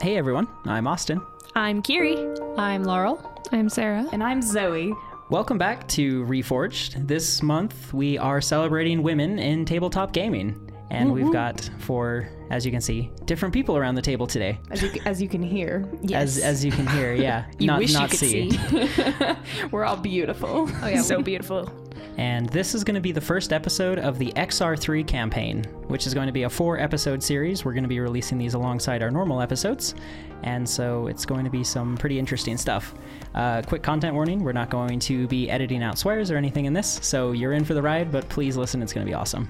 Hey everyone, I'm Austin. I'm Kyrie. I'm Laurel. I'm Sarah. And I'm Zoe. Welcome back to Reforged. This month we are celebrating women in tabletop gaming. And we've got four, as you can see, different people around the table today. As you can hear. Yes. As you can hear, yeah. Not you could see. We're all beautiful. Oh yeah, so beautiful. And this is going to be the first episode of the XR-3 campaign, which is going to be a 4-episode series. We're going to be releasing these alongside our normal episodes. And so it's going to be some pretty interesting stuff. Quick content warning, we're not going to be editing out swears or anything in this, so you're in for the ride, but please listen, it's going to be awesome.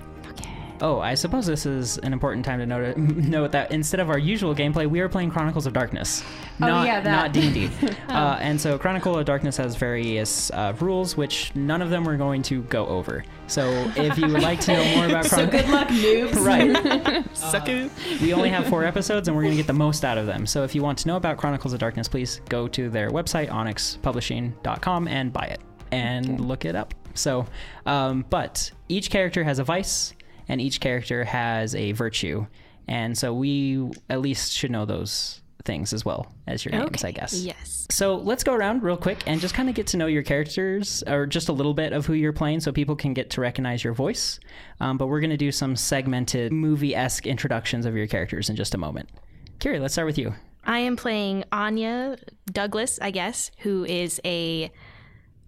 Oh, I suppose this is an important time to note that instead of our usual gameplay, we are playing Chronicles of Darkness, not D&D. And so Chronicle of Darkness has various rules, which none of them we're going to go over. So if you would like to know more about Chronicles... So good luck, noobs. Right. Suck it. We only have 4 episodes, and we're going to get the most out of them. So if you want to know about Chronicles of Darkness, please go to their website, onyxpublishing.com, and buy it and look it up. So, but each character has a vice, and each character has a virtue. And so we at least should know those things as well as your names, I guess. Yes. So let's go around real quick and just kind of get to know your characters, or just a little bit of who you're playing so people can get to recognize your voice. But we're going to do some segmented movie-esque introductions of your characters in just a moment. Kyrie, let's start with you. I am playing Anya Douglas, I guess, who is a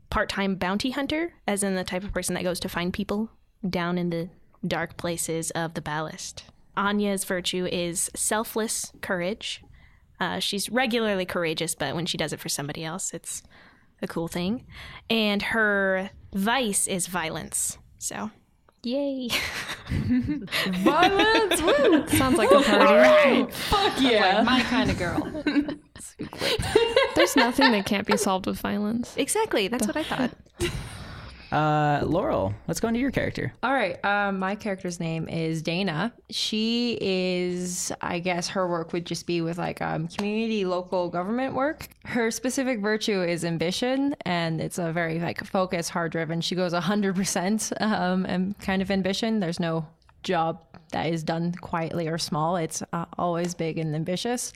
part-time bounty hunter, as in the type of person that goes to find people down in the dark places of the ballast. Anya's virtue is selfless courage. She's regularly courageous, but when she does it for somebody else, it's a cool thing. And her vice is violence. So, yay. Violence! Woo! Sounds like a party. Right. Fuck yeah. Like my kind of girl. There's nothing that can't be solved with violence. Exactly. That's what I thought. Laurel, let's go into your character. All right. My character's name is Daine. She is, I guess her work would just be with like community local government work. Her specific virtue is ambition, and it's a very like focused, hard driven. She goes 100% and kind of ambition. There's no job that is done quietly or small. It's always big and ambitious.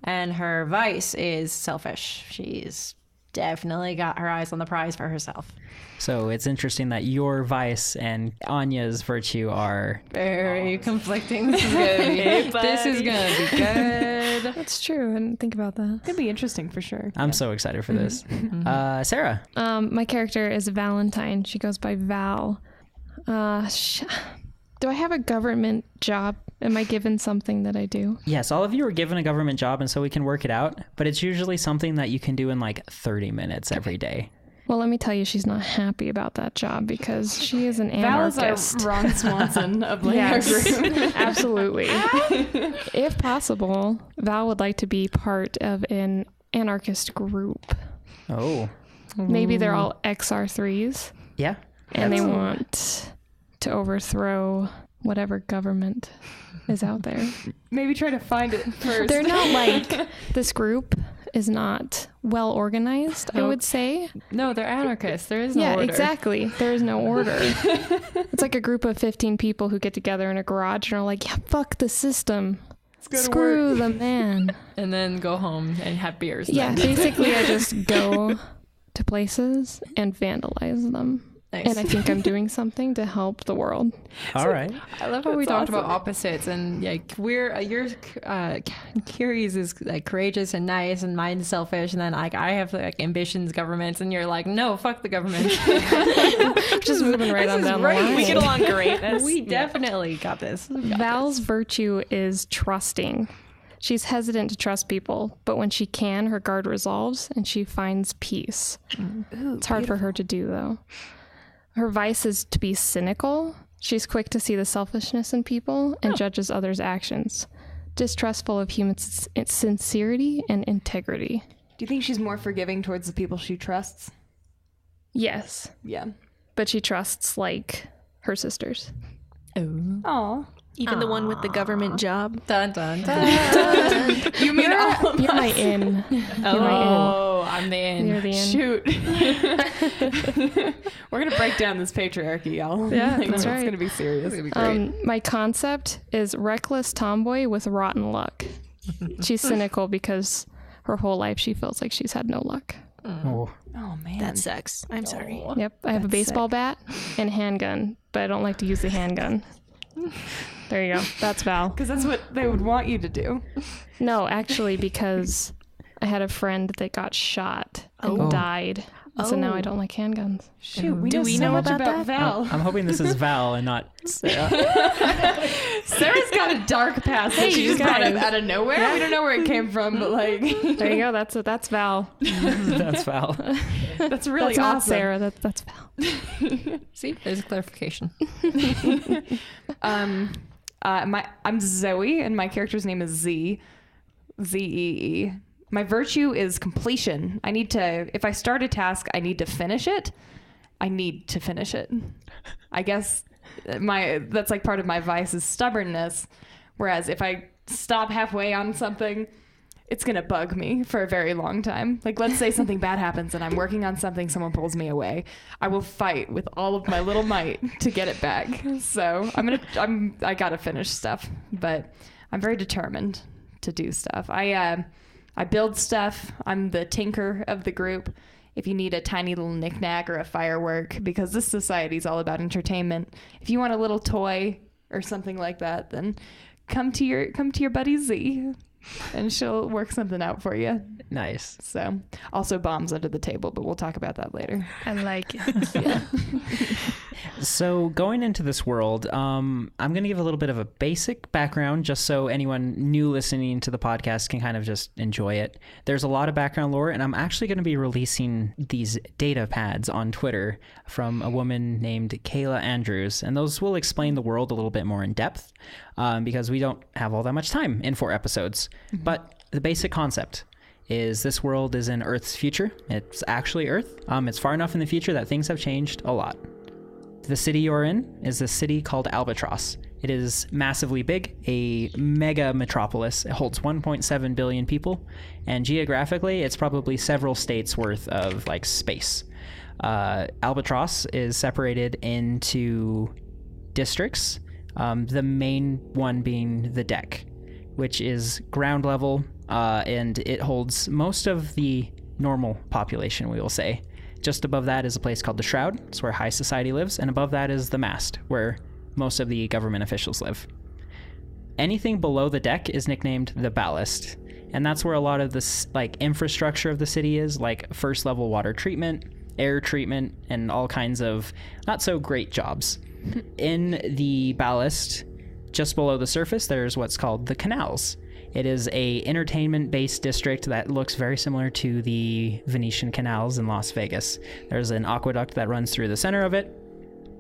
And her vice is selfish. She's definitely got her eyes on the prize for herself. So it's interesting that your vice and Anya's virtue are very conflicting. This is gonna be good. That's true. I didn't think about that. Could be interesting for sure. I'm so excited for this. Sarah. My character is Valentine. She goes by Val. Do I have a government job? Am I given something that I do? Yes, all of you are given a government job, and so we can work it out, but it's usually something that you can do in like 30 minutes every day. Well, let me tell you, she's not happy about that job because she is an anarchist. Val is our Ron Swanson of like Yes, our group. absolutely. If possible, Val would like to be part of an anarchist group. Oh. Maybe they're all XR3s. Yeah. And they want to overthrow whatever government is out there. Maybe try to find it first. They're not like, this group is not well organized, I would say. No, they're anarchists. There is no order. Yeah, exactly. There is no order. It's like a group of 15 people who get together in a garage and are like, yeah, fuck the system. Screw the man. And then go home and have beers. Yeah, basically I just go to places and vandalize them. Nice. And I think I'm doing something to help the world. All right. I love how we talked about opposites, and like your Kyrie's is like courageous and nice, and mine's selfish, and then like I have like ambitions, governments, and you're like, no, fuck the government. Just moving right on down the line. We get along great. We definitely got this. Val's virtue is trusting. She's hesitant to trust people, but when she can, her guard resolves and she finds peace. It's hard for her to do, though. Her vice is to be cynical. She's quick to see the selfishness in people and judges others' actions. Distrustful of human sincerity and integrity. Do you think she's more forgiving towards the people she trusts? Yes. Yeah. But she trusts, like, her sisters. Aw. Even the one with the government job. Dun, dun, dun. You mean all of You're my in. I'm the in. You're the in. Shoot. We're going to break down this patriarchy, y'all. Yeah, Like, that's it's right. going to be serious. It's going to be great. My concept is reckless tomboy with rotten luck. She's cynical because her whole life she feels like she's had no luck. Oh. Oh man, That sucks. I'm sorry. Yep, I have a baseball bat and a handgun, but I don't like to use the handgun. There you go. That's Val. because that's what they would want you to do. No, actually, because I had a friend that got shot and died. So now I don't like handguns. Shoot, Do we know much about that? Val. I'm hoping this is Val and not Sarah. Sarah's got a dark past that she you just brought up guys. out of nowhere. We don't know where it came from, but like, There you go. That's Val. That's Val. that's really That's not awesome. Sarah. That's Val. See, there's a clarification. I'm Zoe, and my character's name is Z. Z-E-E. My virtue is completion. I need to, if I start a task, I need to finish it. I need to finish it. I guess that's like part of my vice is stubbornness. Whereas if I stop halfway on something, it's going to bug me for a very long time. Like, let's say something bad happens and I'm working on something, someone pulls me away. I will fight with all of my little might to get it back. So I got to finish stuff, but I'm very determined to do stuff. I build stuff. I'm the tinker of the group. If you need a tiny little knickknack or a firework, because this society is all about entertainment. If you want a little toy or something like that, then come to your buddy Z, and she'll work something out for you. Nice. So, also bombs under the table, but we'll talk about that later. I like it. So going into this world, I'm going to give a little bit of a basic background just so anyone new listening to the podcast can kind of just enjoy it. There's a lot of background lore, and I'm actually going to be releasing these data pads on Twitter from a woman named Kayla Andrews, and those will explain the world a little bit more in depth because we don't have all that much time in 4 episodes. Mm-hmm. But the basic concept is this world is in Earth's future. It's actually Earth. It's far enough in the future that things have changed a lot. The city you're in is a city called Albatross. It is massively big, a mega metropolis. It holds 1.7 billion people, and geographically, it's probably several states worth of like space. Albatross is separated into districts, the main one being the deck, which is ground level, and it holds most of the normal population, we will say. Just above that is a place called the Shroud. It's where high society lives. And above that is the Mast, where most of the government officials live. Anything below the deck is nicknamed the Ballast. And that's where a lot of this like infrastructure of the city is, like first level water treatment, air treatment, and all kinds of not so great jobs. In the Ballast, just below the surface, there's what's called the Canals. It is a entertainment-based district that looks very similar to the Venetian canals in Las Vegas. There's an aqueduct that runs through the center of it,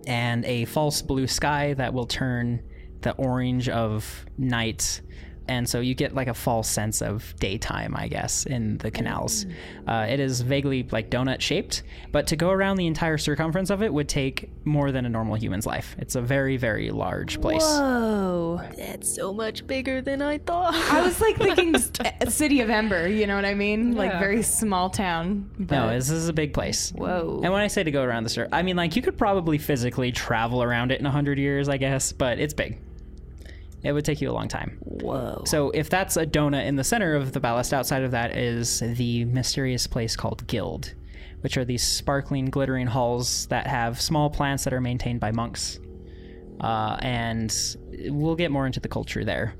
and a false blue sky that will turn the orange of night. And so you get like a false sense of daytime, I guess, in the canals. It is vaguely like donut shaped, but to go around the entire circumference of it would take more than a normal human's life. It's a very, very large place. Whoa. That's so much bigger than I thought. I was like thinking City of Ember, you know what I mean? Yeah. Like very small town. No, this is a big place. Whoa. And when I say to go around the circle, I mean like you could probably physically travel around it in 100 years, I guess, but it's big. It would take you a long time. Whoa. So if that's a donut in the center of the ballast, outside of that is the mysterious place called Guild, which are these sparkling, glittering halls that have small plants that are maintained by monks. And we'll get more into the culture there.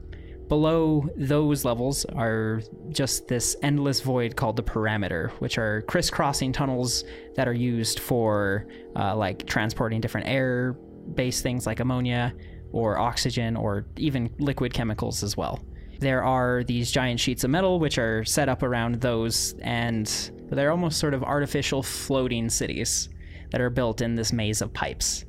Below those levels are just this endless void called the Parameter, which are crisscrossing tunnels that are used for like transporting different air-based things like ammonia, or oxygen, or even liquid chemicals as well. There are these giant sheets of metal which are set up around those, and they're almost sort of artificial floating cities that are built in this maze of pipes.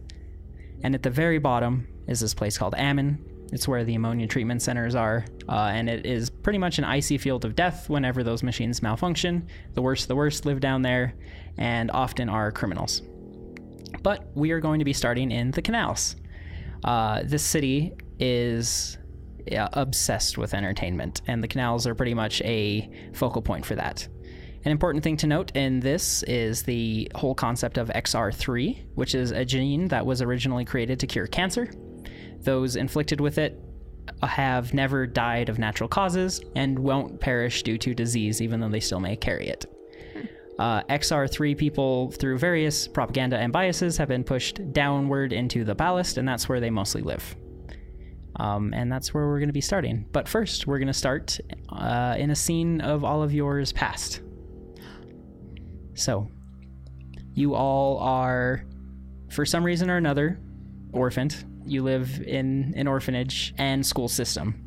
And at the very bottom is this place called Ammon. It's where the ammonia treatment centers are, and it is pretty much an icy field of death whenever those machines malfunction. The worst live down there, and often are criminals. But we are going to be starting in the canals. This city is obsessed with entertainment, and the canals are pretty much a focal point for that. An important thing to note in this is the whole concept of XR-3, which is a gene that was originally created to cure cancer. Those inflicted with it have never died of natural causes and won't perish due to disease, even though they still may carry it. XR-3 people, through various propaganda and biases, have been pushed downward into the ballast, and that's where they mostly live. And that's where we're going to be starting. But first, we're going to start in a scene of all of yours past. So, you all are, for some reason or another, orphaned. You live in an orphanage and school system.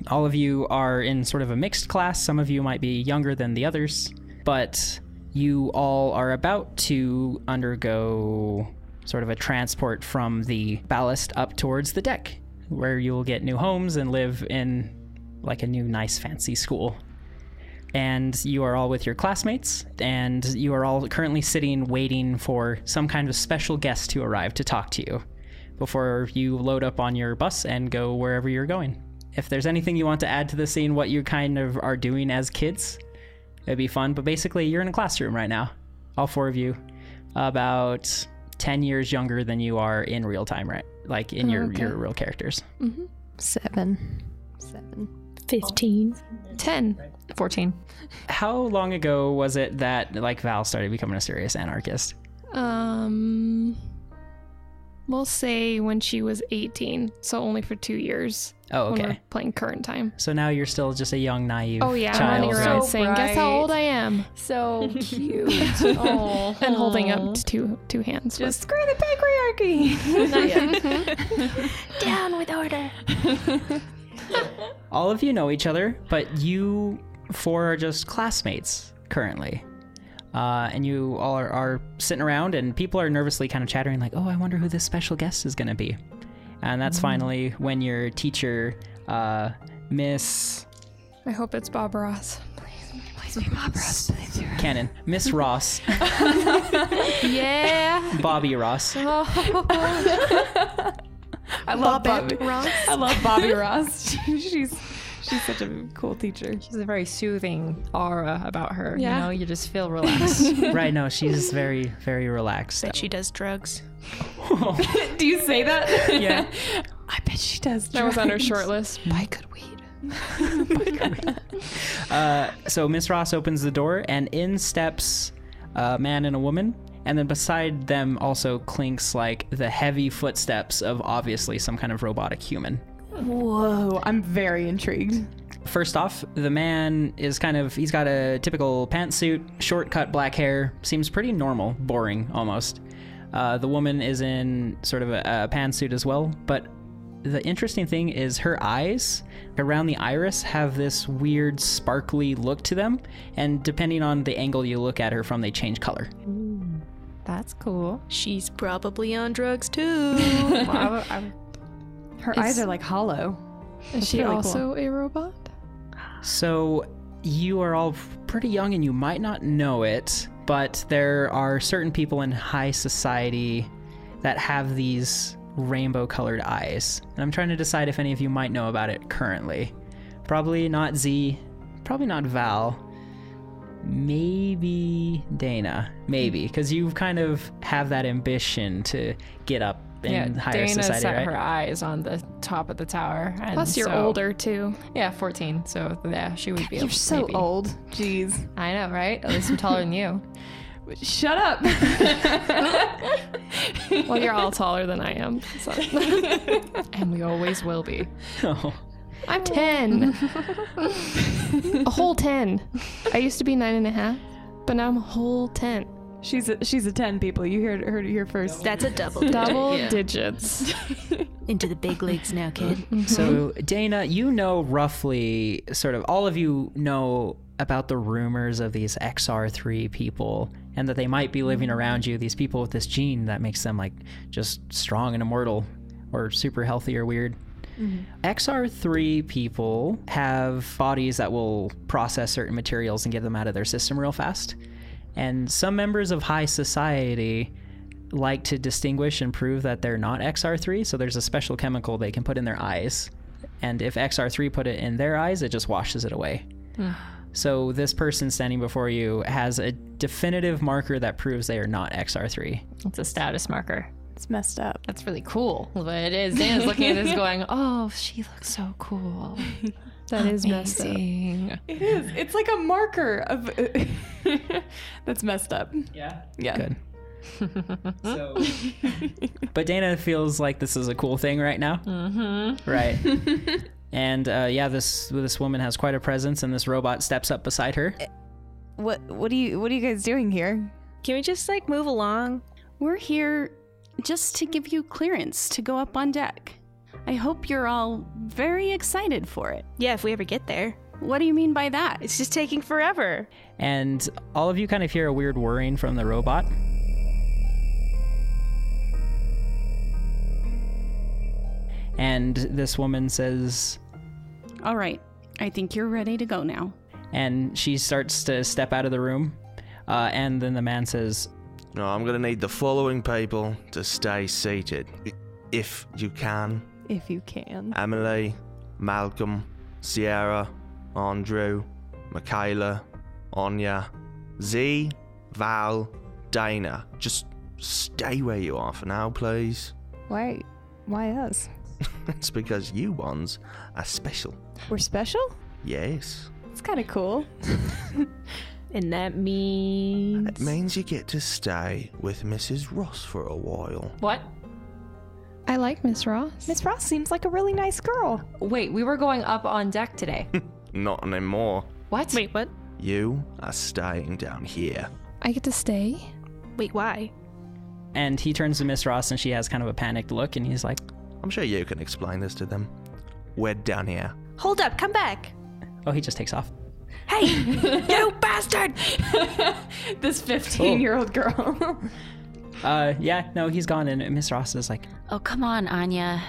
All of you are in sort of a mixed class. Some of you might be younger than the others, but you all are about to undergo sort of a transport from the ballast up towards the deck, where you will get new homes and live in like a new nice fancy school. And you are all with your classmates, and you are all currently sitting waiting for some kind of special guest to arrive to talk to you before you load up on your bus and go wherever you're going. If there's anything you want to add to the scene, what you kind of are doing as kids, it'd be fun. But basically, you're in a classroom right now, all four of you, about 10 years younger than you are in real time, right? Like in your real characters. 7. 15. 10. 14. How long ago was it that like Val started becoming a serious anarchist? We'll say when she was 18, so only for 2 years. Oh, When we're okay. playing current time. So now you're still just a young, naive Oh yeah, I'm child. running around So saying, "Guess how bright. old I am," So cute. Oh. and holding up two hands. Just screw the patriarchy. Not yet. Down with order. All of you know each other, but you four are just classmates currently. And you all are sitting around, and people are nervously kind of chattering like, oh, I wonder who this special guest is going to be. And that's finally when your teacher, Miss I hope it's Bob Ross. Cannon, Miss Ross, Yeah. Bobby Ross. I love Bobby. Ross. I love Bobby Ross. She's such a cool teacher. She's a very soothing aura about her. Yeah. You know, you just feel relaxed. Right, no, she's very, very relaxed. Bet she does drugs. Do you say that? Yeah. I bet she does. That was on her drugs. short list. Buy good weed. So Miss Ross opens the door, and in steps a man and a woman, and then beside them also clinks like the heavy footsteps of obviously some kind of robotic human. Whoa, I'm very intrigued. First off, the man is he's got a typical pantsuit, short cut black hair, seems pretty normal, boring almost. The woman is in sort of a pantsuit as well, but the interesting thing is her eyes around the iris have this weird sparkly look to them, and depending on the angle you look at her from, they change color. That's cool. She's probably on drugs too. Well, Her eyes are like hollow. Is she really also a robot? So you are all pretty young and you might not know it, but there are certain people in high society that have these rainbow colored eyes. And I'm trying to decide if any of you might know about it currently. Probably not Z, probably not Val, maybe Dana, maybe, because you kind of have that ambition to get up in higher Dana society, set right? her eyes on the top of the tower. And Plus, you're so- older too. Yeah, 14. So yeah, she would be. You're so maybe. old. Jeez. I know, right? At least I'm taller than you. Shut up. Well, you're all taller than I am. So. And we always will be. Oh. I'm 10. A whole 10. I used to be 9.5, but now I'm a whole 10. She's a 10, people. You heard her here first. That's a double digit. Double Yeah. digits. Into the big leagues now, kid. So, Dana, you know roughly, sort of, all of you know about the rumors of these XR-3 people, and that they might be living around you, these people with this gene that makes them, like, just strong and immortal, or super healthy or weird. XR-3 people have bodies that will process certain materials and get them out of their system real fast. And some members of high society like to distinguish and prove that they're not XR-3, so there's a special chemical they can put in their eyes. And if XR-3 put it in their eyes, it just washes it away. So this person standing before you has a definitive marker that proves they are not XR-3. It's a status marker. It's messed up. That's really cool. But it is. Dana's looking at this going, oh, she looks so cool. That is messed up. Amazing. It is. It's like a marker of that's messed up. Yeah. Yeah. Good. So, but Dana feels like this is a cool thing right now. Mm-hmm. Right. And this woman has quite a presence, and this robot steps up beside her. What are you guys doing here? Can we just like move along? We're here just to give you clearance to go up on deck. I hope you're all very excited for it. Yeah, if we ever get there. What do you mean by that? It's just taking forever. And all of you kind of hear a weird whirring from the robot. And this woman says, All right, I think you're ready to go now. and she starts to step out of the room. And then the man says, No, I'm going to need the following people to stay seated. If you can. If you can. Emily, Malcolm, Sierra, Andrew, Michaela, Anya, Z, Val, Dana. Just stay where you are for now, please. Why us? It's because you ones are special. We're special? Yes. It's kind of cool. And that means... It means you get to stay with Mrs. Ross for a while. What? I like Miss Ross. Miss Ross seems like a really nice girl. Wait, we were going up on deck today. Not anymore. What? Wait, what? You are staying down here. I get to stay? Wait, why? and he turns to Miss Ross, and she has kind of a panicked look, and he's like, I'm sure you can explain this to them. We're down here. Hold up, come back. oh, he just takes off. Hey, you bastard! This 15-year-old girl. Yeah, no, he's gone, and Miss Ross is like, Oh, come on, Anya.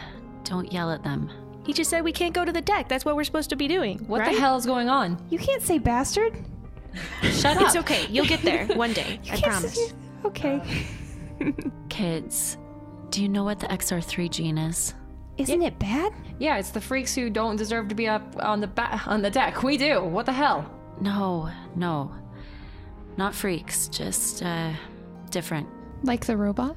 Don't yell at them. He just said we can't go to the deck. That's what we're supposed to be doing. What right? the hell is going on? You can't say bastard. Shut up. It's okay. You'll get there one day. I promise. Okay. Kids, do you know what the XR-3 gene is? Isn't it bad? Yeah, it's the freaks who don't deserve to be up on the deck. We do. What the hell? No. Not freaks, just, different. Like the robot?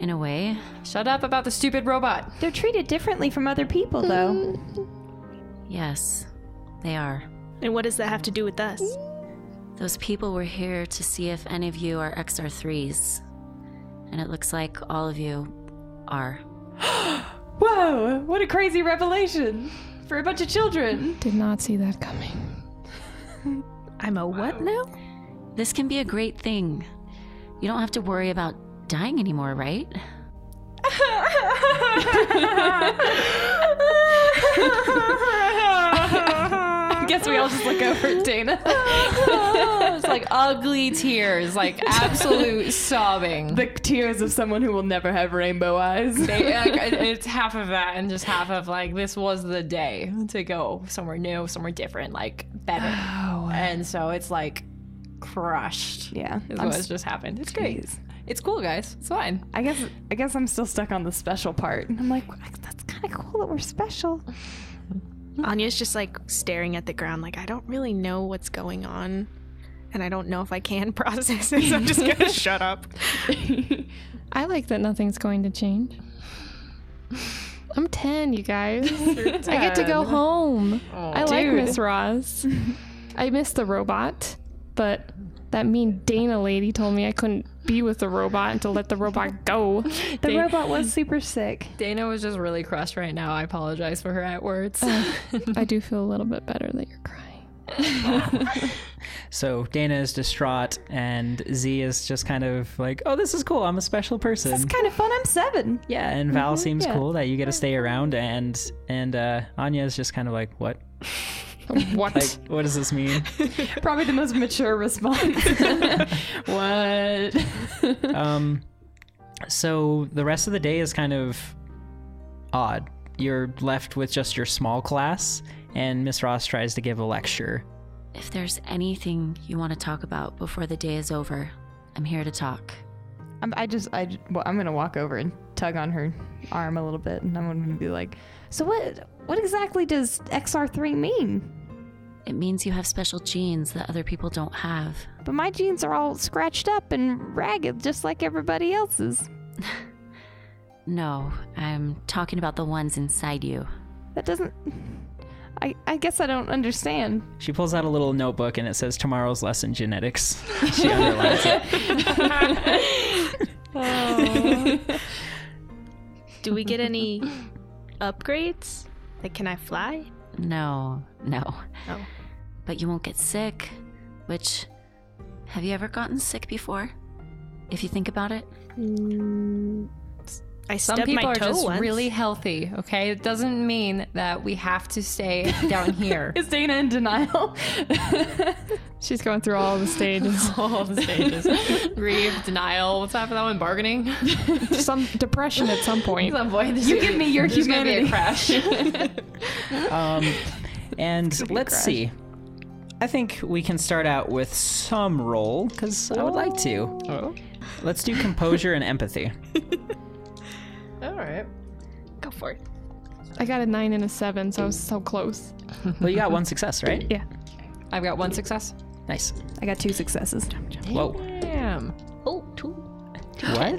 In a way. Shut up about the stupid robot. They're treated differently from other people, though. Yes, they are. And what does that have to do with us? Those people were here to see if any of you are XR-3s. And it looks like all of you are. Whoa! What a crazy revelation for a bunch of children. Did not see that coming. I'm a what now? This can be a great thing. You don't have to worry about dying anymore, right? I guess we all just look over at Dana. It's like ugly tears, like absolute sobbing. The tears of someone who will never have rainbow eyes. It's half of that and just half of like, this was the day to go somewhere new, somewhere different, like better. Oh. And so it's like crushed. Yeah. Is what's just happened. It's great. It's cool, guys. It's fine. I guess I'm still stuck on the special part. I'm like, that's kind of cool that we're special. Anya's just like staring at the ground like, I don't really know what's going on. And I don't know if I can process it, so I'm just gonna shut up. I like that nothing's going to change. I'm 10, you guys. I get to go home. I like Miss Ross. I miss the robot, but that mean Dana lady told me I couldn't be with the robot and to let the robot go. The robot was super sick. Dana was just really crushed right now. I apologize for her at words. I do feel a little bit better that you're crying. So Dana is distraught, and Z is just kind of like, oh, this is cool. I'm a special person. This is kind of fun. I'm 7. Yeah, and Val seems yeah. cool that you get to stay around, and Anya is just kind of like, what? What? Like, what does this mean? Probably the most mature response. What? So the rest of the day is kind of odd. You're left with just your small class, and Miss Ross tries to give a lecture. If there's anything you want to talk about before the day is over, I'm here to talk. I'm gonna walk over and tug on her arm a little bit, and I'm gonna be like, so what exactly does XR-3 mean? It means you have special genes that other people don't have. But my genes are all scratched up and ragged, just like everybody else's. No, I'm talking about the ones inside you. That doesn't... I guess I don't understand. She pulls out a little notebook and it says tomorrow's lesson genetics. She underlines it. Do we get any upgrades? Like, can I fly? No. Oh. But you won't get sick, which... Have you ever gotten sick before? If you think about it? I Some stubbed people my are toe just once. really healthy, okay? It doesn't mean that we have to stay down here. Is Daine in denial? She's going through all the stages. All the stages. Grief, denial, what's after that one? Bargaining? Some depression at some point. You give me your There's gonna be a humanity. crash. And let's see. I think we can start out with some roll, because I would like to. Oh. Let's do composure and empathy. All right. Go for it. I got a 9 and a 7, so I was so close. Well, you got one success, right? Yeah. I've got 1 success. Nice. I got 2 successes. Whoa. Damn. Oh, 2. What?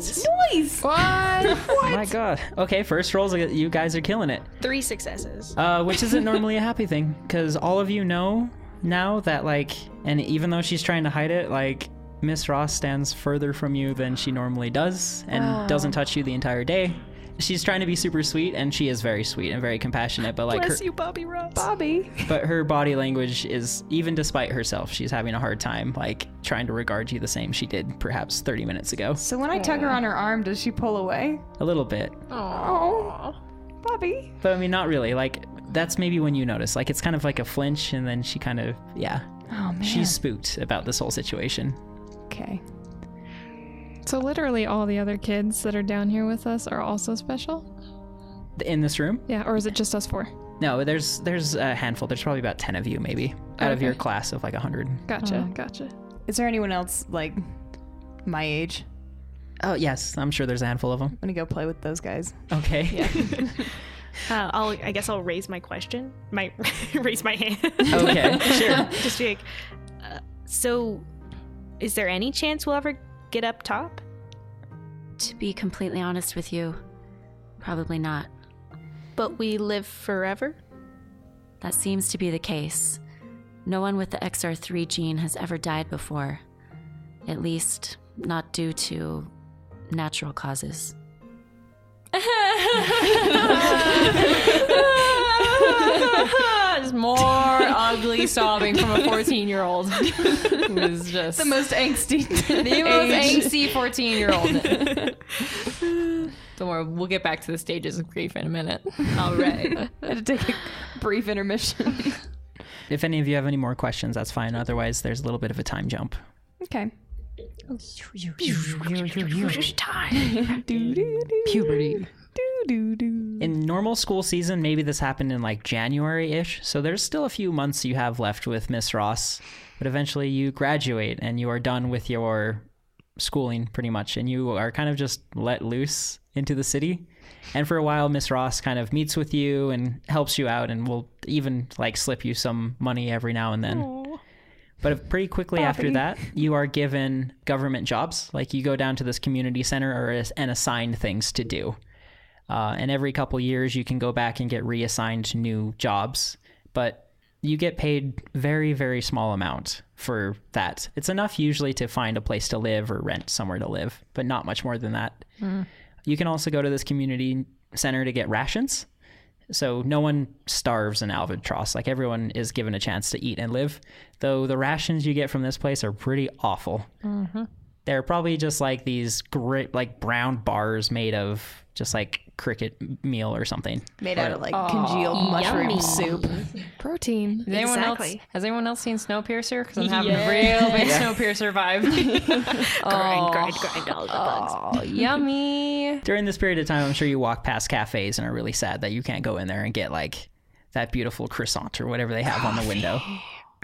Noise! What? Oh my god. Okay, first rolls, you guys are killing it. 3 successes. Which isn't normally a happy thing, because all of you know now that, like, and even though she's trying to hide it, like, Miss Ross stands further from you than she normally does and doesn't touch you the entire day. She's trying to be super sweet, and she is very sweet and very compassionate, but like Bless you, Bobby Ross. Bobby. but her body language is, even despite herself, she's having a hard time, like, trying to regard you the same she did perhaps 30 minutes ago. So when I tug her on her arm, does she pull away? A little bit. Oh, Bobby. But I mean, not really. Like, that's maybe when you notice. Like, it's kind of like a flinch, and then she kind of, yeah. Oh, man. She's spooked about this whole situation. Okay. So literally all the other kids that are down here with us are also special? In this room? Yeah, or is it just us 4? No, there's a handful. There's probably about 10 of you, maybe, out of Okay. your class of like 100. Gotcha. Is there anyone else, like, my age? Oh, yes. I'm sure there's a handful of them. I'm gonna go play with those guys. Okay. Yeah. I guess I'll raise my question. Raise my hand. Okay, sure. Just be like, so, is there any chance we'll ever get up top? To be completely honest with you, probably not. But we live forever? That seems to be the case. No one with the XR-3 gene has ever died before. At least, not due to natural causes. Just more ugly sobbing from a 14-year-old who is just The most angsty. the most angsty 14-year-old. Don't worry, we'll get back to the stages of grief in a minute. All right. I had to take a brief intermission. If any of you have any more questions, that's fine. Otherwise, there's a little bit of a time jump. Okay. Puberty. In normal school season, maybe this happened in like January-ish, so there's still a few months you have left with Miss Ross, but eventually you graduate and you are done with your schooling pretty much, and you are kind of just let loose into the city. And for a while, Miss Ross kind of meets with you and helps you out and will even like slip you some money every now and then. Aww. But pretty quickly after that, you are given government jobs. Like you go down to this community center and assigned things to do. And every couple years you can go back and get reassigned new jobs, but you get paid very, very small amount for that. It's enough usually to find a place to live or rent somewhere to live, but not much more than that. You can also go to this community center to get rations. So no one starves in Albatross. Like everyone is given a chance to eat and live, though the rations you get from this place are pretty awful. They're probably just like these great, like brown bars made of just like cricket meal or something. Made out of like congealed mushroom yummy. soup. Protein. Has anyone else seen Snowpiercer? Because I'm having a real big Snowpiercer vibe. Grind all the bugs. Oh, yummy. During this period of time, I'm sure you walk past cafes and are really sad that you can't go in there and get like that beautiful croissant or whatever they have on the window.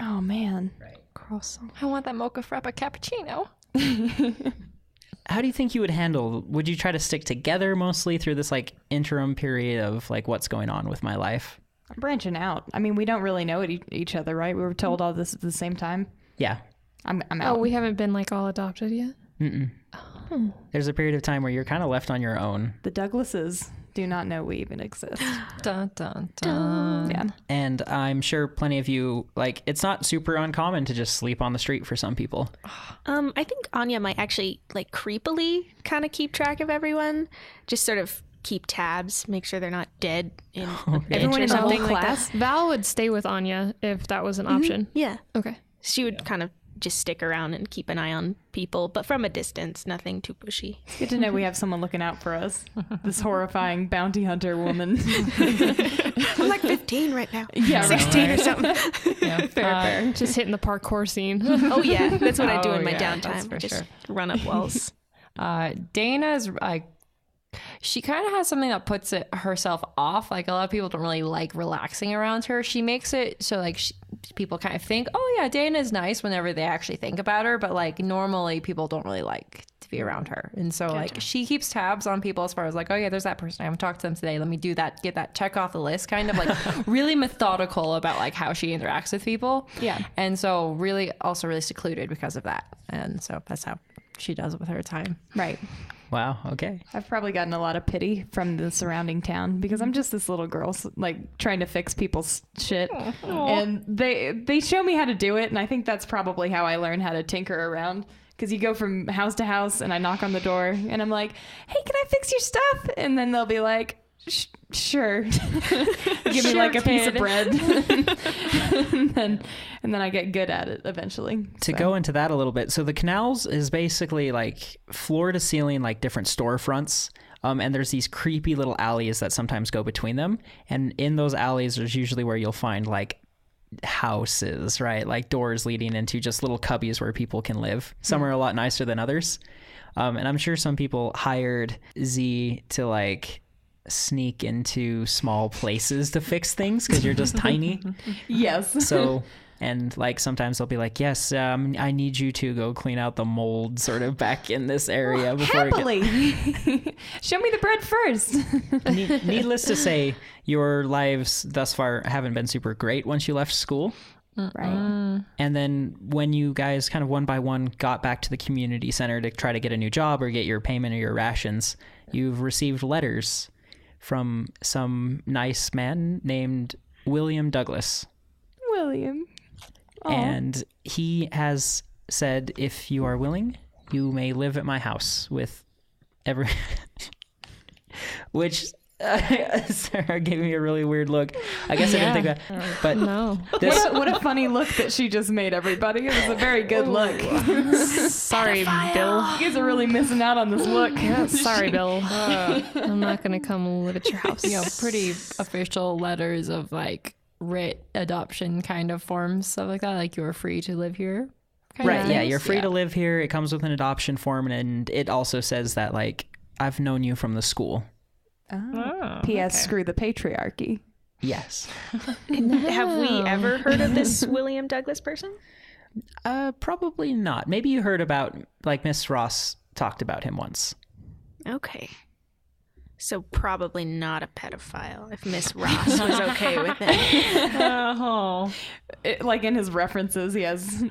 Oh man. Croissant. I want that mocha frappa cappuccino. How do you think you would handle, would you try to stick together mostly through this like interim period of like what's going on with my life? I'm branching out. I mean, we don't really know each other, right? We were told all this at the same time. Yeah. I'm out. Oh, we haven't been like all adopted yet? Mm-mm. There's a period of time where you're kind of left on your own. The Douglases do not know we even exist. Dun, dun, dun. Yeah. And I'm sure plenty of you, like, it's not super uncommon to just sleep on the street for some people. I think Anya might actually like creepily kind of keep track of everyone, just sort of keep tabs, make sure they're not dead in a bench Everyone or in the whole something like class. that. Val would stay with Anya if that was an option. Yeah, Okay. she would kind of just stick around and keep an eye on people, but from a distance, nothing too pushy. Good to know we have someone looking out for us. This horrifying bounty hunter woman. I'm like 15 right now. Yeah, 16 or something. Yeah. fair. Just hitting the parkour scene. Oh yeah, that's what I do Oh, in my yeah, that's downtime. for Just sure. run up walls. Dana's like, she kind of has something that puts it herself off. Like a lot of people don't really like relaxing around her. She makes it so like people kind of think, oh yeah, Dana's nice whenever they actually think about her. But like normally people don't really like to be around her. And so like she keeps tabs on people as far as like, oh yeah, there's that person. I haven't talked to them today. Let me do that. Get that check off the list. Kind of like really methodical about like how she interacts with people. Yeah. And so really also really secluded because of that. And so that's how she does it with her time. Right. Wow, okay. I've probably gotten a lot of pity from the surrounding town because I'm just this little girl like trying to fix people's shit. And they show me how to do it, and I think that's probably how I learned how to tinker around. Because you go from house to house and I knock on the door and I'm like, hey, can I fix your stuff? And then they'll be like, sure. Give me like a piece of bread. and then I get good at it eventually. To go into that a little bit, so the canals is basically like floor to ceiling, like different storefronts. And there's these creepy little alleys that sometimes go between them. And in those alleys, there's usually where you'll find like houses, right? Like doors leading into just little cubbies where people can live. Some are a lot nicer than others. And I'm sure some people hired Z to like sneak into small places to fix things because you're just tiny. Yes. So, and like sometimes they'll be like, yes, I need you to go clean out the mold sort of back in this area before Happily. Show me the bread first. Needless to say, your lives thus far haven't been super great once you left school. Right. And then when you guys kind of one by one got back to the community center to try to get a new job or get your payment or your rations, you've received letters from some nice man named William Douglas. William. Aw. And he has said, if you are willing, you may live at my house with every... Which... Sarah gave me a really weird look. I guess I didn't think that. But No. this... What a funny look that she just made everybody. It was a very good look. Sorry, Bill. You guys are really missing out on this look. Yeah, sorry, Bill. I'm not going to come live at your house. You know, pretty official letters of like writ adoption kind of forms, stuff like that. Like you're free to live here. Right, yeah, you're free to live here. It comes with an adoption form, and it also says that, like, I've known you from the school. Oh, P.S. Screw the patriarchy. Yes. Have we ever heard of this William Douglas person? Probably not. Maybe you heard about, like, Miss Ross talked about him once. Okay. So probably not a pedophile if Miss Ross was okay with it. Like in his references, he has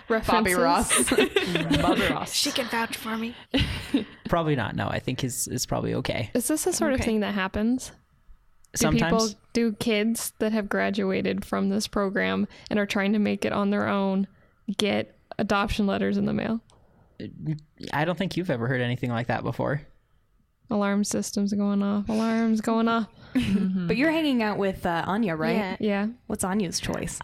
Bobby References? Ross. Bobby Ross. She can vouch for me. Probably not. No, I think it's probably okay. Is this the sort of thing that happens? Sometimes. Do kids that have graduated from this program and are trying to make it on their own get adoption letters in the mail? I don't think you've ever heard anything like that before. Alarm systems going off. Alarms going off. But you're hanging out with Anya, right? Yeah. Yeah. What's Anya's choice?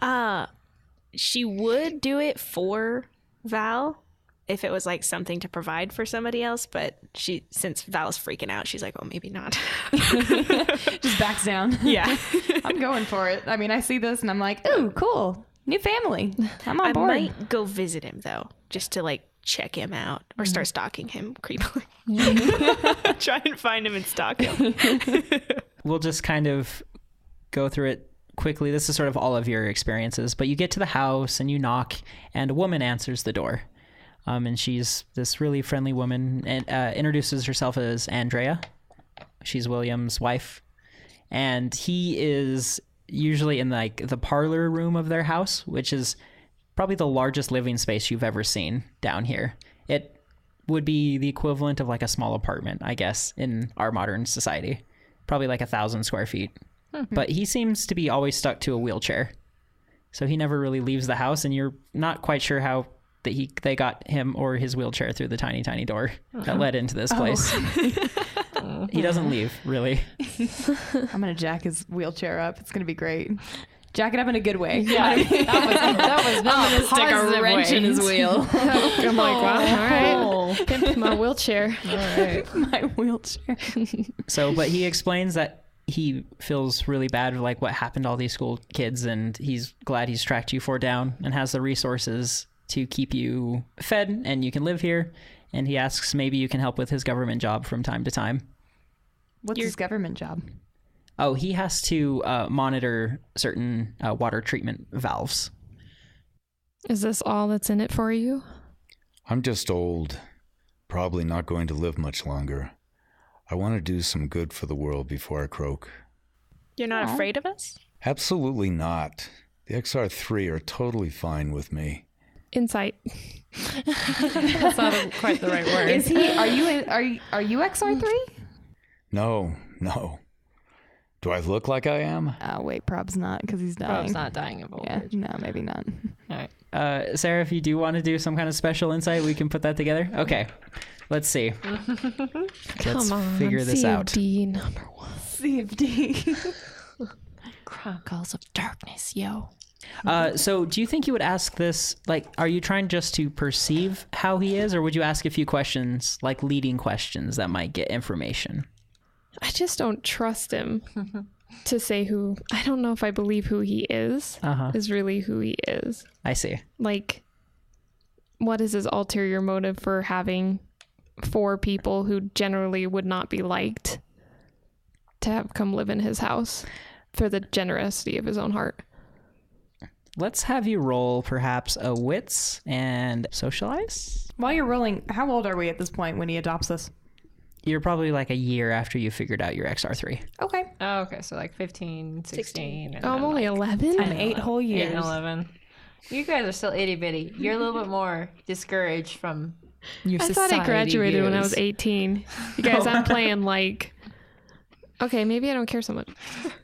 She would do it for Val if it was like something to provide for somebody else, but since Val's freaking out, she's like, well, maybe not. Just backs down. Yeah. I'm going for it. I mean, I see this and I'm like, ooh, cool. New family. I'm on I board. might go visit him though, just to like check him out or start stalking him creepily. Try and find him and stalk him. We'll just kind of go through it quickly. This is sort of all of your experiences, but you get to the house and you knock and a woman answers the door. And she's this really friendly woman and introduces herself as Andrea. She's William's wife. And he is usually in like the parlor room of their house, which is probably the largest living space you've ever seen down here. It would be the equivalent of like a small apartment, I guess, in our modern society. Probably like 1,000 square feet. But he seems to be always stuck to a wheelchair. So he never really leaves the house, and you're not quite sure how they got him or his wheelchair through the tiny, tiny door that led into this place. He doesn't leave, really. I'm going to jack his wheelchair up. It's going to be great. Jack it up in a good way. Yeah, that was not I'm going to stick a wrench in his wheel. I'm like, wow, all right. Pimp my wheelchair. All right. My wheelchair. So, but he explains that he feels really bad for like what happened to all these school kids, and he's glad he's tracked you four down and has the resources to keep you fed and you can live here. And he asks maybe you can help with his government job from time to time. What's his government job? Oh, he has to monitor certain water treatment valves. Is this all that's in it for you? I'm just old. Probably not going to live much longer. I want to do some good for the world before I croak. You're not afraid of us? Absolutely not. The XR-3 are totally fine with me. Insight. That's not quite the right word. Is he? Are you XR-3? No. Do I look like I am? Oh wait, Prob's not because he's dying. Prob's not dying of old age. No, maybe not. All right. Sarah, if you do want to do some kind of special insight, we can put that together. Okay, let's see. Let's figure this out. CFD number 1. CFD. Chronicles of Darkness, yo. So do you think you would ask this, like, are you trying just to perceive how he is, or would you ask a few questions, like leading questions that might get information? I just don't trust him to say who. I don't know if I believe who he is really who he is. I see. Like, what is his ulterior motive for having 4 people who generally would not be liked to have come live in his house for the generosity of his own heart? Let's have you roll perhaps a wits and socialize. While you're rolling, how old are we at this point when he adopts us? You're probably like a year after you figured out your XR-3. Okay. Oh, okay. So like 15, 16. And Oh, I'm then, only like 11. I'm 8 whole 8 years. and 11. You guys are still itty bitty. You're a little bit more discouraged from your I society thought I graduated when I views. was 18. You guys, I'm playing like... Okay, maybe I don't care so much.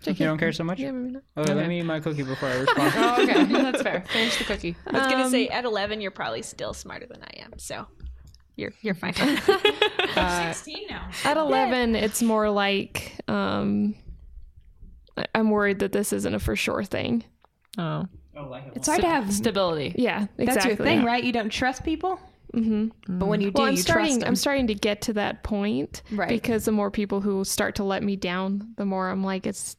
You don't care so much? Yeah, maybe not. Okay, let me eat my cookie before I respond. Oh, okay. That's fair. Finish the cookie. I was gonna say at 11 you're probably still smarter than I am, so you're fine. 16 now. At 11, it's more like I'm worried that this isn't a for sure thing. Oh. It's hard to have. Stability. Yeah, exactly. That's your thing, right? You don't trust people. But when you do, Well, you trust them. I'm starting to get to that point, Right. Because the more people who start to let me down, the more I'm like, it's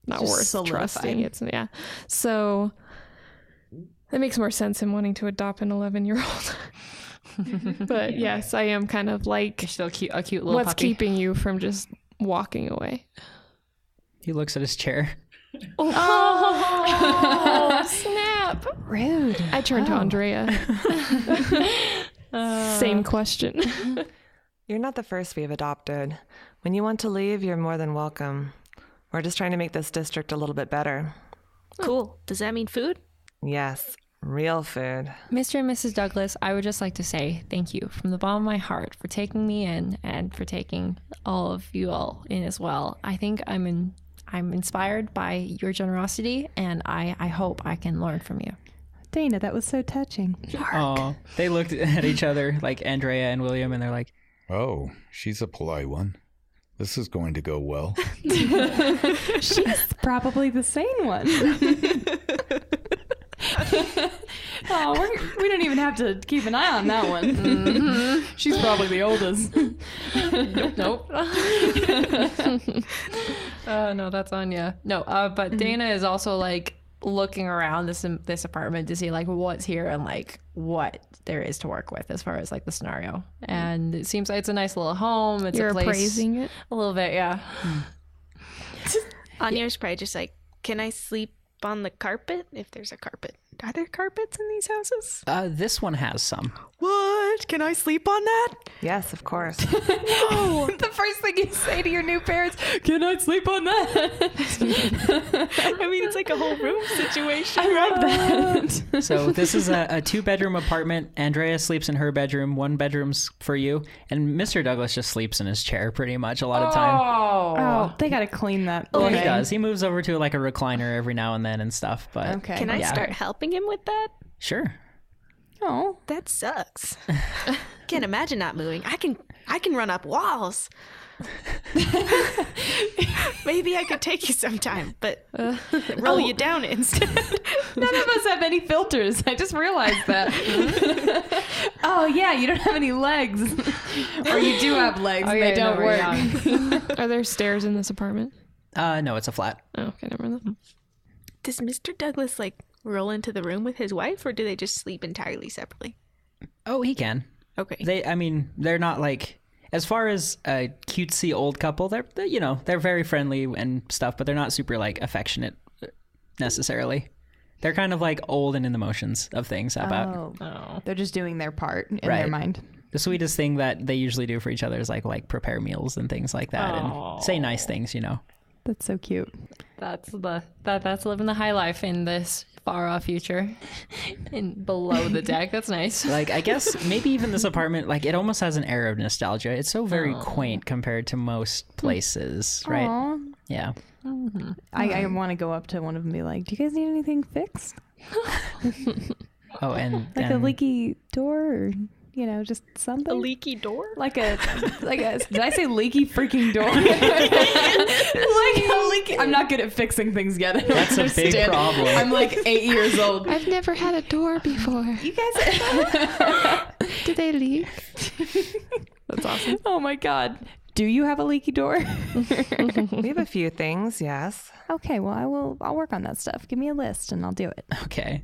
not Just worth solidified. trusting. It's so that makes more sense in wanting to adopt an 11-year-old. But yes, I am kind of like, You're still a cute little what's puppy. keeping you from just walking away? He looks at his chair. Oh, snap! Rude. I turned to Andrea. Same question. You're not the first we've adopted. When you want to leave, you're more than welcome. We're just trying to make this district a little bit better. Cool. Does that mean food? Yes, real food. Mr. and Mrs. Douglas, I would just like to say thank you from the bottom of my heart for taking me in and for taking all of you all in as well. I think I'm inspired by your generosity, and I hope I can learn from you. Dana, that was so touching. Oh, they looked at each other, like Andrea and William, and they're like, Oh, she's a polite one. This is going to go well. She's probably the sane one. We don't even have to keep an eye on that one. She's probably the oldest. Nope. No, that's Anya. No, but Dana is also like looking around this apartment to see like what's here and like what there is to work with as far as like the scenario. And it seems like it's a nice little home. It's You're a place appraising it? a little bit, yeah. Anya's probably just like, can I sleep on the carpet if there's a carpet. Are there carpets in these houses? This one has some. What? Can I sleep on that? Yes, of course. No. The first thing you say to your new parents, can I sleep on that? I mean, it's like a whole room situation. I love that. So this is a 2-bedroom apartment. Andrea sleeps in her bedroom. 1 bedroom's for you. And Mr. Douglas just sleeps in his chair pretty much a lot of time. Oh, they got to clean that. Well, he thing. does. He moves over to like a recliner every now and then and stuff. But Okay. Can I start helping him with that? Sure. Oh, That sucks. Can't imagine not moving. I can run up walls. Maybe I could take you sometime, but roll you down instead. none of us have any filters. I just realized that. Oh, yeah, you don't have any legs. Or you do have legs and they don't work. Are there stairs in this apartment? No, it's a flat. Oh, okay, never mind. Does Mr. Douglas like roll into the room with his wife, or do they just sleep entirely separately? Oh, he can. Okay. They're not like, as far as a cutesy old couple, they're very friendly and stuff, but they're not super like affectionate necessarily. They're kind of like old and in the motions of things about. They're just doing their part in their mind. The sweetest thing that they usually do for each other is like prepare meals and things like that and say nice things, That's so cute. That's living the high life in this far off future, and below the deck. That's nice. Like, I guess maybe even this apartment, like, it almost has an air of nostalgia. It's so very quaint compared to most places, right? Aww. Yeah. Mm-hmm. I want to go up to one of them and be like, do you guys need anything fixed? Oh, and like a leaky door, or just something. A leaky door? Like a did I say leaky freaking door? Like a leaky. I'm not good at fixing things yet. I don't That's understand. a big problem. I'm like 8 years old. I've never had a door before. You guys Do they leak? That's awesome. Oh my god. Do you have a leaky door? We have a few things, yes. Okay, well I'll work on that stuff. Give me a list and I'll do it. Okay.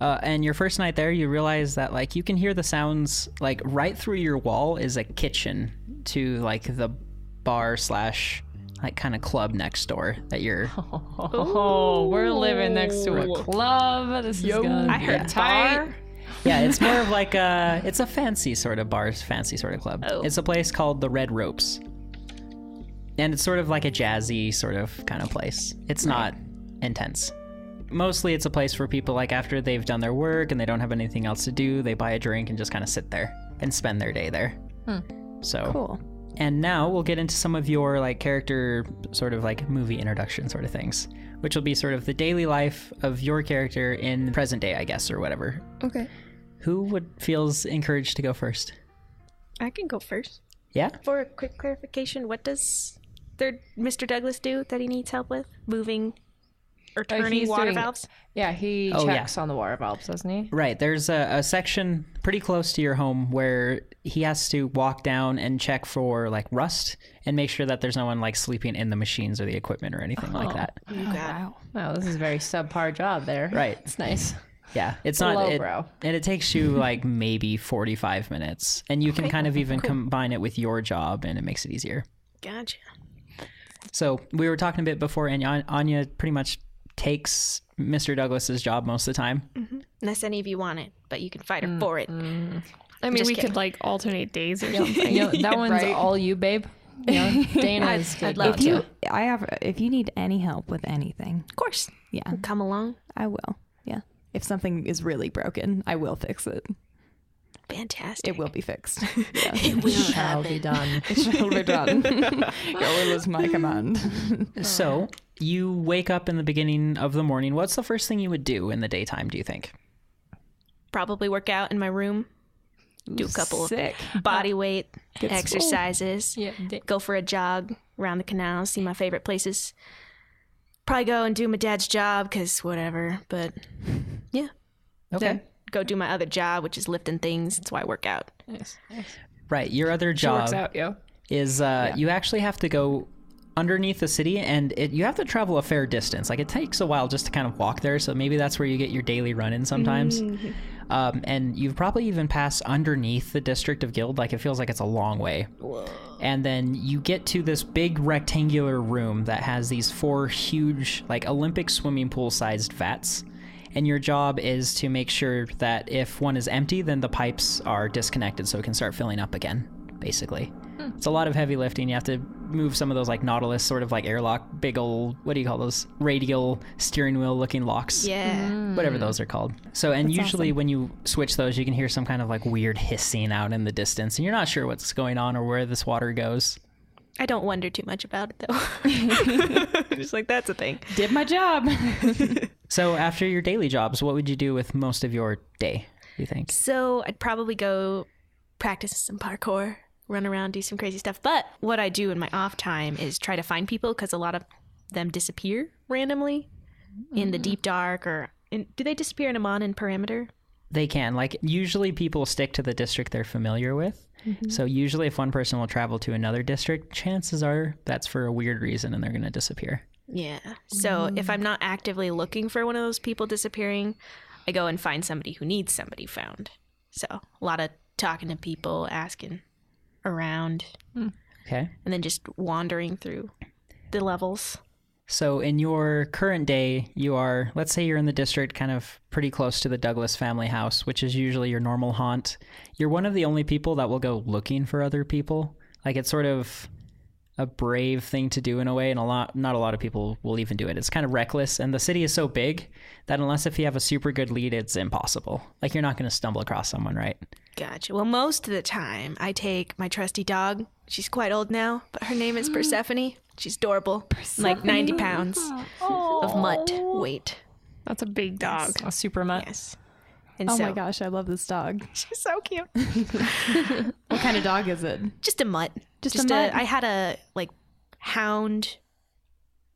And your first night there, you realize that like you can hear the sounds like right through your wall is a kitchen to like the bar / like kind of club next door that you're. Oh, we're living next to a club. This is gonna I heard be tight. bar. Yeah, it's more of like it's a fancy sort of bar, fancy sort of club. Oh. It's a place called the Red Ropes. And it's sort of like a jazzy sort of kind of place. It's not intense. Mostly it's a place for people like after they've done their work and they don't have anything else to do, they buy a drink and just kind of sit there and spend their day there. So Cool. And now we'll get into some of your like character sort of like movie introduction sort of things, which will be sort of the daily life of your character in present day, I guess, or whatever. Okay. Who feels encouraged to go first? I can go first. Yeah? For a quick clarification, what does Mr. Douglas do that he needs help with? Moving or turning he's water doing- valves? Yeah, he Oh, checks on the water valves, doesn't he? Right. There's a section pretty close to your home where he has to walk down and check for like rust and make sure that there's no one like sleeping in the machines or the equipment or anything like that. You got it. Wow, this is a very subpar job there. Right. It's nice. Yeah. It's not Lowbrow. and it takes you like maybe 45 minutes and you can kind of even combine it with your job and it makes it easier. Gotcha. So we were talking a bit before and Anya pretty much takes Mr. Douglas's job most of the time. Unless any of you want it, but you can fight her for it. I mean, Just we kidding. could like alternate days or something. That one's Right. all you, babe. Dana's good. I'd love If to. if you need any help with anything, Of course. yeah, Come along. I will. Yeah. If something is really broken, I will fix it. Fantastic. It will be fixed. It will Shall be done. It shall be done. Your will is my command. So you wake up in the beginning of the morning. What's the first thing you would do in the daytime, do you think? Probably work out in my room. Do a couple Sick. body weight exercises. Yeah. Go for a jog around the canal. See my favorite places. Probably go and do my dad's job because whatever. But yeah. Okay. Then go do my other job, which is lifting things. That's why I work out. Nice. Right. Your other She works job out, yo. is you actually have to go underneath the city and you have to travel a fair distance. Like it takes a while just to kind of walk there. So maybe that's where you get your daily run in sometimes. And you've probably even passed underneath the District of Guild. Like, it feels like it's a long way. Whoa. And then you get to this big rectangular room that has these 4 huge, like, Olympic swimming pool-sized vats. And your job is to make sure that if one is empty, then the pipes are disconnected so it can start filling up again, basically. It's a lot of heavy lifting. You have to move some of those like Nautilus sort of like airlock, big old, what do you call those? Radial steering wheel looking locks. Yeah. Whatever those are called. So, and That's usually awesome. When you switch those, you can hear some kind of like weird hissing out in the distance and you're not sure what's going on or where this water goes. I don't wonder too much about it though. Just like, that's a thing. Did my job. So after your daily jobs, what would you do with most of your day, do you think? So I'd probably go practice some parkour, run around, do some crazy stuff. But what I do in my off time is try to find people because a lot of them disappear randomly in the deep dark do they disappear in a mon and parameter? They can. Like, usually people stick to the district they're familiar with. So usually if one person will travel to another district, chances are that's for a weird reason and they're going to disappear. Yeah. So if I'm not actively looking for one of those people disappearing, I go and find somebody who needs somebody found. So a lot of talking to people, asking around, Okay. and then just wandering through the levels. So in your current day, you are, let's say you're in the district kind of pretty close to the Douglas family house, which is usually your normal haunt. You're one of the only people that will go looking for other people. Like, it's sort of a brave thing to do in a way, and not a lot of people will even do it. It's kind of reckless, and the city is so big that unless if you have a super good lead, it's impossible. Like, you're not going to stumble across someone, right? Gotcha. Well, most of the time, I take my trusty dog. She's quite old now, but her name is Persephone. She's adorable. Like 90 pounds of mutt weight. That's a big dog. A super mutt. Yes. And Oh so, my gosh, I love this dog. she's so cute. What kind of dog is it? Just a mutt. Just a mutt? I had a like hound,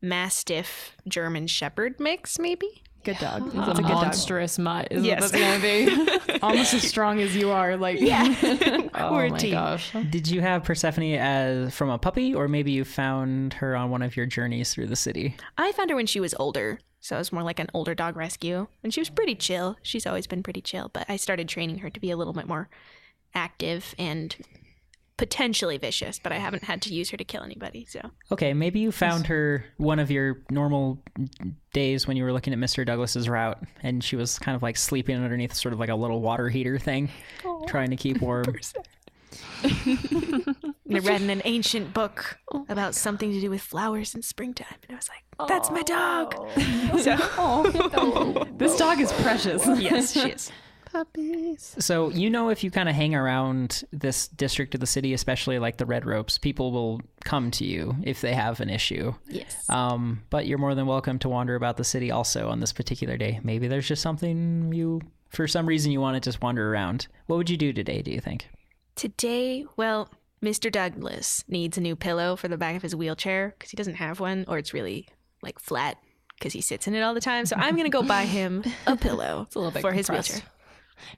mastiff, German shepherd mix, maybe. Good dog. It's It's a a good dog. monstrous mutt is Yes. what that's going to be. Almost as strong as you are. Like, Oh We're a my team. gosh. Did you have Persephone as from a puppy, or maybe you found her on one of your journeys through the city? I found her when she was older, so it was more like an older dog rescue. And she was pretty chill. She's always been pretty chill, but I started training her to be a little bit more active and potentially vicious, but I haven't had to use her to kill anybody, so. Okay, maybe you found her one of your normal days when you were looking at Mr. Douglas's route, and she was kind of like sleeping underneath sort of like a little water heater thing, trying to keep warm. And I read in an ancient book about something to do with flowers in springtime, and I was like, that's my dog. So, this dog is precious. yes, she is. Puppies. So, you know, if you kind of hang around this district of the city, especially like the Red Ropes, people will come to you if they have an issue. Yes. But you're more than welcome to wander about the city also on this particular day. Maybe there's just something for some reason you want to just wander around. What would you do today, do you think? Today, well, Mr. Douglas needs a new pillow for the back of his wheelchair because he doesn't have one, or it's really like flat because he sits in it all the time. So I'm going to go buy him a pillow It's a little bit for his compressed. wheelchair.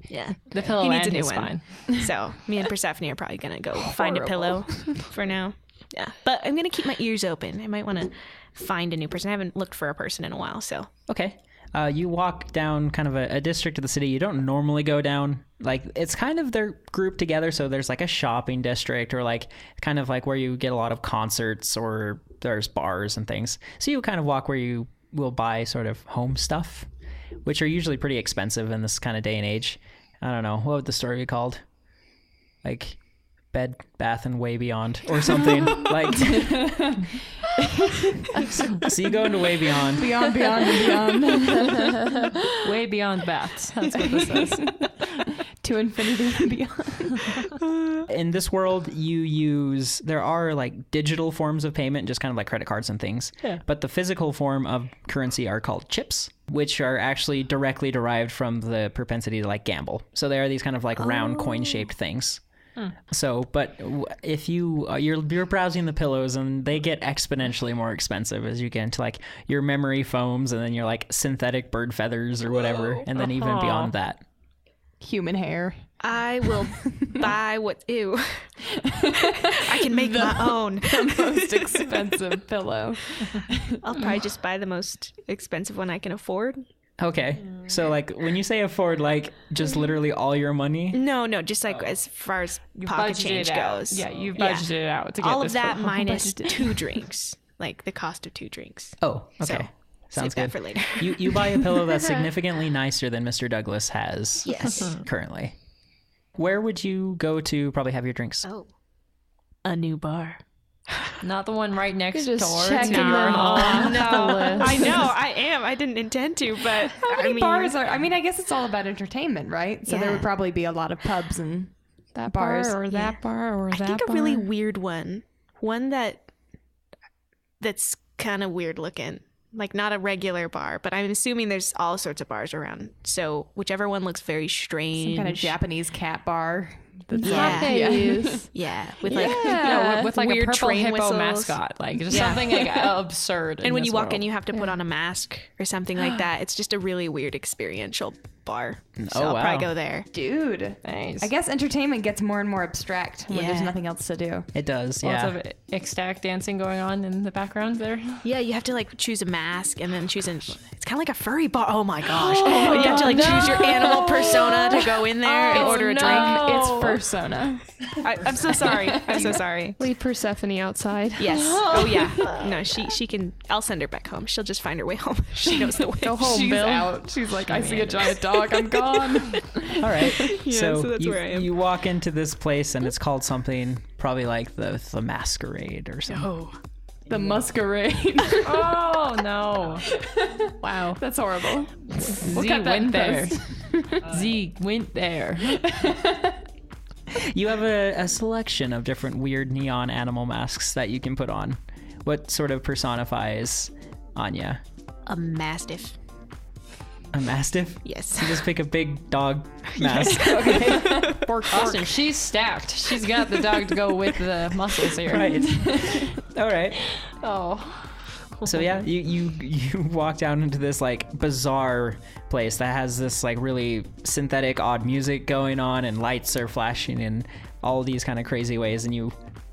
Yeah. The pillow He needs and a new his one. spine. So me and Persephone are probably going to go find a pillow for now. Yeah. But I'm going to keep my ears open. I might want to find a new person. I haven't looked for a person in a while, so. Okay. You walk down kind of a district of the city you don't normally go down. Like, it's kind of, they're grouped together, so there's like a shopping district, or like kind of like where you get a lot of concerts, or there's bars and things. So you kind of walk where you will buy sort of home stuff, which are usually pretty expensive in this kind of day and age. I don't know, what would the store be called? Like Bed, Bath, and Way Beyond or something. Like, so you go into Way Beyond. Beyond, and beyond. Way beyond baths. That's what this is. To infinity and beyond. In this world, there are like digital forms of payment, just kind of like credit cards and things. Yeah. But the physical form of currency are called chips, which are actually directly derived from the propensity to like gamble. So they are these kind of like round coin-shaped things. So, but if you're browsing the pillows, and they get exponentially more expensive as you get into like your memory foams, and then your like synthetic bird feathers or whatever, and then even beyond that. Human hair. I will buy ew. I can make my own. The most expensive pillow. I'll probably just buy the most expensive one I can afford. Okay. So like when you say afford, like just literally all your money? No, just like as far as pocket change goes. Yeah, you've budgeted it out to get all this of that for- minus 2 drinks, like the cost of 2 drinks. Oh, okay. So, Sounds save that good. for later. You buy a pillow that's significantly nicer than Mr. Douglas has Yes. currently. Where would you go to probably have your drinks? Oh, a new bar. Not the one right next Just door. checking to your them home. off the list. I know, I am. I didn't intend to, but How many bars are? I mean, I guess it's all about entertainment, right? So there Yeah. would probably be a lot of pubs and That bars. bar or that bar or I that think a bar. really weird one that's kind of weird looking, like not a regular bar, but I'm assuming there's all sorts of bars around. So whichever one looks very strange, some kind of Japanese cat bar. That's yeah, with like With like weird a purple train hippo whistles. mascot, like just Yeah. something like absurd. And when you walk in, you have to put on a mask or something like that. It's just a really weird experiential bar. So I'll probably go there. Dude. Nice. I guess entertainment gets more and more abstract when there's Yeah. nothing else to do. It does, Lots yeah. of ecstatic dancing going on in the background there. Yeah, you have to like choose a mask and then choose it's kind of like a furry bar. Oh my gosh. You have to like choose your animal persona to go in there and order a drink. It's Fursona. I'm so sorry. I'm so sorry. Leave Persephone outside. Yes. Oh yeah. No, she can. I'll send her back home. She'll just find her way home. She knows the way. Go home, She's Bill. out. She's like, I see a giant dog. I'm gone. All right. so that's you, where I am. you walk into this place and it's called something probably like the Masquerade or something. Oh. The masquerade. Oh no! Wow, That's horrible. Z cut that went there. post. Z went there. You have a selection of different weird neon animal masks that you can put on. What sort of personifies Anya? A mastiff. A mastiff? Yes. You just pick a big dog mask. Austin, she's stacked. She's got the dog to go with the muscles here. Right. All right. Oh. So yeah, you walk down into this like bizarre place that has this like really synthetic odd music going on and lights are flashing in all these kind of crazy ways, and you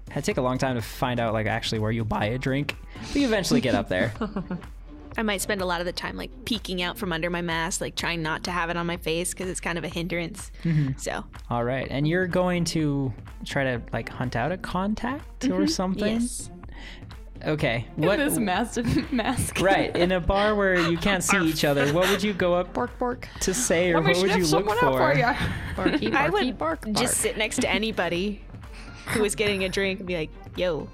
had to take a long time to find out like actually where you buy a drink, but you eventually get up there. I might spend a lot of the time like peeking out from under my mask, like trying not to have it on my face because it's kind of a hindrance. So. All right, and you're going to try to like hunt out a contact or something. Yes. Okay. What this mask? Right, in a bar where you can't see each other, what would you go up to say, or what would you look for? Barky, I barky, would bark, bark. just sit next to anybody who was getting a drink and be like, "Yo,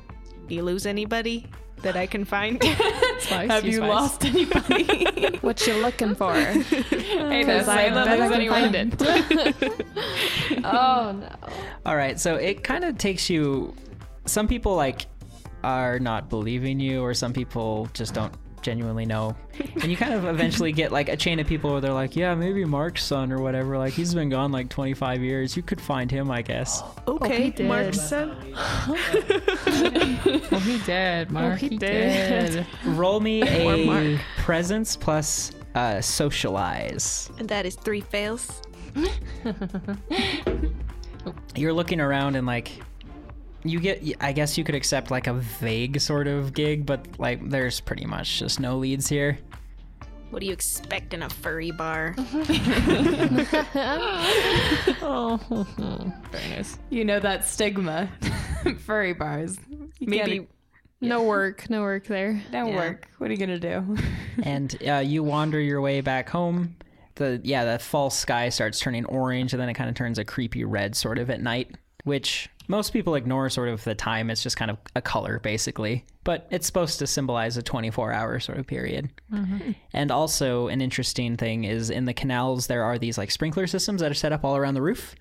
do you lose anybody that I can find? Have you lost anybody? What you looking for? Hey, Because I bet I can find it. Oh no. All right, so it kind of takes you. Some people like are not believing you, or some people just don't genuinely know, and you kind of eventually get like a chain of people where they're like, yeah, maybe Mark's son or whatever, like he's been gone like 25 years, you could find him, I guess. Okay, did. Mark's son." Oh, he did, Mark. he he did. did. Roll me a Mark. presence plus socialize. And that is 3 fails. You're looking around and like you get, I guess you could accept like a vague sort of gig, but like there's pretty much just no leads here. What do you expect in a furry bar? Oh, very nice. You know that stigma. Furry bars. You Maybe. can't- No work there. don't Yeah. work. What are you gonna do? And you wander your way back home. The false sky starts turning orange, and then it kind of turns a creepy red sort of at night, which most people ignore sort of the time. It's just kind of a color basically, but it's supposed to symbolize a 24-hour sort of period. And also an interesting thing is in the canals there are these like sprinkler systems that are set up all around the roof,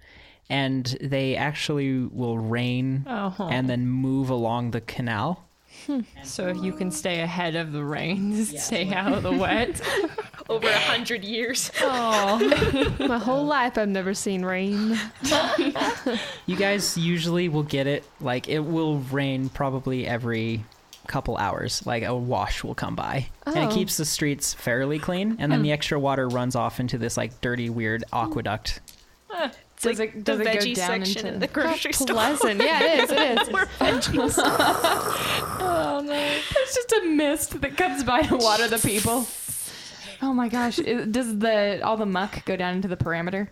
and they actually will rain and then move along the canal. So if you can stay ahead of the rain, stay out of the wet. Over 100 years. Oh, my whole life I've never seen rain. You guys usually will get it, like it will rain probably every couple hours, like a wash will come by, and it keeps the streets fairly clean, and then the extra water runs off into this like dirty weird aqueduct. Does it go veggie down section into in the grocery store? Pleasant. Yeah, it is. It is. More veggies. There's just a mist that comes by to water the people. Oh my gosh. Does all the muck go down into the parameter?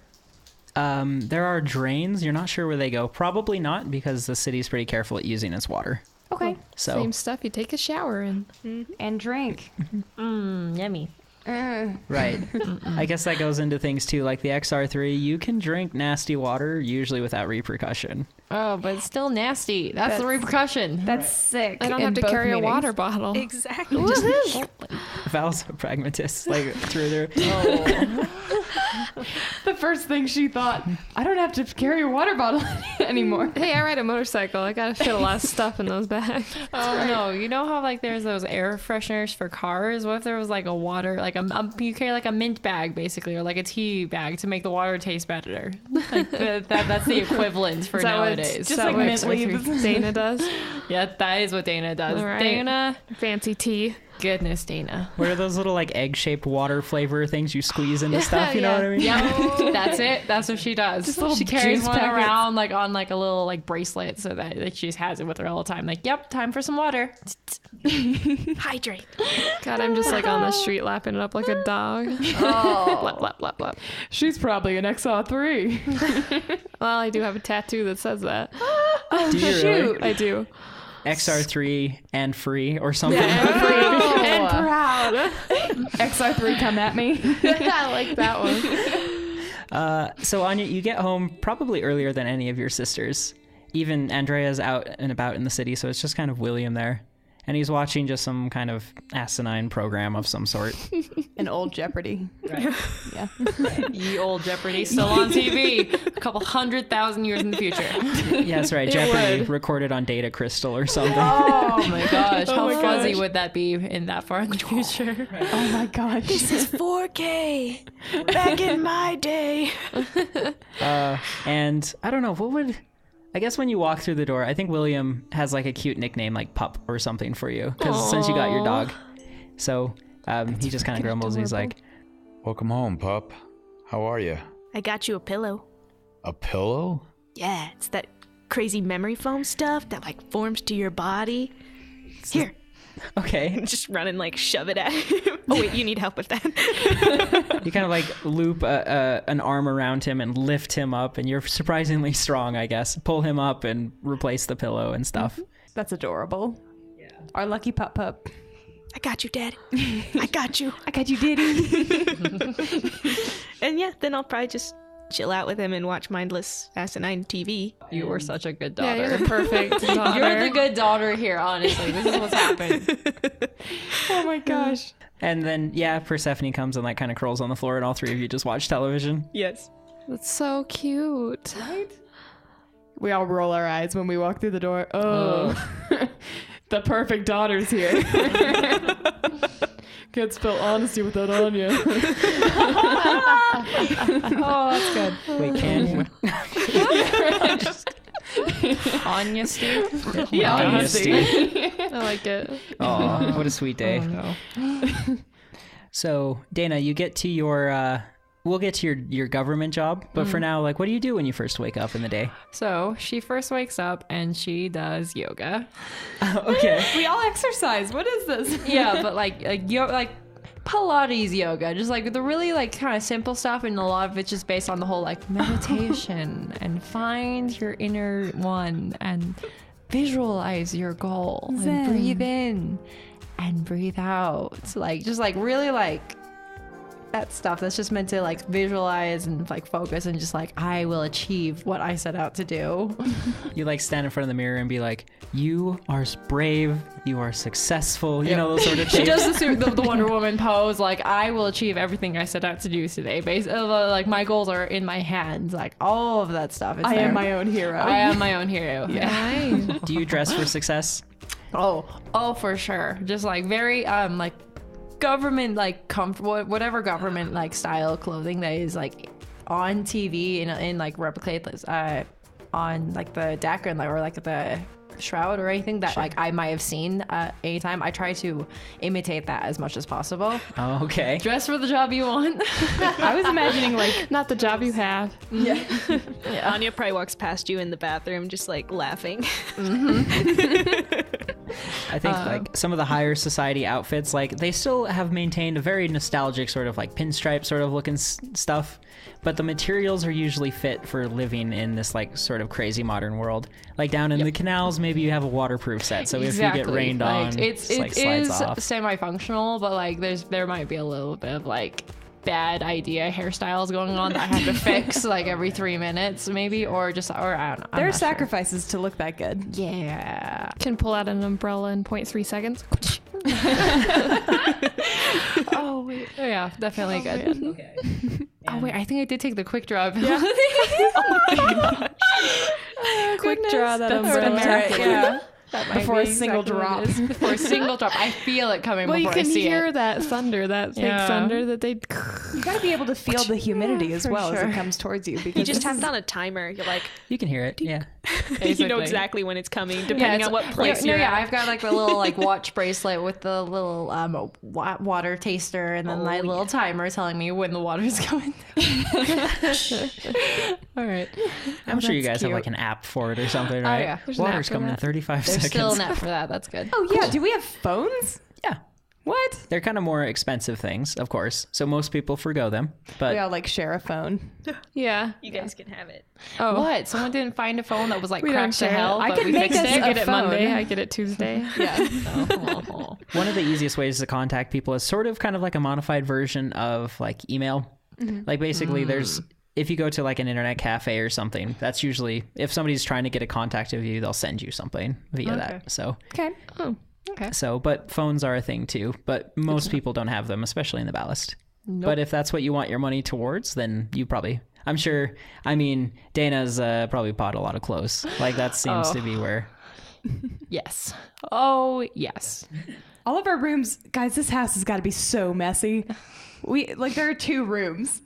There are drains. You're not sure where they go. Probably not, because the city's pretty careful at using its water. Okay. So Same stuff you take a shower in. And drink. Yummy. right. I guess that goes into things too, like the XR3. You can drink nasty water, usually without repercussion. Oh, but it's still nasty. That's the repercussion. That's sick. I don't in have to both carry meanings. a water bottle. Exactly. Val's a pragmatist, like through. The first thing she thought, I don't have to carry a water bottle anymore. Hey, I ride a motorcycle. I gotta fit a lot of stuff in those bags. Oh no! You know how like there's those air fresheners for cars? What if there was like a water, like you carry like a mint bag basically, or like a tea bag to make the water taste better? Like that's the equivalent for nowadays. Just like mint leaves. Dana does. Yeah, that is what Dana does. All right. Dana, Fancy tea. goodness, Dana. What are those little like egg-shaped water flavor things you squeeze into stuff? You know what I mean? Yeah, that's it. That's what she does. Just little She carries juice one packets. around like on like a little like bracelet, so that like, she just has it with her all the time. Like, yep, time for some water. Hydrate. God, I'm just like on the street lapping it up like a dog. Lap, lap, lap, lap. She's probably an XR3. Well, I do have a tattoo that says that. Do you really? I do. XR3 and free or something. And proud. XR3, come at me. I like that one. So Anya, you get home probably earlier than any of your sisters. Even Andrea's out and about in the city, so it's just kind of William there. And he's watching just some kind of asinine program of some sort. An old Jeopardy. Right. Yeah. Ye old Jeopardy, still on TV. A couple 100,000 years in the future. Yeah, that's right. Jeopardy recorded on data crystal or something. Oh my gosh, how fuzzy would that be in that far in the future? Oh my gosh. This is 4K. Back in my day. And I don't know, I guess when you walk through the door, I think William has like a cute nickname like Pup or something for you. Because since you got your dog. So he just kind of grumbles. He's like, Welcome home, pup. How are you? I got you a pillow. A pillow? Yeah, it's that crazy memory foam stuff that like forms to your body. Here. okay. Just run and like shove it at him. Oh wait, you need help with that. You kind of like loop an arm around him and lift him up. And you're surprisingly strong, I guess. Pull him up and replace the pillow and stuff. That's adorable. Yeah. Our lucky pup. I got you, Dad. I got you. I got you, Diddy. And yeah, then I'll probably just chill out with him and watch mindless asinine TV. You were such a good Yeah, daughter. you're the perfect daughter. You're the good daughter here, honestly. This is what's happened. Oh my gosh. And then, yeah, Persephone comes and like kind of crawls on the floor and all three of you just watch television. Yes. That's so cute. We all roll our eyes when we walk through the door. Oh. The perfect daughter's here. Can't spell honesty without Anya. Oh, that's good. Wait, can you? Anya Steve? Yeah, Anya honesty. Steve. I like it. Aw, what a sweet day. Oh, no. So, Dana, you get to your, we'll get to your government job, but for now, like, what do you do when you first wake up in the day? So she first wakes up and she does yoga. Okay. We all exercise. What is this? Yeah, but like Pilates yoga, just like the really like kind of simple stuff, and a lot of it's just based on the whole like meditation and find your inner one and visualize your goal and breathe in and breathe out. Like just like really like that stuff that's just meant to like visualize and like focus and just like I will achieve what I set out to do. You like stand in front of the mirror and be like, you are brave, you are successful, you know, those sort of She things. does the Wonder Woman pose, like I will achieve everything I set out to do today. Basically, like my goals are in my hands, like all of that stuff. Is I there. am my own hero. I am my own hero. Yeah. Do you dress for success? Oh, for sure. Just like very like government like whatever government like style clothing that is like on TV in like replicate on like the deck and like or like the shroud or anything that like I might have seen anytime. I try to imitate that as much as possible. Oh, okay. Dress for the job you want. I was imagining like Not the job you have. Yeah. Anya probably walks past you in the bathroom just like laughing. I think like some of the higher society outfits, like they still have maintained a very nostalgic sort of like pinstripe sort of looking stuff, but the materials are usually fit for living in this like sort of crazy modern world. Like down in the canals, maybe you have a waterproof set, so if you get rained on, it like slides is off. semi-functional, but like there might be a little bit of like bad idea hairstyles going on that I have to fix like every 3 minutes maybe, or I don't know. There are sacrifices to look that good. Yeah. Can pull out an umbrella in 0.3 seconds. Oh wait. Oh, yeah, definitely good. Okay. Oh wait, I think I did take the quick draw ability. Yeah. Oh my gosh. Quick draw that That's umbrella. spectacular. Yeah. That might Before be a single exactly what drop. it is. Before a single drop. I feel it coming Well, you before I can see hear it. that thunder, that fake Yeah. thunder that they. You got to be able to feel the humidity as for well as sure. it comes towards you. Because You just this tapped is- on a timer. You're like, You can hear it. Yeah. you know Basically. exactly when it's coming, Yeah, depending it's- on what place you're yeah, at. I've got like the little like watch bracelet with the little water taster, and then my little timer telling me when the water's going. All right. I'm sure you guys that's have cute. like an app for it or something, right? yeah. There's an Water's app for coming in that. 35 There's seconds. still an app for that. That's good. Oh yeah, do we have phones? Yeah. What? They're kind of more expensive things, of course. So most people forgo them. But We all like share a phone. Yeah. You guys can have it. Oh. What? Someone didn't find a phone that was like We don't cracked to share it. hell. I but could we make fixed us it. I get a it phone. Monday. I get it Tuesday. Yeah. Oh. one of the easiest ways to contact people is sort of kind of like a modified version of like email. Like basically there's, if you go to like an internet cafe or something, that's usually, if somebody's trying to get a contact of you, they'll send you something via that. So, Okay. so, but phones are a thing too, but most people don't have them, especially in the ballast. But if that's what you want your money towards, then you probably, I'm sure, I mean, Dana's probably bought a lot of clothes. Like that seems to be where. Yes. Oh, yes. All of our rooms, guys, this house has got to be so messy. There are 2 rooms.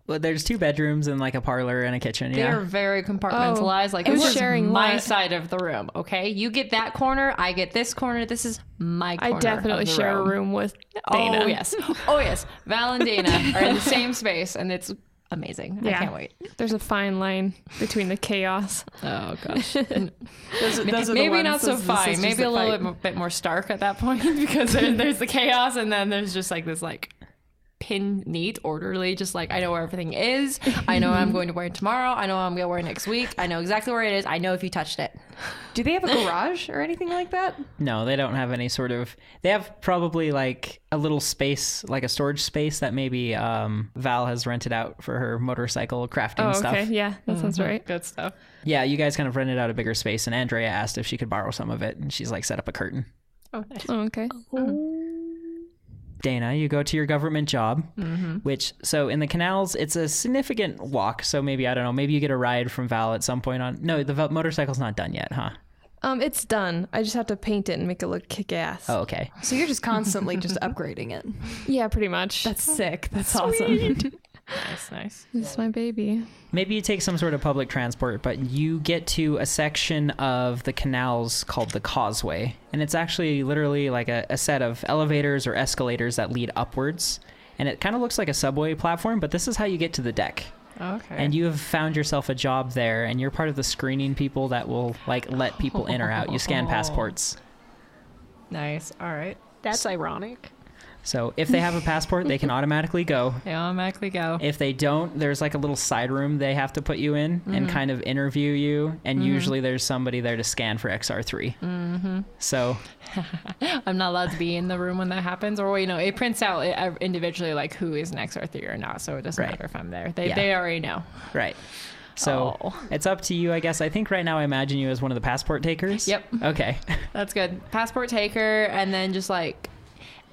Well, there's 2 bedrooms and like a parlor and a kitchen. They're Yeah. very compartmentalized. Like, who's this is sharing my what? side of the room, okay? You get that corner, I get this corner. This is my corner. I definitely of the share a room. room with Dana. Oh, yes. Oh, yes. Val and Dana are in the same space, and it's amazing. I Yeah. can't wait. There's a fine line between the chaos. Oh, gosh. Those are the Maybe ones- not so those are the fine. sisters Maybe a that little fight. bit more stark at that point because there's the chaos, and then there's just like this like pin neat, orderly, just like I know where everything is. I know what I'm going to wear tomorrow. I know what I'm going to wear next week. I know exactly where it is. I know if you touched it. Do they have a garage or anything like that? No, they don't have any sort of, they have probably like a little space, like a storage space that maybe Val has rented out for her motorcycle crafting Oh, stuff. okay. Yeah, that sounds right. Good stuff. Yeah, you guys kind of rented out a bigger space, and Andrea asked if she could borrow some of it, and she's like set up a curtain. Oh, nice. Oh, okay. Dana, you go to your government job, which, so in the canals, it's a significant walk. So maybe, I don't know, maybe you get a ride from Val at some point on, no, the motorcycle's not done yet, huh? It's done. I just have to paint it and make it look kick-ass. Oh, okay. So you're just constantly just upgrading it. Yeah, pretty much. That's sick. That's awesome. Nice, nice. This is my baby. Maybe you take some sort of public transport, but you get to a section of the canals called the causeway. And it's actually literally like a set of elevators or escalators that lead upwards. And it kind of looks like a subway platform, but this is how you get to the deck. Okay. And you have found yourself a job there, and you're part of the screening people that will like let people in or out. You scan passports. Nice. All right. That's ironic. So if they have a passport, they can automatically go. They automatically go. If they don't, there's like a little side room they have to put you in and kind of interview you. And usually there's somebody there to scan for XR-3. So I'm not allowed to be in the room when that happens, or it prints out individually like who is an XR3 or not, so it doesn't Right. matter if I'm there. They Yeah. they already know. right. So it's up to you, I guess. I think right now I imagine you as one of the passport takers. Yep. Okay. That's good. Passport taker, and then just like.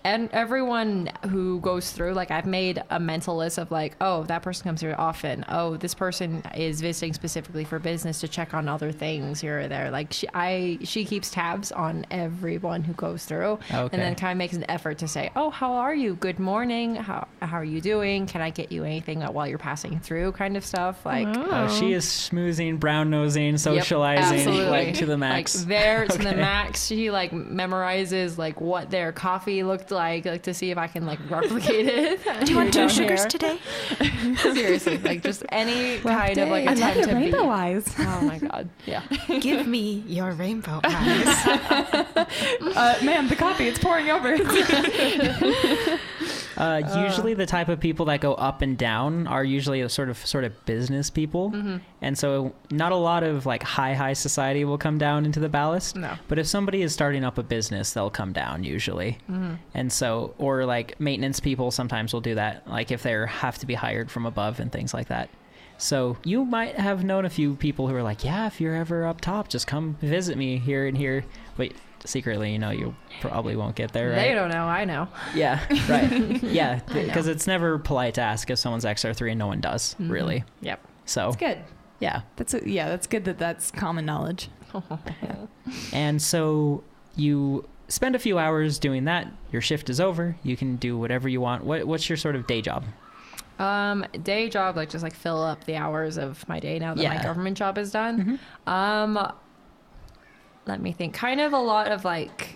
And everyone who goes through, like, I've made a mental list of like, oh, that person comes here often. Oh, this person is visiting specifically for business to check on other things here or there. Like, she keeps tabs on everyone who goes through, Okay. and then kind of makes an effort to say, oh, how are you? Good morning. How are you doing? Can I get you anything while you're passing through? Kind of stuff. Like, She is schmoozing, brown nosing, socializing, absolutely. like to the max. Like there to the max. She like memorizes like what their coffee looked looked like to see if I can like replicate it. Do you want 2 sugars today? Seriously, like just any kind of like I love attempt your to be. rainbow eyes. Oh my god, yeah. Give me your rainbow eyes. Ma'am, the coffee, it's pouring over. Usually the type of people that go up and down are usually a sort of business people. And so not a lot of like high society will come down into the ballast. No. But if somebody is starting up a business, they'll come down usually. And so, or like maintenance people sometimes will do that, like if they have to be hired from above and things like that. So you might have known a few people who are like, yeah, if you're ever up top, just come visit me here and here. But secretly, you probably won't get there, right? They don't know. I know. Yeah, right. Yeah, because it's never polite to ask if someone's XR3 and no one does, really. Yep. So, That's good. yeah. That's good that's common knowledge. And so you spend a few hours doing that. Your shift is over. You can do whatever you want. What's your sort of day job? Day job, like just like fill up the hours of my day now that my Yeah. government job is done. Let me think. Kind of a lot of like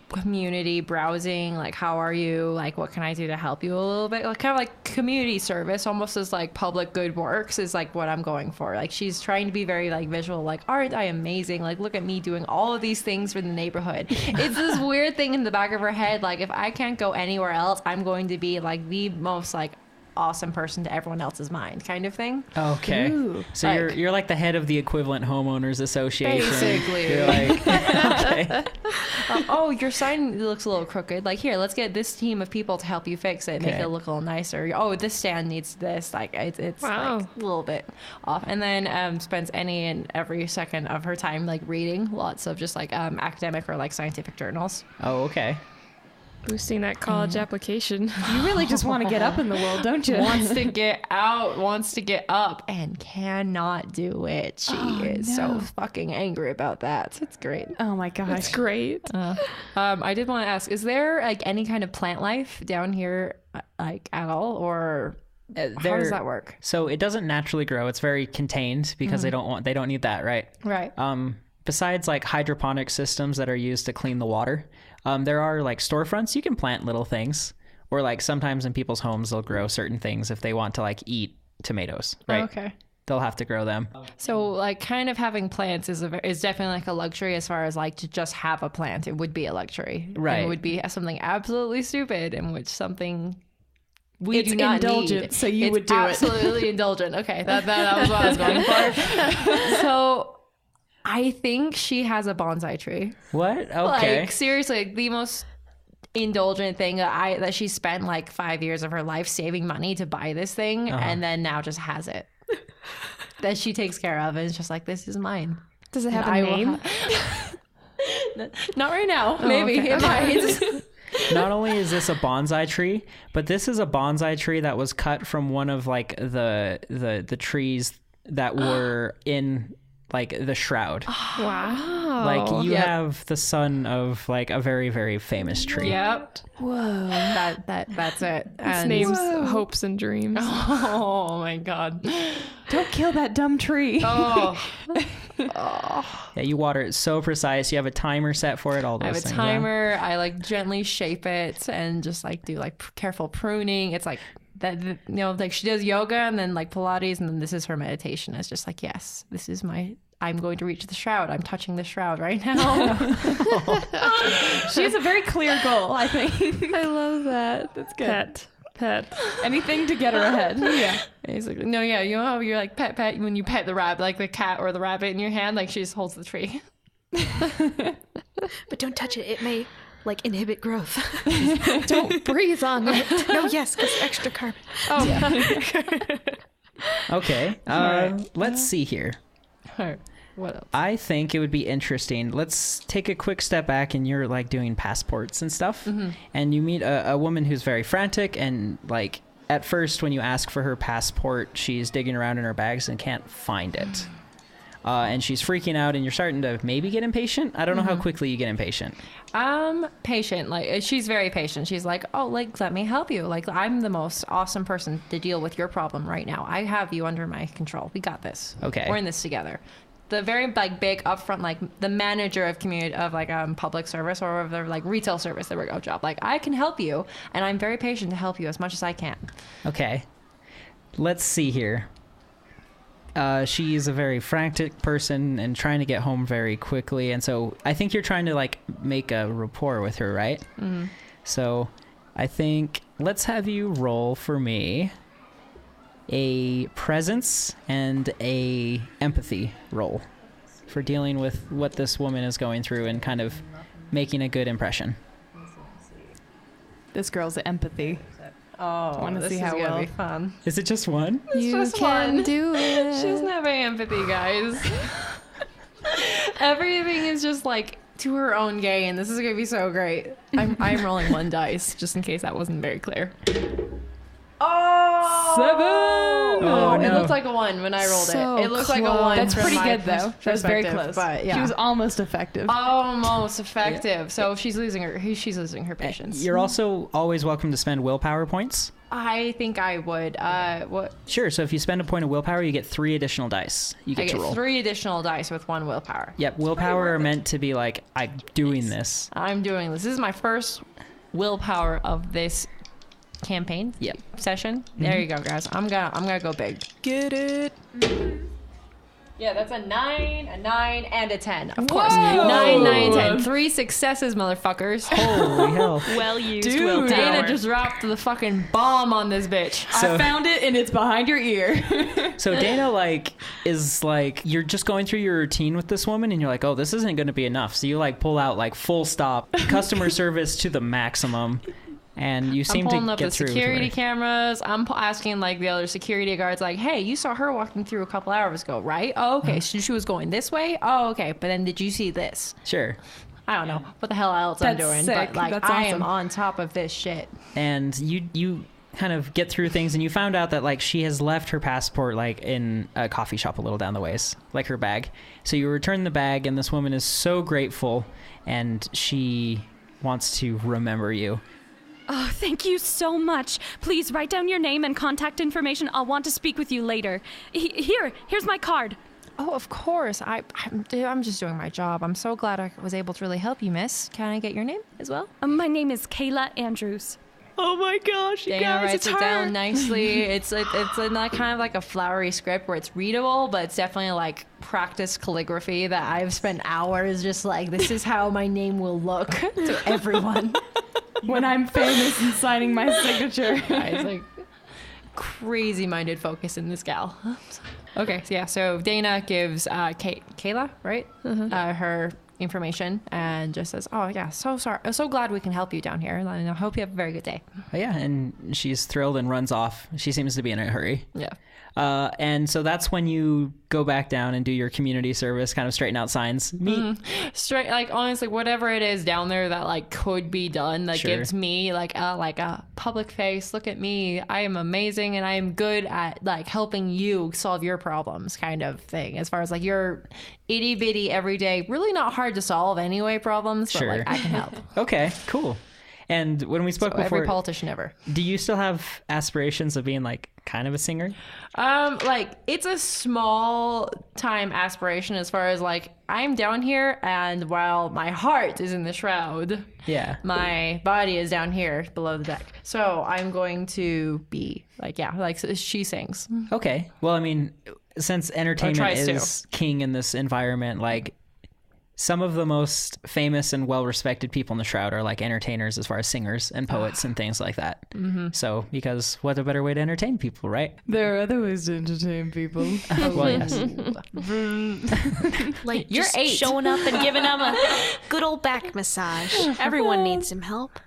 community browsing, like how are you, like what can I do to help you a little bit, like kind of like community service, almost as like public good works is like what I'm going for. Like she's trying to be very like visual, like aren't I amazing, like look at me doing all of these things for the neighborhood. It's this weird thing in the back of her head, like if I can't go anywhere else, I'm going to be like the most like awesome person to everyone else's mind kind of thing. Okay. Ooh. So Like- you're like the head of the equivalent homeowners association. Basically. You're like, okay. Oh, your sign looks a little crooked. Like, here, let's get this team of people to help you fix it, make Okay. it look a little nicer. Oh, this stand needs this. Like, it's Wow. like a little bit off. And then spends any and every second of her time like reading lots of just like academic or like scientific journals. Oh, okay. Boosting that college application. You really just want to get up in the world, don't you? Wants to get out, wants to get up, and cannot do it. She is so fucking angry about that. It's great. Oh my gosh. That's great. I did want to ask, is there like any kind of plant life down here like at all, or how does that work? So it doesn't naturally grow. It's very contained because they don't need that, right? Right. Besides like hydroponic systems that are used to clean the water, there are like storefronts you can plant little things, or like sometimes in people's homes they'll grow certain things if they want to like eat tomatoes, right? Okay. They'll have to grow them. So like kind of having plants is definitely like a luxury as far as like to just have a plant. It would be a luxury. Right. And it would be something absolutely stupid in which something we It's do not indulgent, need. so you It's would do it. absolutely indulgent. Okay. That was what I was going for. So I think she has a bonsai tree. What? Okay. Like seriously, like, the most indulgent thing that she spent like 5 years of her life saving money to buy this thing, and then now just has it that she takes care of, and it's just like, this is mine. Does it have And a I will name? Not right now. Maybe okay. it might. Not only is this a bonsai tree, but this is a bonsai tree that was cut from one of like the trees that were in like the shroud. Wow. Like you Yep. have the son of like a very, very famous tree. Yep. Whoa. That's it. Its And- name's Hopes and Dreams. Oh my god. Don't kill that dumb tree. Oh. Yeah, you water it so precise. You have a timer set for it. All those I have a things. timer. I like gently shape it and just like do like careful pruning. It's like that, like she does yoga and then like Pilates, and then this is her meditation. It's just like, yes, this is I'm going to reach the shroud. I'm touching the shroud right now. She has a very clear goal, I think. I love that. That's good. Pet. Anything to get her ahead. Yeah. Basically. No, yeah, you know how you're like pet when you pet the rabbit, like the cat or the rabbit in your hand, like she just holds the tree. But don't touch it. It may like inhibit growth. Don't breathe on it. No, yes, because extra carbon. Okay. Let's see here. What else? I think it would be interesting. Let's take a quick step back, and you're like doing passports and stuff, and you meet a woman who's very frantic, and like at first when you ask for her passport, she's digging around in her bags and can't find it. And she's freaking out, and you're starting to maybe get impatient. I don't know how quickly you get impatient. Patient. Like she's very patient. She's like, oh, like let me help you. Like I'm the most awesome person to deal with your problem right now. I have you under my control. We got this. Okay. We're in this together. the very like big upfront, like the manager of community of like public service or of their like retail service, their workout job. Like, I can help you, and I'm very patient to help you as much as I can. Okay. Let's see here. She's a very frantic person and trying to get home very quickly, and so I think you're trying to like make a rapport with her, right? Mm-hmm. So I think let's have you roll for me a presence and a empathy roll for dealing with what this woman is going through and kind of making a good impression. This girl's empathy. Oh, I want to see how well. well. Be fun. Is it just one? You just can one. do it. She doesn't have any empathy, guys. Everything is just like to her own gain. This is gonna be so great. I'm rolling 1 dice just in case that wasn't very clear. Oh, 7. Oh, It no. looked like a 1 when I rolled So it. It looks like a 1. That's from pretty my good though. That was very perspective, close. But yeah. She was almost effective. Almost effective. So she's losing her patience. You're also always welcome to spend willpower points. I think I would. What? Sure, so if you spend a point of willpower, you get 3 additional dice you I get to get roll. 3 additional dice with 1 willpower. Yep, willpower are meant to be like, I'm doing this. I'm doing this. This is my first willpower of this campaign. Yep. Session. There you go, guys. I'm gonna go big. Get it. Yeah, that's a 9, and a 10. Of course. 9, 9, 10. 3 successes, motherfuckers. Holy hell. Well used Dude, willpower. Daine just dropped the fucking bomb on this bitch. So- I found it and it's behind your ear. So Daine like is like, you're just going through your routine with this woman and you're like, oh, this isn't going to be enough. So you like pull out like full stop customer service to the maximum. And you seem I'm pulling to up get the through. security with her. cameras. I'm asking like the other security guards, like, "Hey, you saw her walking through a couple hours ago, right? Oh, okay. So she was going this way. Oh, okay. But then did you see this? Sure. I don't know what the hell else I'm That's doing, sick. but like That's I awesome. am on top of this shit. And you kind of get through things and you found out that like she has left her passport like in a coffee shop a little down the ways, like her bag. So you return the bag and this woman is so grateful and she wants to remember you. Oh, thank you so much. Please write down your name and contact information. I'll want to speak with you later. Here's my card. Oh, of course. I'm just doing my job. I'm so glad I was able to really help you, miss. Can I get your name as well? My name is Kayla Andrews. Oh my gosh, you Daine guys, writes it's it her. down nicely. It's not kind of like a flowery script where it's readable, but it's definitely like practice calligraphy that I've spent hours just like, this is how my name will look to everyone. When I'm famous and signing my signature. Guys, like crazy-minded focus in this gal. Okay, so yeah, so Daine gives Kayla, right? Her information and just says, "Oh yeah, so sorry, I'm so glad we can help you down here, and I hope you have a very good day." Oh, yeah, and she's thrilled and runs off. She seems to be in a hurry. Yeah. And so that's when you go back down and do your community service, kind of straighten out signs. Straight, like honestly, whatever it is down there that like could be done that Sure. gives me like a public face. Look at me, I am amazing and I am good at like helping you solve your problems, kind of thing. As far as like your itty bitty everyday, really not hard to solve anyway problems, but Sure. like I can help. Okay, cool. And when we spoke So before, every politician ever. do you still have aspirations of being like kind of a singer? Like it's a small time aspiration as far as like I'm down here and while my heart is in the shroud, Yeah. my body is down here below the deck. So I'm going to be like, yeah, like she sings. Okay. Well, I mean, since entertainment tries to. is king in this environment, like some of the most famous and well-respected people in the Shroud are like entertainers as far as singers and poets and things like that. Mm-hmm. So, because what a better way to entertain people, right? There are other ways to entertain people. Well, yes. Like You're just 8. showing up and giving them a good old back massage. Everyone needs some help.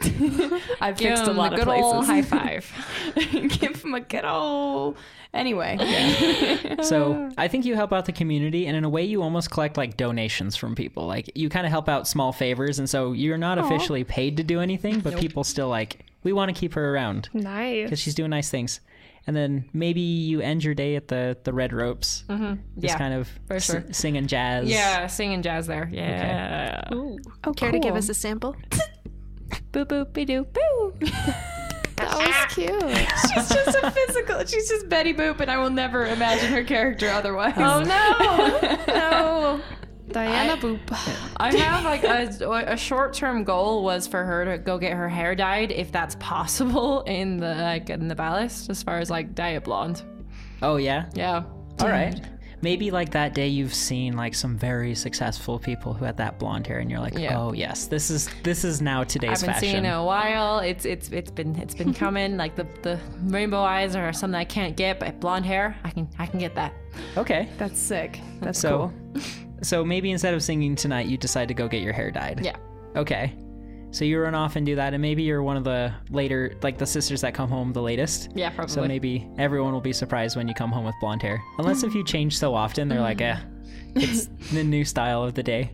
I've Give fixed a him lot the of good old places. high five. Give him a good old... Anyway. So I think you help out the community, and in a way you almost collect like donations from people. Like you kind of help out small favors, and so you're not officially paid to do anything, but people still like, we want to keep her around because Nice. she's doing nice things. And then maybe you end your day at the Red Ropes, just Yeah, kind of for sure. singing jazz. Yeah, singing jazz there. Yeah. Care to give us a sample? Boo boop be doo boo. That was cute. She's just a physical. She's just Betty Boop, and I will never imagine her character otherwise. Oh no, no. Diana Boop. I have like a short-term goal was for her to go get her hair dyed, if that's possible in the ballast, as far as like dye it blonde. Oh yeah. Yeah. All right. Maybe like that day you've seen like some very successful people who had that blonde hair, and you're like, Yeah. oh yes, this is now today's I've been fashion. seeing it a while. It's been coming. Like the rainbow eyes are something I can't get, but blonde hair, I can get that. Okay. That's sick. That's So, cool. so maybe instead of singing tonight, you decide to go get your hair dyed. Yeah. Okay. So you run off and do that, and maybe you're one of the later, like the sisters that come home the latest. Yeah, probably. So maybe everyone will be surprised when you come home with blonde hair. Unless if you change so often, they're like, it's the new style of the day.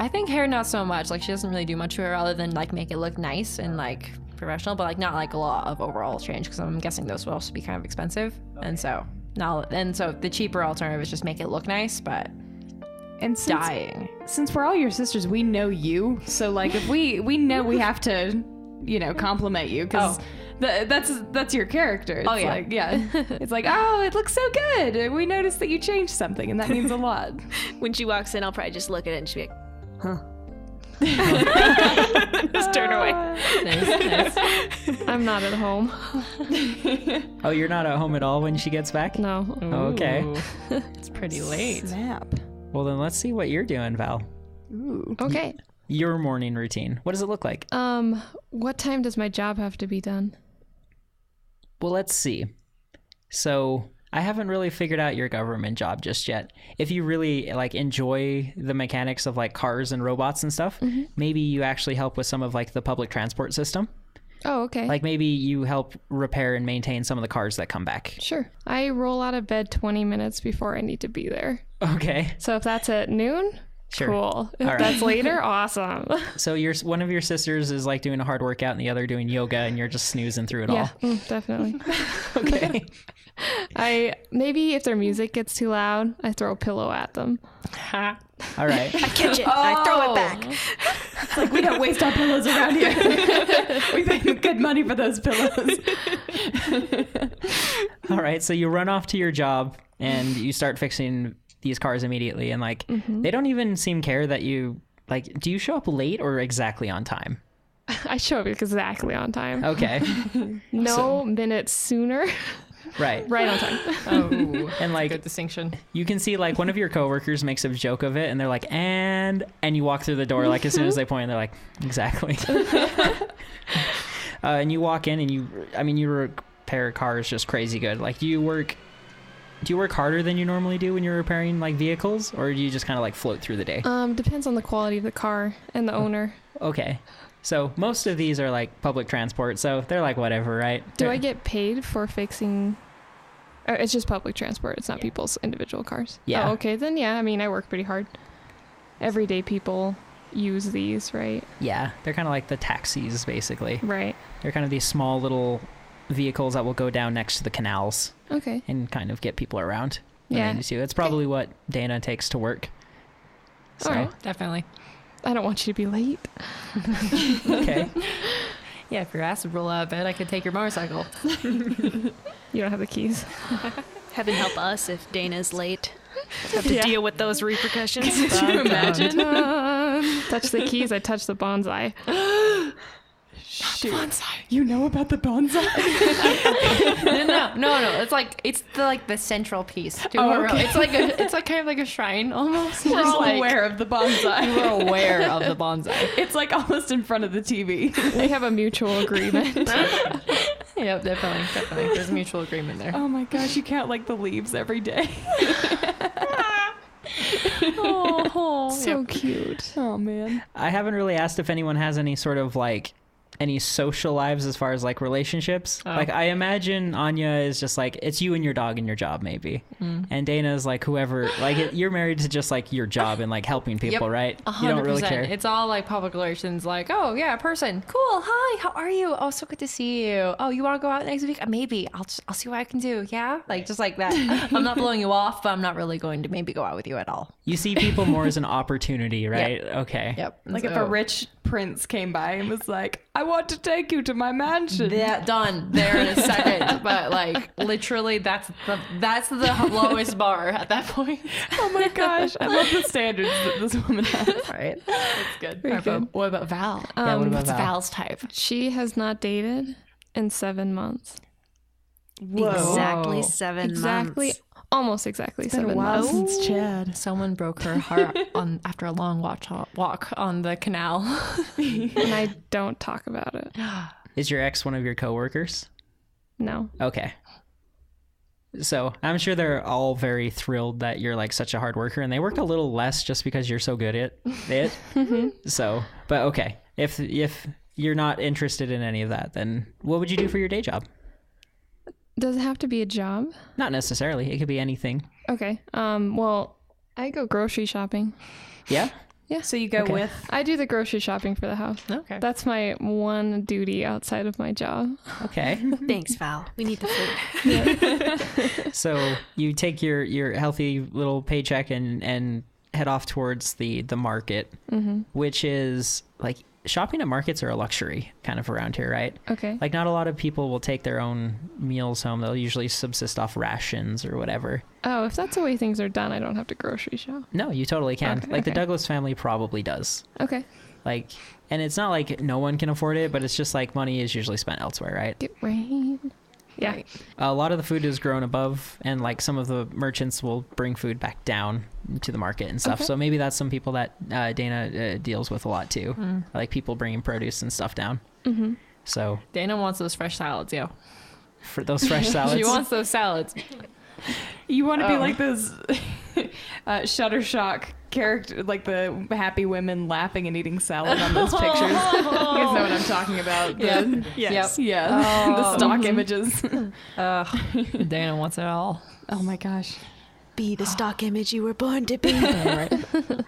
I think hair not so much. Like she doesn't really do much to her other than like make it look nice and like professional, but like not like a lot of overall change, because I'm guessing those will also be kind of expensive. And so the cheaper alternative is just make it look nice, but And dyeing. Since we're all your sisters, we know you. So like if we know we have to, compliment you because that's your character. It's like, it's like, oh, it looks so good. We noticed that you changed something, and that means a lot. When she walks in, I'll probably just look at it and she'll be like, huh. Just turn away. Nice. I'm not at home. Oh, you're not at home at all when she gets back? No. Oh, okay. It's pretty late. Snap. Well, then let's see what you're doing, Val. Ooh. Okay. Your morning routine. What does it look like? What time does my job have to be done? Well, let's see. So I haven't really figured out your government job just yet. If you really like enjoy the mechanics of like cars and robots and stuff, maybe you actually help with some of like the public transport system. Oh, okay. Like maybe you help repair and maintain some of the cars that come back. Sure. I roll out of bed 20 minutes before I need to be there. Okay. So if that's at noon, Sure. cool. If All right. that's later, awesome. So one of your sisters is like doing a hard workout and the other doing yoga, and you're just snoozing through it Yeah, all. definitely. Okay. Maybe if their music gets too loud, I throw a pillow at them. All right. I catch it. I throw it back. It's like we don't waste our pillows around here. We pay good money for those pillows. All right. So you run off to your job and you start fixing these cars immediately, and like they don't even seem care that you like. Do you show up late or exactly on time? I show up exactly on time. Okay. No minutes sooner. Right. Right on time. Oh, And like good distinction. you can see like one of your coworkers makes a joke of it, and they're like, and you walk through the door like as soon as they point, they're like, exactly. And you walk in and you repair cars just crazy good. Like do you work harder than you normally do when you're repairing like vehicles, or do you just kind of like float through the day? Depends on the quality of the car and the owner. Okay. So most of these are like public transport, so they're like whatever, right? Do I get paid for fixing? It's just public transport. It's not people's individual cars. Yeah. Oh, okay, then yeah. I mean, I work pretty hard. Everyday people use these, right? Yeah, they're kind of like the taxis, basically. Right. They're kind of these small little vehicles that will go down next to the canals Okay. and kind of get people around. when Yeah. they need to. It's probably what Daine takes to work. So, All right. Definitely. I don't want you to be late. okay. Yeah, if your ass would roll out of bed, I could take your motorcycle. You don't have the keys. Heaven help us if Dana's late. Have to deal with those repercussions. Could you imagine? Touch the keys, I touch the bonsai. Shoot. You know about the bonsai? No. It's the central piece. To Oh, her. okay. It's like kind of like a shrine almost. We're Just all like, aware of the bonsai. We're aware of the bonsai. It's like almost in front of the TV. We have a mutual agreement. Yep, definitely. There's a mutual agreement there. Oh my gosh, you count like the leaves every day. So cute. Oh man. I haven't really asked if anyone has any sort of like any social lives as far as like relationships. Like I imagine Anya is just like it's you and your dog and your job maybe, and Daine is like whoever you're married to just like your job and like helping people, right? 100%. You don't really care. It's all like public relations. Like, oh yeah, person, cool. Hi, how are you? Oh, so good to see you. Oh, you want to go out next week? Maybe. I'll see what I can do. Yeah, like just like that. I'm not blowing you off, but I'm not really going to maybe go out with you at all. You see people more as an opportunity, right? Okay. Yep. Like if a rich prince came by and was like, I I want to take you to my mansion. That done there in a second. But like literally that's the lowest bar at that point. Oh my gosh, I love the standards that this woman has. All right, that's good. Very good. What about Val? Yeah, what about What's Val? Val's type? She has not dated in 7 months. Exactly 7 months. Almost exactly It's been 7 a while months. since Chad. Someone broke her heart after a long walk on the canal. And I don't talk about it. Is your ex one of your coworkers? No. Okay. So I'm sure they're all very thrilled that you're like such a hard worker, and they work a little less just because you're so good at it. So, but okay. If you're not interested in any of that, then what would you do for your day job? Does it have to be a job? Not necessarily. It could be anything. Okay. Well, I go grocery shopping. Yeah? Yeah. So you go with? I do the grocery shopping for the house. Okay. That's my one duty outside of my job. Okay. Thanks, Val. We need the food. So you take your healthy little paycheck and head off towards the market, which is like shopping at markets are a luxury kind of around here, right? Okay. Like not a lot of people will take their own meals home. They'll usually subsist off rations or whatever. Oh, if that's the way things are done, I don't have to grocery shop. No, you totally can. Okay, like the okay. Douglas family probably does. Okay. Like, and it's not like no one can afford it, but it's just like money is usually spent elsewhere, right? Get rain. Yeah. Right. A lot of the food is grown above, and like some of the merchants will bring food back down to the market and stuff. Okay. So maybe that's some people that Dana deals with a lot too. Like people bringing produce and stuff down. Mm-hmm. So Dana wants those fresh salads, yo. for those fresh salads, She wants those salads. You want to be like those Shuttershock character, like the happy women laughing and eating salad on those pictures. You guys know what I'm talking about. Yeah. Yes. Yep. Yeah. The stock images. Dana wants it all. Oh my gosh. Be the stock image you were born to be.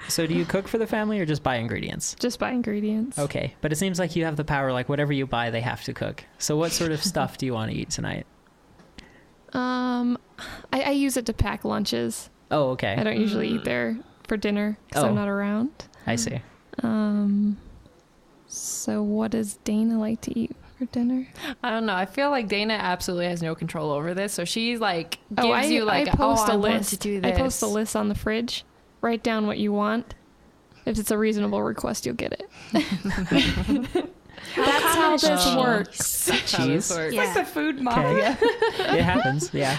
So do you cook for the family or just buy ingredients? Just buy ingredients. Okay, but it seems like you have the power. Like whatever you buy, they have to cook. So what sort of stuff do you want to eat tonight? I use it to pack lunches. Oh, okay. I don't usually eat there for dinner because Oh. I'm not around. I see. So what does Dana like to eat for dinner? I don't know. I feel like Dana absolutely has no control over this. So she's like gives I you like I post a I want list. to do this. I post a list on the fridge. Write down what you want. If it's a reasonable request, you'll get it. That's how this works. Cheese. It's like the food mafia. It happens. Yeah.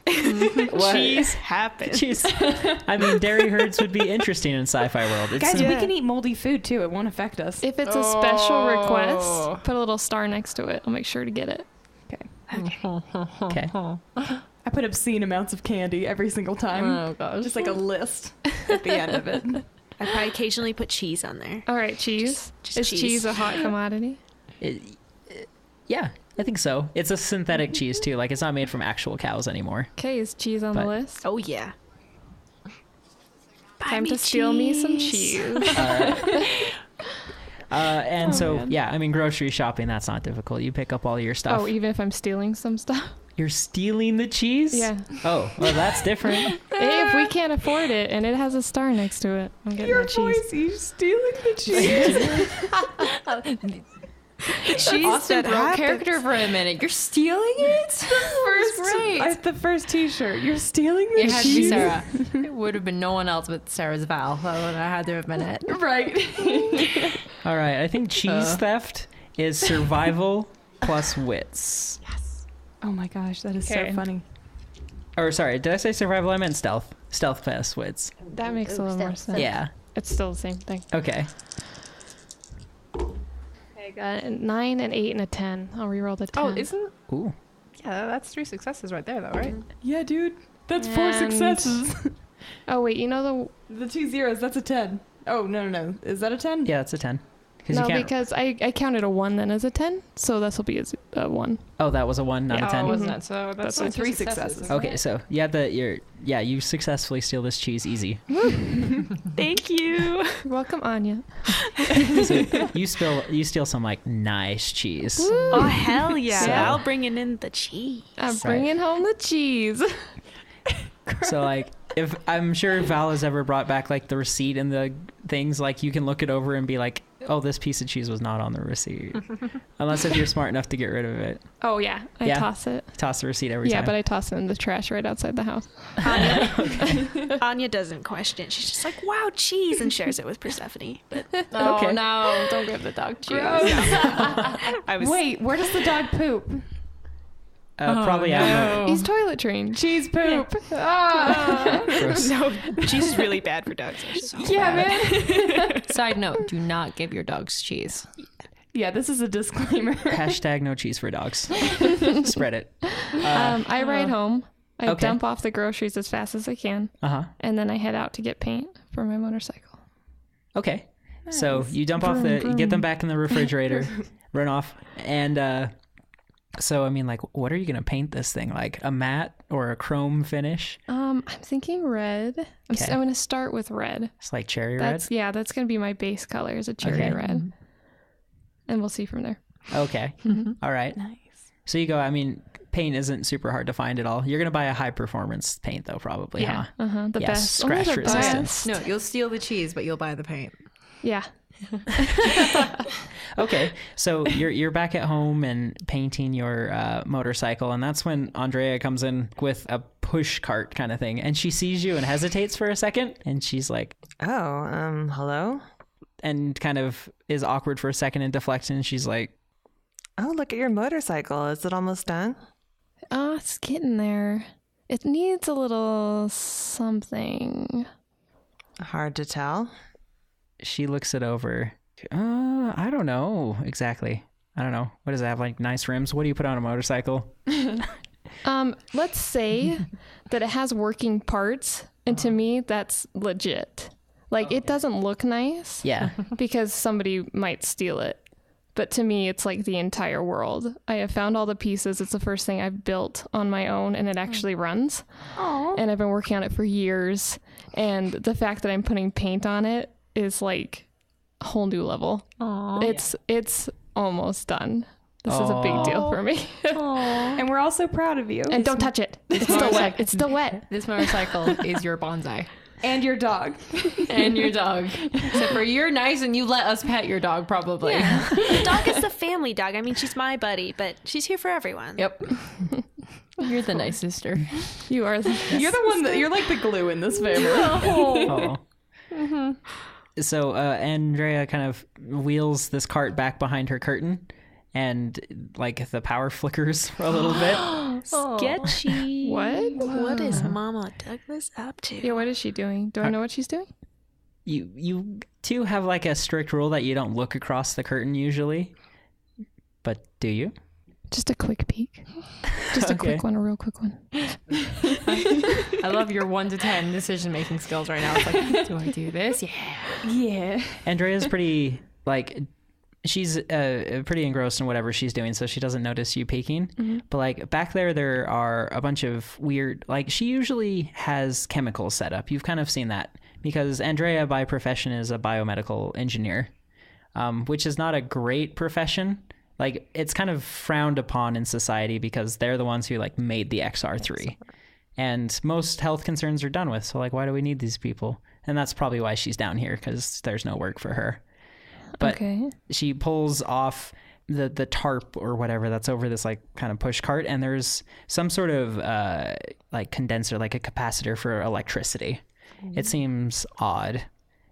Cheese happens. Cheese. I mean, dairy herds would be interesting in sci-fi world. It's Guys, we can eat moldy food too. It won't affect us. If it's a special request, put a little star next to it. I'll make sure to get it. okay. I put obscene amounts of candy every single time. Oh gosh. Just like a list at the end of it. I probably occasionally put cheese on there. All right, cheese. Just Is cheese. cheese a hot commodity? Yeah, I think so. It's a synthetic cheese too. Like it's not made from actual cows anymore. Okay, is cheese on the But- list? Oh yeah. Time to steal me some cheese. And so, man. yeah, I mean, grocery shopping, that's not difficult. You pick up all your stuff. Oh, even if I'm stealing some stuff? You're stealing the cheese? Yeah. Oh, well, that's different. Hey, if we can't afford it and it has a star next to it, I'm getting Your that cheese. voice, you stealing the cheese. She's Austin that broke character for a minute. You're stealing it? The first T-shirt. You're stealing the It had to be cheese. Sarah. It would have been no one else but Sarah's Val. That had to have been it. Right. All right, I think cheese theft is survival plus wits. Oh my gosh, that is so Okay. funny. Or sorry, did I say survival? I meant stealth. Stealth plus wits. That makes a little more sense. Yeah. It's still the same thing. Okay. Okay, got it. 9, an 8, and a 10. I'll reroll the 10. Oh, isn't? Ooh. Yeah, that's 3 successes right there, though, right? Yeah, dude. That's 4 And- successes. Oh, wait, you know The 2 zeros, that's a 10. Oh, no. Is that a 10? Yeah, it's a 10. No, you can't. because I counted a 1 then as a 10, so this will be a 1. Oh, that was a 1, not a 10. wasn't it? So That's only 3 successes. Okay, so you successfully steal this cheese easy. Thank you. Welcome, Anya. So you steal some like nice cheese. Oh, hell yeah. So- I'll bring in the cheese. I'm bringing home the cheese. So like if I'm sure Val has ever brought back like the receipt and the things, like you can look it over and be like, this piece of cheese was not on the receipt. Unless if you're smart enough to get rid of it. Oh, yeah. I toss it. Toss the receipt every time. Yeah, but I toss it in the trash right outside the house. Anya doesn't question. She's just like, wow, cheese, and shares it with Persephone. But Oh, no. Don't give the dog cheese. Wait, where does the dog poop? Probably out. He's toilet trained. Cheese poop. Gross. no, cheese is really bad for dogs. Man. Side note, do not give your dogs cheese. Yeah, this is a disclaimer. Hashtag no cheese for dogs. Spread it. I ride home. I Okay. dump off the groceries as fast as I can. And then I head out to get paint for my motorcycle. Okay. So you dump off you get them back in the refrigerator, run off, and so I mean, like, what are you gonna paint this thing? Like a matte or a chrome finish? I'm thinking red. I'm going to start with red. It's like cherry red. Yeah, that's going to be my base color is a cherry red, and we'll see from there. Okay. All right. Nice. So you go. I mean, paint isn't super hard to find at all. You're gonna buy a high performance paint though, probably. Yeah. Huh? The best. Scratch Only the resistant. best. No, you'll steal the cheese, but you'll buy the paint. Yeah. Okay, so you're back at home and painting your motorcycle, and that's when Andrea comes in with a push cart kind of thing, and she sees you and hesitates for a second, and she's like, Oh, hello? and kind of is awkward for a second and deflects, and she's like, Oh, look at your motorcycle. Is it almost done? It's getting there. It needs a little something. Hard to tell. she looks it over. I don't know exactly. I don't know. What does it have? Like nice rims? What do you put on a motorcycle? Let's say that it has working parts, and to me, that's legit. Like, it doesn't look nice. Yeah. Because somebody might steal it. But to me, it's like the entire world. I have found all the pieces. It's the first thing I've built on my own, and it actually runs. Aww. And I've been working on it for years. And the fact that I'm putting paint on it is like a whole new level. Aww. It's almost done. This is a big deal for me. And we're all so proud of you. And don't touch it. It's still wet. It's still wet. This motorcycle is your bonsai. And your dog. And your dog. Except for you're nice and you let us pet your dog, probably. Yeah. The dog is the family dog. I mean, she's my buddy, but she's here for everyone. Yep. You're the nice sister. You are the You're the one that you're like the glue in this family. Oh. Mm-hmm. So Andrea kind of wheels this cart back behind her curtain, and like the power flickers for a little bit. Sketchy. What? What is Mama Douglas up to? Yeah, what is she doing? Do I know what she's doing? You two have like a strict rule that you don't look across the curtain usually, but do you? Just a quick peek. Just a quick one, a real quick one. I love your 1 to 10 decision-making skills right now. It's like, do I do this? Yeah. Yeah. Andrea's pretty like she's pretty engrossed in whatever she's doing, so she doesn't notice you peeking. Mm-hmm. But like back there are a bunch of weird, like she usually has chemicals set up. You've kind of seen that because Andrea by profession is a biomedical engineer, which is not a great profession. Like it's kind of frowned upon in society because they're the ones who like made the XR-3, and most health concerns are done with. So like, why do we need these people? And that's probably why she's down here, because there's no work for her. But she pulls off the tarp or whatever that's over this like kind of push cart, and there's some sort of like condenser, like a capacitor for electricity. It seems odd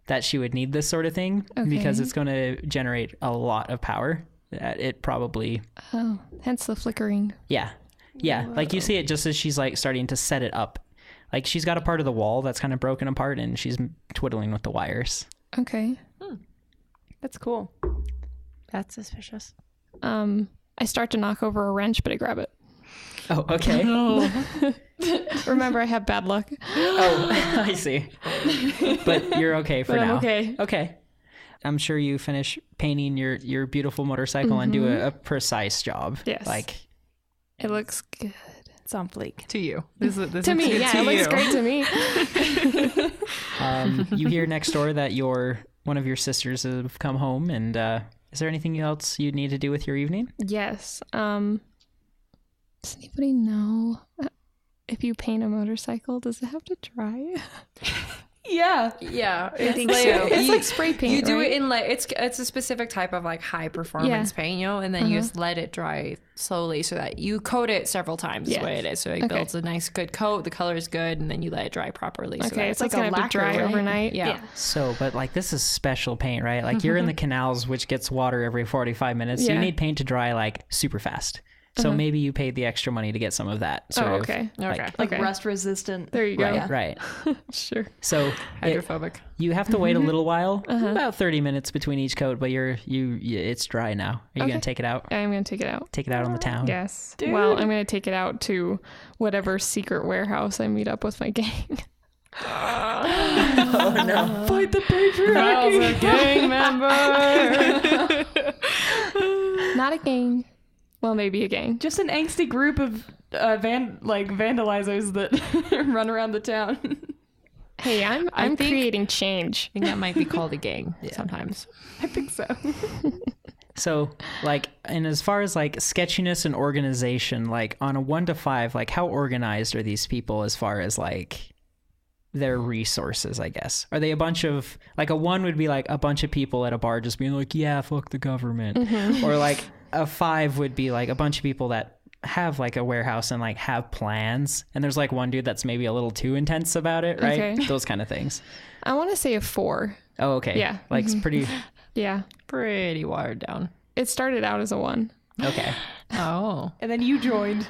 that she would need this sort of thing because it's going to generate a lot of power. It probably Hence the flickering. yeah Whoa. Like you see it just as she's like starting to set it up. Like she's got a part of the wall that's kind of broken apart, and she's twiddling with the wires. That's cool. That's suspicious. I start to knock over a wrench, but I grab it. Oh, okay. Remember, I have bad luck. Oh, I see. But you're okay for now. I'm okay. Okay. I'm sure you finish painting your beautiful motorcycle and do a precise job. Yes. Like it looks good. It's on fleek. To you. This to me, yeah, it looks great to me. You hear next door that one of your sisters have come home, and is there anything else you need to do with your evening? Yes. Does anybody know if you paint a motorcycle, does it have to dry? Yeah. Yeah, I think so. It's like spray paint. You do right? it in like it's a specific type of like high performance paint, and then you just let it dry slowly so that you coat it several times. Is the way it is. So it builds a nice good coat. The color is good, and then you let it dry properly. So Okay, it's it's like gonna have to dry overnight. Yeah. So, but like this is special paint, right? Like you're in the canals, which gets water every 45 minutes. So you need paint to dry like super fast. So maybe you paid the extra money to get some of that. Sort of, Like rust resistant. There you go. Right. Sure. So Hydrophobic. you have to wait a little while, about 30 minutes between each coat, but it's dry now. Are you gonna take it out? I am gonna take it out. Take it out on the town? Yes. Dude. Well, I'm gonna take it out to whatever secret warehouse I meet up with my gang. Oh no! Fight the patriarchy. That was a gang member. Not a gang. Well, maybe a gang. Just an angsty group of vandalizers that run around the town. Hey, I'm creating change. I think that might be called a gang sometimes. I think so. So, like, and as far as like sketchiness and organization, like on a 1 to 5, like how organized are these people as far as like their resources, I guess? Are they a bunch of, like a 1 would be like a bunch of people at a bar just being like, yeah, fuck the government. Or like a 5 would be like a bunch of people that have like a warehouse and like have plans. And there's like one dude that's maybe a little too intense about it, right? Okay. Those kind of things. I want to say a 4. Oh, okay. Yeah. Like it's pretty... Yeah. Pretty watered down. It started out as a 1. Okay. Oh. And then you joined.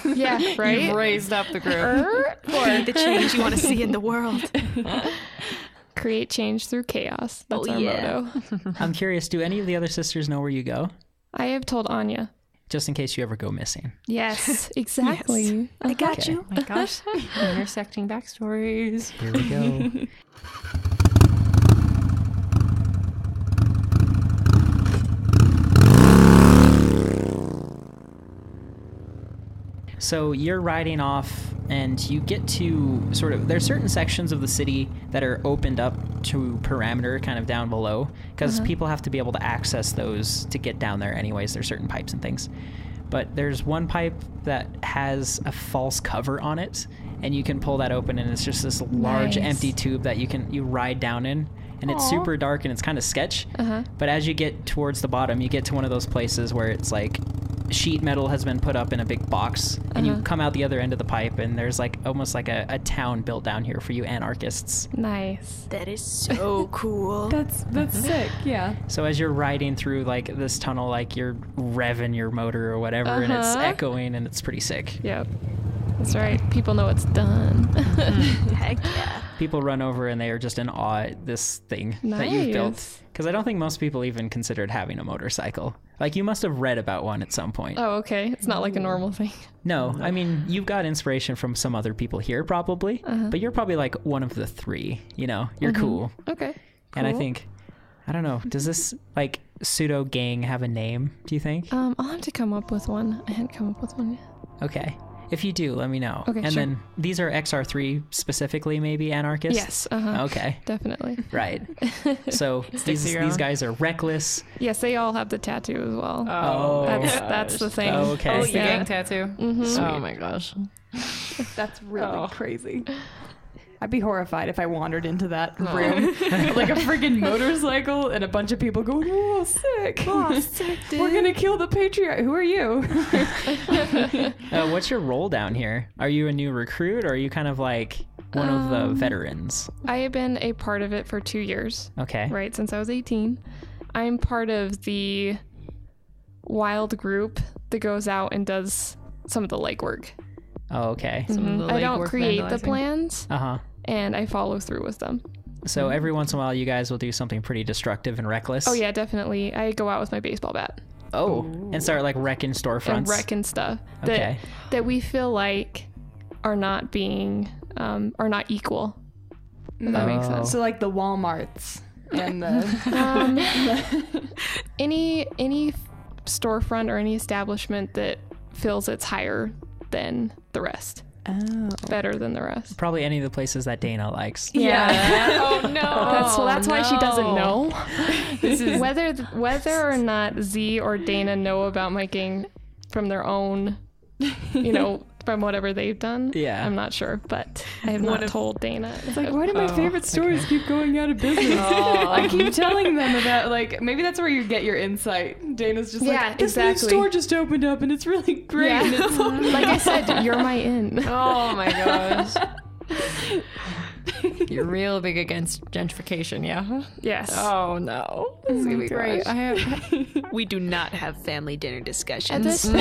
Yeah, right? You've raised up the group. Be the change you want to see in the world. Create change through chaos. That's our motto. I'm curious, do any of the other sisters know where you go? I have told Anya. Just in case you ever go missing. Yes, exactly. Yes. I got Okay. you. Oh my gosh. Intersecting backstories. Here we go. So you're riding off and you get to sort of, there's certain sections of the city that are opened up to perimeter kind of down below because people have to be able to access those to get down there anyways. There's certain pipes and things. But there's one pipe that has a false cover on it and you can pull that open and it's just this large empty tube that you ride down in. And it's super dark and it's kind of sketch. But as you get towards the bottom, you get to one of those places where it's like sheet metal has been put up in a big box and you come out the other end of the pipe and there's like almost like a town built down here for you anarchists. Nice. That is so cool. That's sick. Yeah. So as you're riding through like this tunnel, like you're revving your motor or whatever and it's echoing and it's pretty sick. Yep. That's right. People know it's done. Heck yeah. People run over and they are just in awe at this thing that you've built. Because I don't think most people even considered having a motorcycle. Like, you must have read about one at some point. Oh, okay. It's not like a normal thing. No, I mean, you've got inspiration from some other people here probably, but you're probably like one of the 3, you know? You're cool. Okay. And I think, I don't know, does this like pseudo gang have a name, do you think? I'll have to come up with one. I hadn't come up with one yet. Okay. If you do, let me know. Okay, and sure. then these are XR-3 specifically, maybe anarchists? Yes. Okay. Definitely. Right. So these guys are reckless. Yes, they all have the tattoo as well. Oh, that's the thing. Oh, okay. Oh, the gang tattoo. Oh my gosh. That's really crazy. I'd be horrified if I wandered into that room like a friggin' motorcycle and a bunch of people going, "Oh, sick! Oh, sick, dude. We're gonna kill the patriarch." Who are you? What's your role down here? Are you a new recruit or are you kind of like one of the veterans? I have been a part of it for 2 years. Okay. Right, since I was 18. I'm part of the wild group that goes out and does some of the legwork. Oh, okay. I don't create the plans, Uh-huh. and I follow through with them. So every once in a while you guys will do something pretty destructive and reckless. Oh yeah, definitely. I go out with my baseball bat. Oh, and start like wrecking storefronts. And wrecking stuff Okay. that we feel like are not being are not equal. If that makes sense. So like the Walmarts and the any storefront or any establishment that feels it's higher than the rest. Oh. Better than the rest. Probably any of the places that Dana likes. Yeah. Oh no. That's why she doesn't know. This is Whether or not Z or Dana know about my gang from their own, from whatever they've done. Yeah. I'm not sure, but I have not told Dana. It's like, why do my favorite stores keep going out of business? I keep telling them about, like, maybe that's where you get your insight. Dana's just like, this new store just opened up and it's really great. Yeah. And it's Like I said, you're my in. Oh my gosh. You're real big against gentrification, yeah? Yes. Oh no. This is gonna be great. We do not have family dinner discussions. At this point,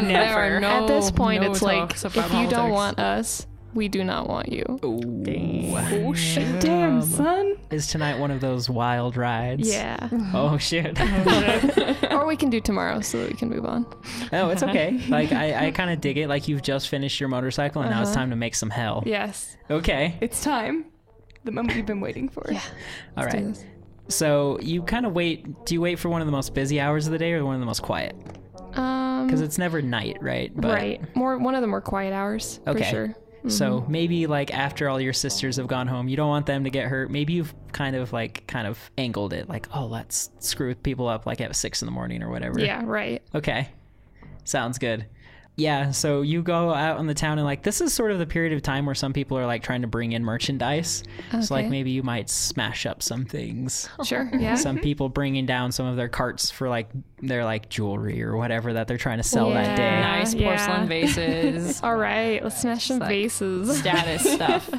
Never. At this point, No it's like, talks if about you don't politics. want us, we do not want you. oh, shit. Damn, son. Is tonight one of those wild rides? Yeah. Oh, shit. Or we can do tomorrow so that we can move on. No, it's okay. Like, I kind of dig it. Like, you've just finished your motorcycle and now it's time to make some hell. Yes. Okay. It's time. The moment you've been waiting for. Yeah. All Let's do right. this. So you kind of wait. Do you wait for one of the most busy hours of the day or one of the most quiet? Because it's never night, right? But, right. One of the more quiet hours, Okay. for sure. So maybe like after all your sisters have gone home, you don't want them to get hurt. Maybe you've kind of angled it like, oh, let's screw people up like at 6 a.m. or whatever. Yeah, right. Okay. Sounds good. Yeah, so you go out in the town and like this is sort of the period of time where some people are like trying to bring in merchandise. So like Okay. maybe you might smash up some things. Sure, yeah. Some people bringing down some of their carts for like their like jewelry or whatever that they're trying to sell that day. Yeah. Nice porcelain vases. All right, let's smash some like vases. Status stuff.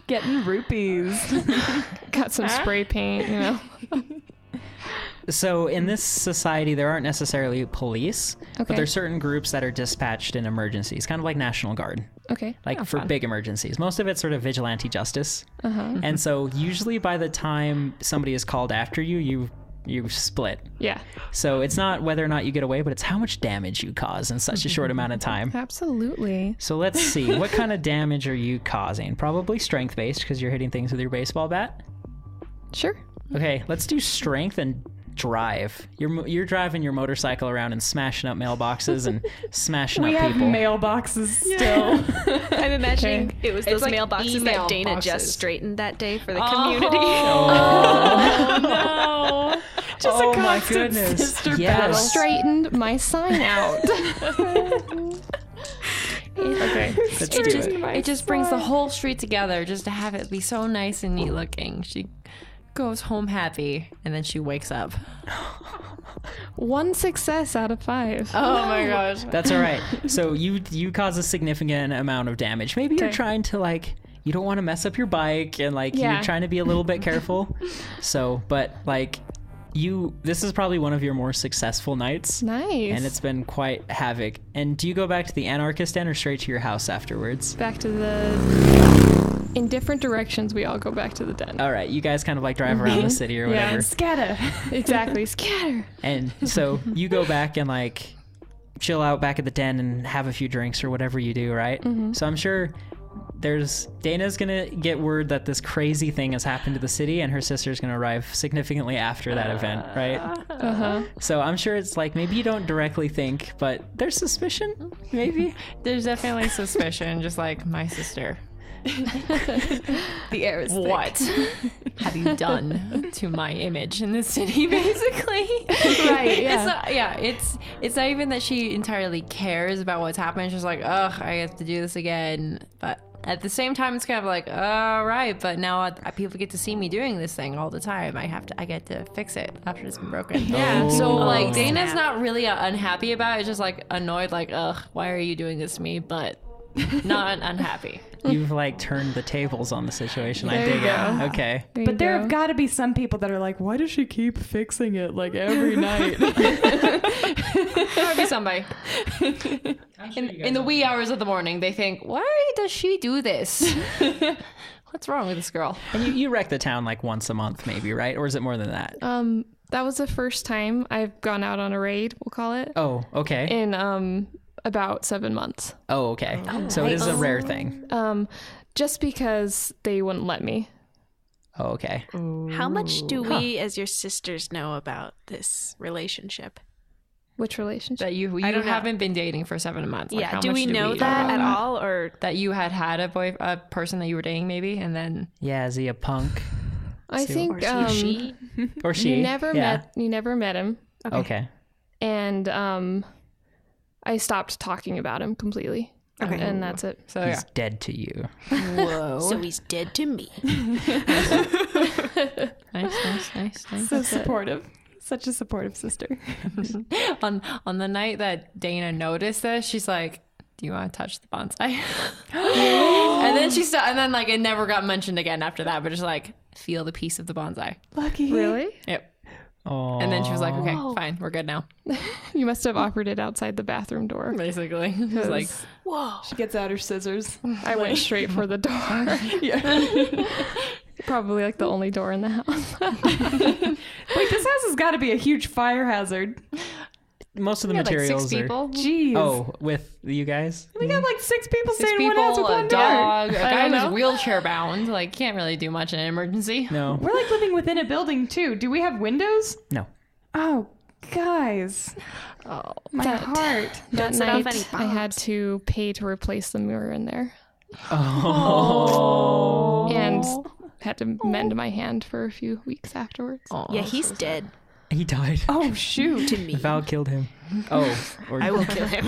Getting rupees. Got some spray paint, you know. So in this society, there aren't necessarily police, but Okay. there's certain groups that are dispatched in emergencies, kind of like National Guard, Okay. like for big emergencies. Most of it's sort of vigilante justice. And so usually by the time somebody is called after you, you split. Yeah. So it's not whether or not you get away, but it's how much damage you cause in such a short amount of time. Absolutely. So let's see, what kind of damage are you causing? Probably strength-based because you're hitting things with your baseball bat. Sure. Okay, let's do strength and drive. You're driving your motorcycle around and smashing up mailboxes and smashing We up have people. mailboxes still. I'm imagining it was those like mailboxes email that Dana boxes. just straightened that day for the community. Oh, no. Just oh a my constant goodness. sister Yes. battle. Straightened my sign out. Okay. Let's do it. It just brings the whole street together just to have it be so nice and neat looking. She goes home happy and then she wakes up. 1 success out of 5. Oh my gosh. That's all right. So you cause a significant amount of damage. Maybe you're Okay. trying to like, you don't want to mess up your bike and like Yeah. you're trying to be a little bit careful. So, but like this is probably one of your more successful nights. Nice. And it's been quite havoc. And do you go back to the anarchist den or straight to your house afterwards? back to the... In different directions, we all go back to the den. All right, you guys kind of like drive around the city or Yeah. whatever. Scatter. Exactly. Scatter. And so you go back and like chill out back at the den and have a few drinks or whatever you do, right? So I'm sure Dana's gonna get word that this crazy thing has happened to the city and her sister's gonna arrive significantly after that event, right? Uh-huh. So I'm sure it's like maybe you don't directly think, but there's suspicion, maybe. There's definitely suspicion, just like my sister. The air is thick. What have you done to my image in the city, basically? Right, yeah. It's not, it's not even that she entirely cares about what's happened. She's like, ugh, I have to do this again. But at the same time, it's kind of like, all right, but now people get to see me doing this thing all the time. I get to fix it after it's been broken. Yeah. So like, snap. Dana's not really unhappy about it. It's just like annoyed, like, ugh, why are you doing this to me? But not unhappy. You've like turned the tables on the situation. I There dig you go. it. Okay. But there have got to be some people that are like, why does she keep fixing it like every night? There would be somebody. In the wee hours of the morning, they think, why does she do this? What's wrong with this girl? And you wreck the town like once a month maybe, right? Or is it more than that? That was the first time I've gone out on a raid, we'll call it, Oh, okay. in about 7 months. Oh, okay. So it is a rare thing. Just because they wouldn't let me. Oh, okay. How much do we, as your sisters, know about this relationship? Which relationship? That you don't know. haven't been dating for 7 months. Like, Yeah, how do much we know that at all, or That you had a person that you were dating, maybe, and then Yeah, is he a punk? I So- think or she? Or she? you never met him, Okay. and I stopped talking about him completely. Okay. And that's it. So He's dead to you. Whoa. So he's dead to me. Nice. So supportive. Such a supportive sister. On the night that Dana noticed this, she's like, "Do you want to touch the bonsai?" And then and then like it never got mentioned again after that. But just like feel the piece of the bonsai. Lucky. Really? Yep. Oh. And then she was like, "Okay, fine, we're good now." You must have offered it outside the bathroom door. Basically, she's like, whoa. She gets out her scissors. I went straight for the door. Yeah. Probably like the only door in the house. Wait, this house has got to be a huge fire hazard. Most of the like materials 6 people. Jeez. Oh, with you guys? We got like 6 people 6 staying in one house with people, one a dog, a door. guy who's wheelchair bound. Like, can't really do much in an emergency. No. We're like living within a building too. Do we have windows? No. Oh, guys. Oh, My heart. That set off night, any I had to pay to replace the mirror in there. Oh. And had to mend my hand for a few weeks afterwards. Yeah, he's dead He died. Oh, shoot. to me. Val killed him. Oh. Or I will kill him.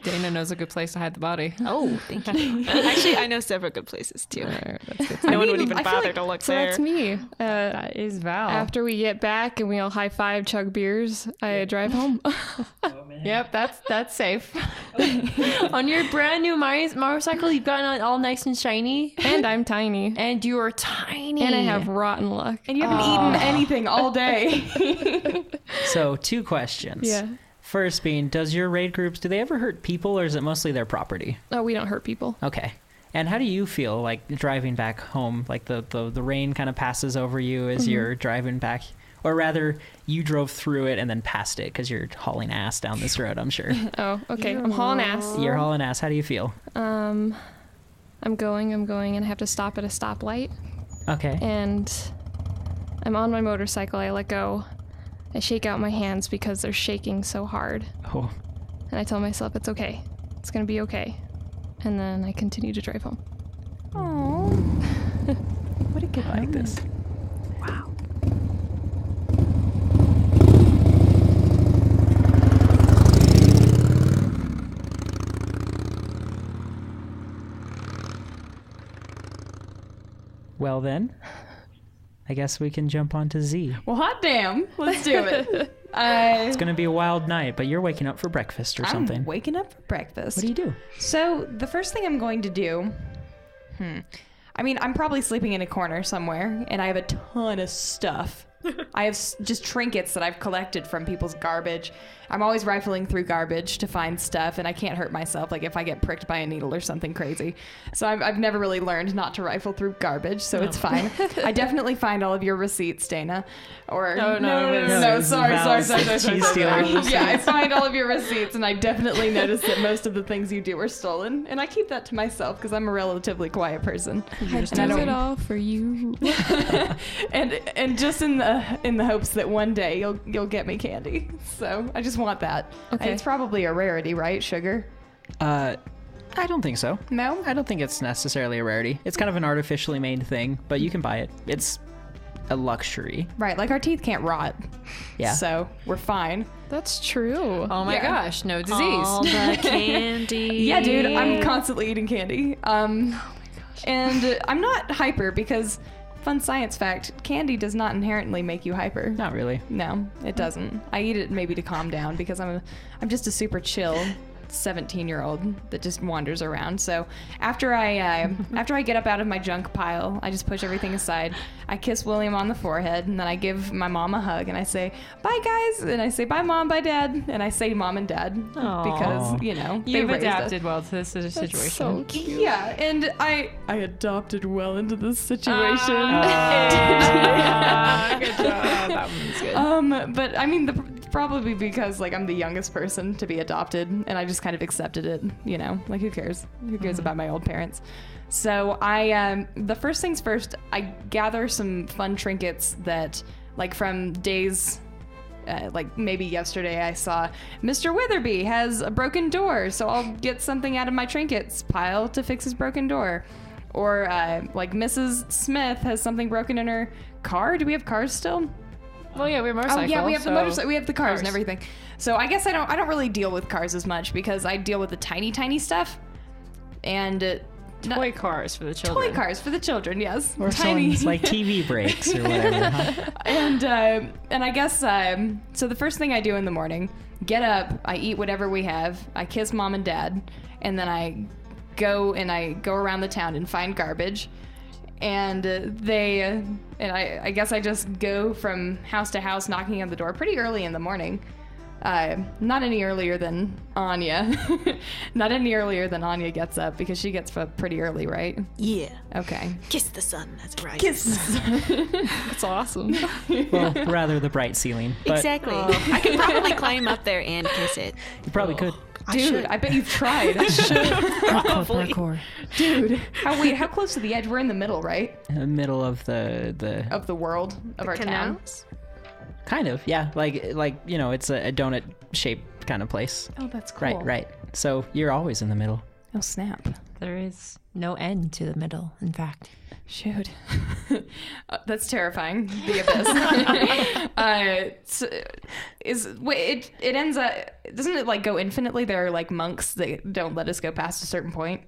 Dana knows a good place to hide the body. Oh, thank you. Actually, I know several good places too. That's good. No one would even I feel bother like- to look So there. that's me. That is Val. After we get back and we all high five, chug beers, I drive home. Yep, that's safe. On your brand new motorcycle, you've gotten it all nice and shiny, And I'm tiny. and you are tiny, And I have rotten luck. And you haven't eaten anything all day. So, 2 questions. Yeah. First being, does your raid groups, do they ever hurt people or is it mostly their property? Oh, we don't hurt people. Okay. And how do you feel like driving back home? Like the rain kind of passes over you as you're driving back? Or rather, you drove through it and then past it because you're hauling ass down this road, I'm sure. Oh, okay. I'm hauling ass. You're hauling ass. How do you feel? I'm going, and I have to stop at a stoplight. Okay. And I'm on my motorcycle. I let go. I shake out my hands because they're shaking so hard. Oh. And I tell myself it's okay. It's going to be okay. And then I continue to drive home. Oh. What a good I like this. Wow. Well then, I guess we can jump on to Z. Well, hot damn. Let's do it. It's going to be a wild night, but you're waking up for breakfast or something. I'm waking up for breakfast. What do you do? So the first thing I'm going to do, I mean, I'm probably sleeping in a corner somewhere, and I have a ton of stuff. I have just trinkets that I've collected from people's garbage. I'm always rifling through garbage to find stuff, and I can't hurt myself, like if I get pricked by a needle or something crazy. So I've never really learned not to rifle through garbage, so it's fine. I definitely find all of your receipts, Dana. Or no, sorry. Yeah, I find all of your receipts, and I definitely notice that most of the things you do are stolen, and I keep that to myself because I'm a relatively quiet person. I do it all for you. and just in the hopes that one day you'll get me candy. So I just want that. Okay. It's probably a rarity, right? Sugar? I don't think so. No? I don't think it's necessarily a rarity. It's kind of an artificially made thing, but you can buy it. It's a luxury. Right, like our teeth can't rot. Yeah. So we're fine. That's true. Oh my gosh, no disease. All the candy. Yeah, dude, I'm constantly eating candy. Oh my gosh. And I'm not hyper because, fun science fact, candy does not inherently make you hyper. Not really. No, it doesn't. I eat it maybe to calm down because I'm just a super chill 17-year-old that just wanders around. So after I get up out of my junk pile, I just push everything aside. I kiss William on the forehead, and then I give my mom a hug, and I say, "Bye, guys," and I say, "Bye, Mom, bye, Dad," and I say Mom and Dad because they You've raised us. adapted well to this situation. So cute. Yeah, and I adopted well into this situation. Good job. That one's good. But I mean, probably because like I'm the youngest person to be adopted, and I just kind of accepted it. You know, like who cares? Who cares about my old parents? So I, the first things first, I gather some fun trinkets that, like from days. Like maybe yesterday I saw Mr. Witherby has a broken door, so I'll get something out of my trinkets pile to fix his broken door. Or like Mrs. Smith has something broken in her car. Do we have cars still? Well, yeah, we have motorcycles. Oh yeah, we have the so- motorcycle, we have the cars and everything. So I guess I don't really deal with cars as much because I deal with the tiny stuff and Toy cars for the children. Toy cars for the children, yes. Or someone's like TV breaks or whatever. Huh? And I guess so the first thing I do in the morning, get up, I eat whatever we have, I kiss mom and dad, and then I go around the town and find garbage. And I guess I just go from house to house knocking on the door pretty early in the morning. Not any earlier than Anya. Not any earlier than Anya gets up because she gets up pretty early, right? Yeah. Okay. Kiss the sun as it rises. Kiss the sun. That's awesome. Well, rather the bright ceiling. But Exactly. I could probably climb up there and kiss it. You probably could. Dude, I bet you've tried. Parkour. Dude, how close to the edge? We're in the middle, right? In the middle of the Of the world, of our town. kind of, yeah. Like it's a donut shaped kind of place. Oh, that's cool. Right. So you're always in the middle. Oh, snap. There is no end to the middle, in fact. Shoot. That's terrifying. The abyss. It ends up, doesn't it like go infinitely? There are like monks that don't let us go past a certain point.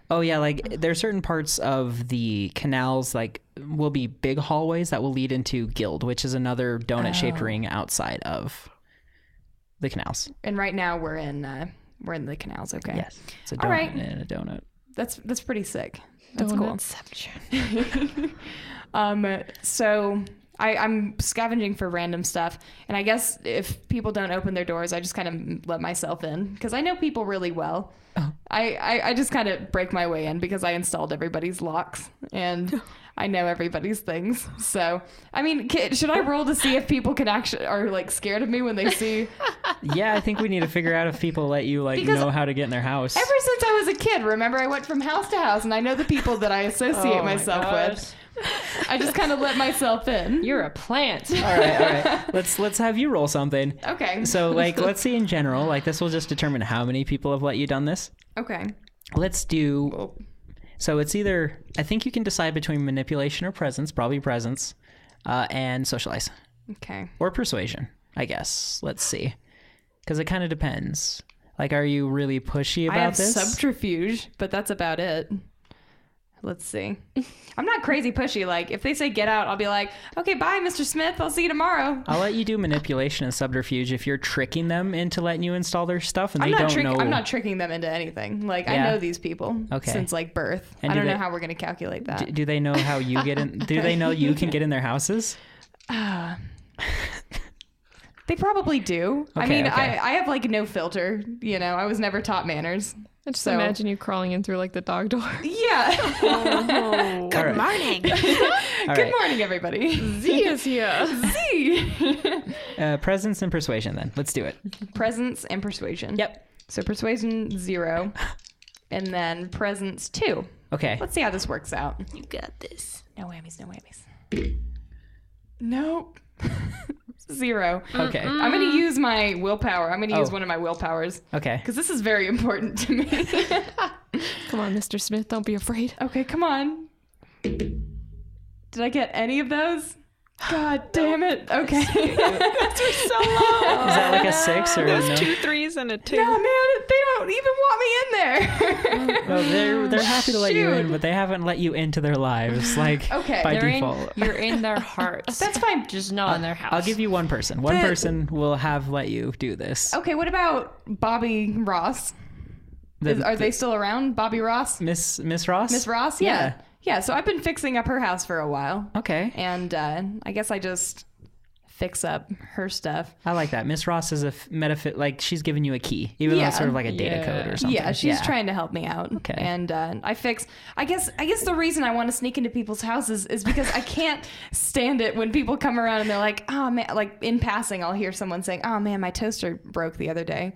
Oh yeah, like there are certain parts of the canals like will be big hallways that will lead into Guild, which is another donut shaped ring outside of the canals. And right now we're in the canals, okay. Yes. It's a donut All right. and a donut. That's pretty sick. That's Donutception. cool. So I'm scavenging for random stuff, and I guess if people don't open their doors, I just kind of let myself in because I know people really well. Oh. I just kind of break my way in because I installed everybody's locks and I know everybody's things. So I mean, should I roll to see if people can actually are like scared of me when they see? Yeah, I think we need to figure out if people let you know how to get in their house. Ever since I was a kid, remember I went from house to house, and I know the people that I associate myself with. I just kind of let myself in. You're a plant. All right. Let's have you roll something. Okay. So let's see in general. Like this will just determine how many people have let you done this. Okay. Let's do. So it's either I think you can decide between manipulation or presence, probably presence, and socialize. Okay. Or persuasion, I guess. Let's see, because it kind of depends. Like, are you really pushy about this? I have subterfuge, but that's about it. Let's see. I'm not crazy pushy. Like, if they say get out, I'll be like, okay, bye, Mr. Smith. I'll see you tomorrow. I'll let you do manipulation and subterfuge if you're tricking them into letting you install their stuff and they don't know. I'm not tricking them into anything. Like, I know these people since, like, birth. And I don't know how we're going to calculate that. Do they know how you get in? Do they know you can get in their houses? They probably do. Okay, I mean, okay. I have, like, no filter. You know, I was never taught manners. I just imagine you crawling in through like the dog door. Yeah. Good morning. Good morning, everybody. Z is here. Z. Presence and persuasion, then. Let's do it. Presence and persuasion. Yep. So persuasion 0, and then presence 2. Okay. Let's see how this works out. You got this. No whammies, no whammies. Nope. 0. Okay. I'm going to use my willpower. I'm going to use one of my willpowers. Okay. Because this is very important to me. Come on, Mr. Smith. Don't be afraid. Okay, come on. Did I get any of those? God damn it. Okay. That's so low. Is that like a 6 or There's no? 2 3s and a 2. No, man, they don't even want me in there. Well, they're happy to let you in, but they haven't let you into their lives, like by default. You're in their hearts. That's fine. Just not in their house. I'll give you one person. One person will have let you do this. Okay, what about Bobby Ross? Are they still around? Bobby Ross? Miss Ross? Miss Ross? Yeah. Yeah, so I've been fixing up her house for a while. Okay. And I guess I just fix up her stuff. I like that. Miss Ross is a like she's giving you a key, even though it's sort of like a data code or something. Yeah, she's trying to help me out. Okay. And I guess the reason I want to sneak into people's houses is because I can't stand it when people come around and they're like, oh man, like in passing, I'll hear someone saying, oh man, my toaster broke the other day.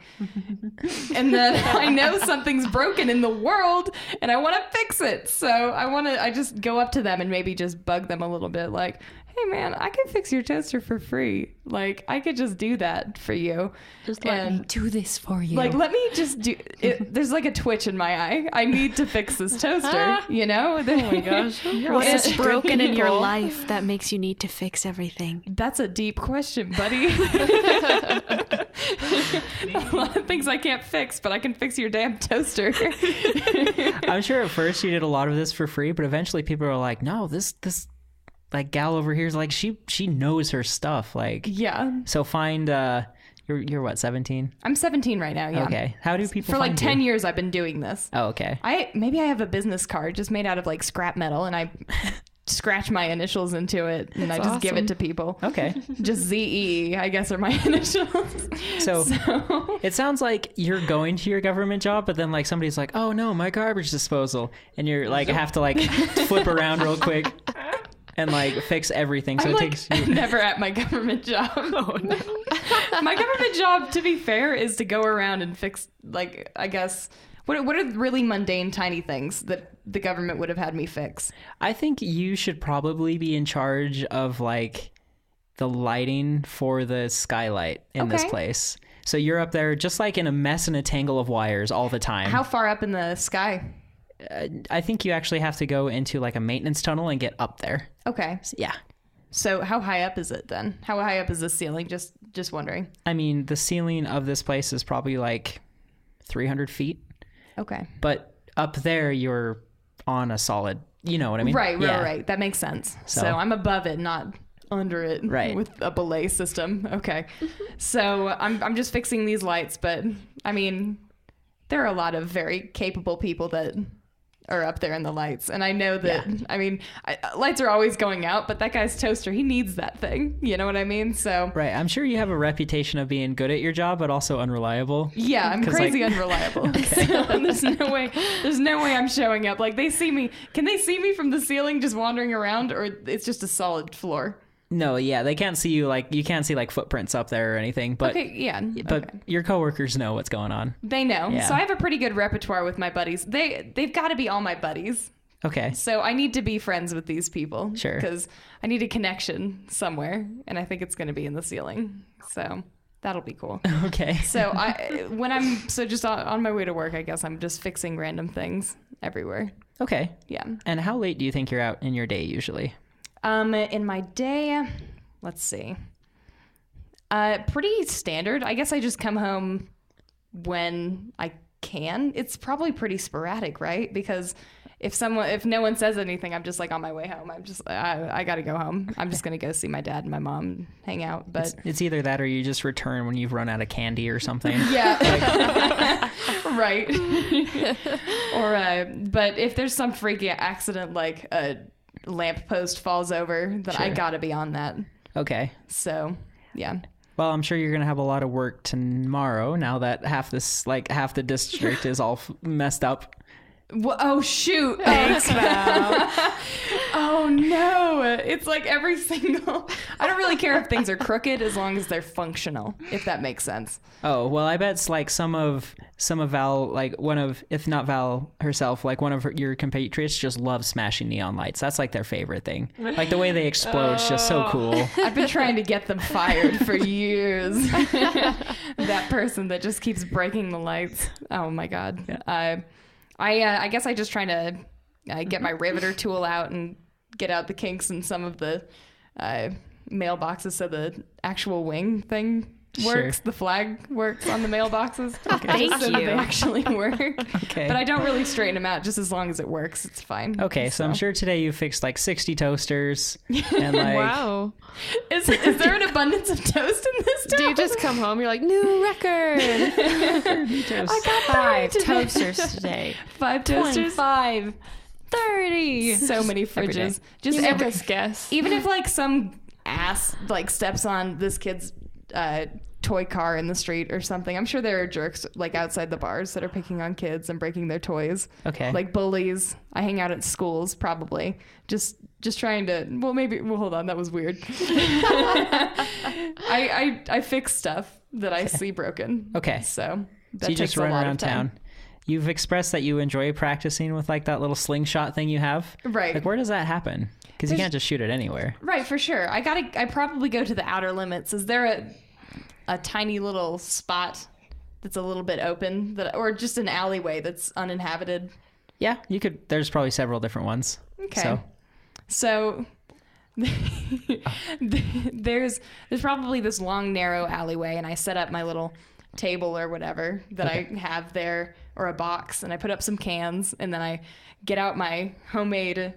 And then I know something's broken in the world and I want to fix it. So I just go up to them and maybe just bug them a little bit like, hey man, I can fix your toaster for free. Like, I could just do that for you. Just let me do this for you. Like, let me just do it. There's like a twitch in my eye. I need to fix this toaster, you know? Oh my gosh. What is broken in your life that makes you need to fix everything? That's a deep question, buddy. A lot of things I can't fix, but I can fix your damn toaster. I'm sure at first you did a lot of this for free, but eventually people are like, no, this like gal over here is like, she knows her stuff. Like, yeah. So find, you're what, 17? I'm 17 right now, yeah. Okay. How do people For like find 10 you? years I've been doing this. Oh, okay. Maybe I have a business card just made out of like scrap metal, and I scratch my initials into it, and I just give it to people. Okay. Just ZE, I guess, are my initials. So it sounds like you're going to your government job, but then like somebody's like, oh no, my garbage disposal. And you're like, have to like flip around real quick and like fix everything. So I'm it like takes you... never at my government job. Oh, no. My government job, to be fair, is to go around and fix, like, I guess, what are really mundane, tiny things that the government would have had me fix? I think you should probably be in charge of like the lighting for the skylight in this place. So you're up there just like in a mess and a tangle of wires all the time. How far up in the sky? I think you actually have to go into like a maintenance tunnel and get up there. Okay. Yeah. So how high up is it then? How high up is the ceiling? Just wondering. I mean, the ceiling of this place is probably like 300 feet. Okay. But up there, you're on a solid, you know what I mean? Right. That makes sense. So I'm above it, not under it, right, with a belay system. Okay. So I'm just fixing these lights, but I mean, there are a lot of very capable people that are up there in the lights, and I know that I mean, lights are always going out, but that guy's toaster, he needs that thing, you know what I mean? So right, I'm sure you have a reputation of being good at your job but also unreliable. Yeah, I'm crazy unreliable. So there's no way I'm showing up. Like, can they see me from the ceiling just wandering around, or it's just a solid floor? No, yeah, they can't see you, like, you can't see like footprints up there or anything, but but your coworkers know what's going on. They know. Yeah. So I have a pretty good repertoire with my buddies. They've got to be all my buddies. Okay. So I need to be friends with these people. Sure. Because I need a connection somewhere, and I think it's going to be in the ceiling. So that'll be cool. Okay. So just on my way to work, I guess I'm just fixing random things everywhere. Okay. Yeah. And how late do you think you're out in your day usually? In my day, let's see. Pretty standard. I guess I just come home when I can. It's probably pretty sporadic, right? Because if no one says anything, I'm just like on my way home. I gotta go home. I'm just gonna go see my dad and my mom, hang out. But it's either that or you just return when you've run out of candy or something. Yeah. Right. Or but if there's some freaky accident, like a lamppost falls over, then I gotta be on that. Okay. So yeah. Well, I'm sure you're gonna have a lot of work tomorrow now that half the district is all messed up. Oh shoot. Thanks, Val. Oh no. It's like every single, I don't really care if things are crooked as long as they're functional, if that makes sense. Oh, well, I bet it's like some of Val, like one of, if not Val herself, like one of your compatriots just loves smashing neon lights. That's like their favorite thing. Like the way they explode is just so cool. I've been trying to get them fired for years. That person that just keeps breaking the lights. Oh my God. Yeah. I guess I just trying to get my riveter tool out and get out the kinks in some of the mailboxes so the actual wing thing works. Sure. The flag works on the mailboxes. Okay. Thank you. They actually work. Okay. But I don't really straighten them out. Just as long as it works, it's fine. Okay, so I'm sure today you fixed like 60 toasters. And like, wow. Is there an abundance of toast in this town? Do you just come home, you're like, new record. I got 5 toasters today. 5 toasters? 25. 30. So many fridges. Just every guess. Even if like some ass like steps on this kid's toy car in the street or something, I'm sure there are jerks like outside the bars that are picking on kids and breaking their toys. Okay. Like bullies. I hang out at schools probably. Just trying to, hold on, that was weird. I fix stuff that I see broken. Okay. So you just run around town. You've expressed that you enjoy practicing with like that little slingshot thing you have. Right. Like, where does that happen? Because you can't just shoot it anywhere. Right, for sure. I probably go to the outer limits. Is there a tiny little spot that's a little bit open, or just an alleyway that's uninhabited? Yeah, you could. There's probably several different ones. Okay. So there's probably this long, narrow alleyway, and I set up my little table or whatever that I have there, or a box, and I put up some cans, and then I get out my homemade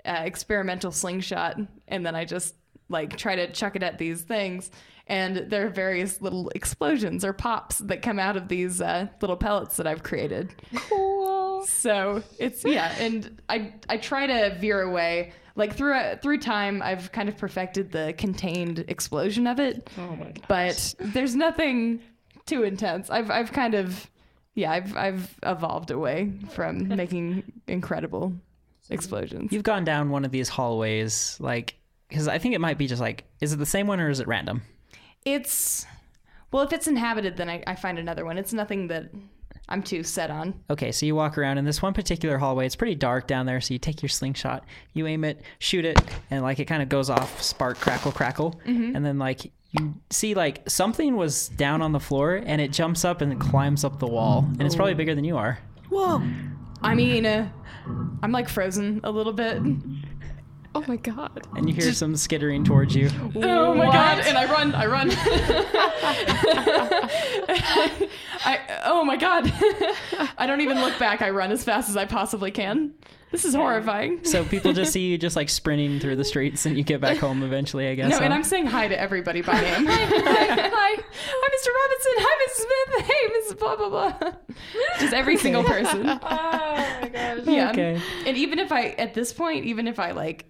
experimental slingshot, and then I just like try to chuck it at these things, and there are various little explosions or pops that come out of these little pellets that I've created. Cool. So it's and I try to veer away. Like through time, I've kind of perfected the contained explosion of it. Oh my gosh. But there's nothing too intense. I've kind of I've evolved away from making incredible explosions. You've gone down one of these hallways, like, because I think it might be just like, is it the same one or is it random? If it's inhabited, then I find another one. It's nothing that I'm too set on. Okay, so you walk around in this one particular hallway. It's pretty dark down there, so you take your slingshot, you aim it, shoot it, and like it kind of goes off, spark, crackle, crackle, and then like you see like something was down on the floor, and it jumps up and it climbs up the wall, and it's probably bigger than you are. Whoa! I mean, I'm like frozen a little bit. Oh my god. And you hear some skittering towards you. Oh my god, and I run. Oh my god. I don't even look back. I run as fast as I possibly can. This is horrifying. So people just see you just like sprinting through the streets, and you get back home eventually, I guess. No, and I'm saying hi to everybody by name. Hi, Mr. Robinson. Hi, Mrs. Smith. Hey, Mrs. Blah, blah, blah. Just every single person. Oh my gosh. Yeah. Okay. And even if I like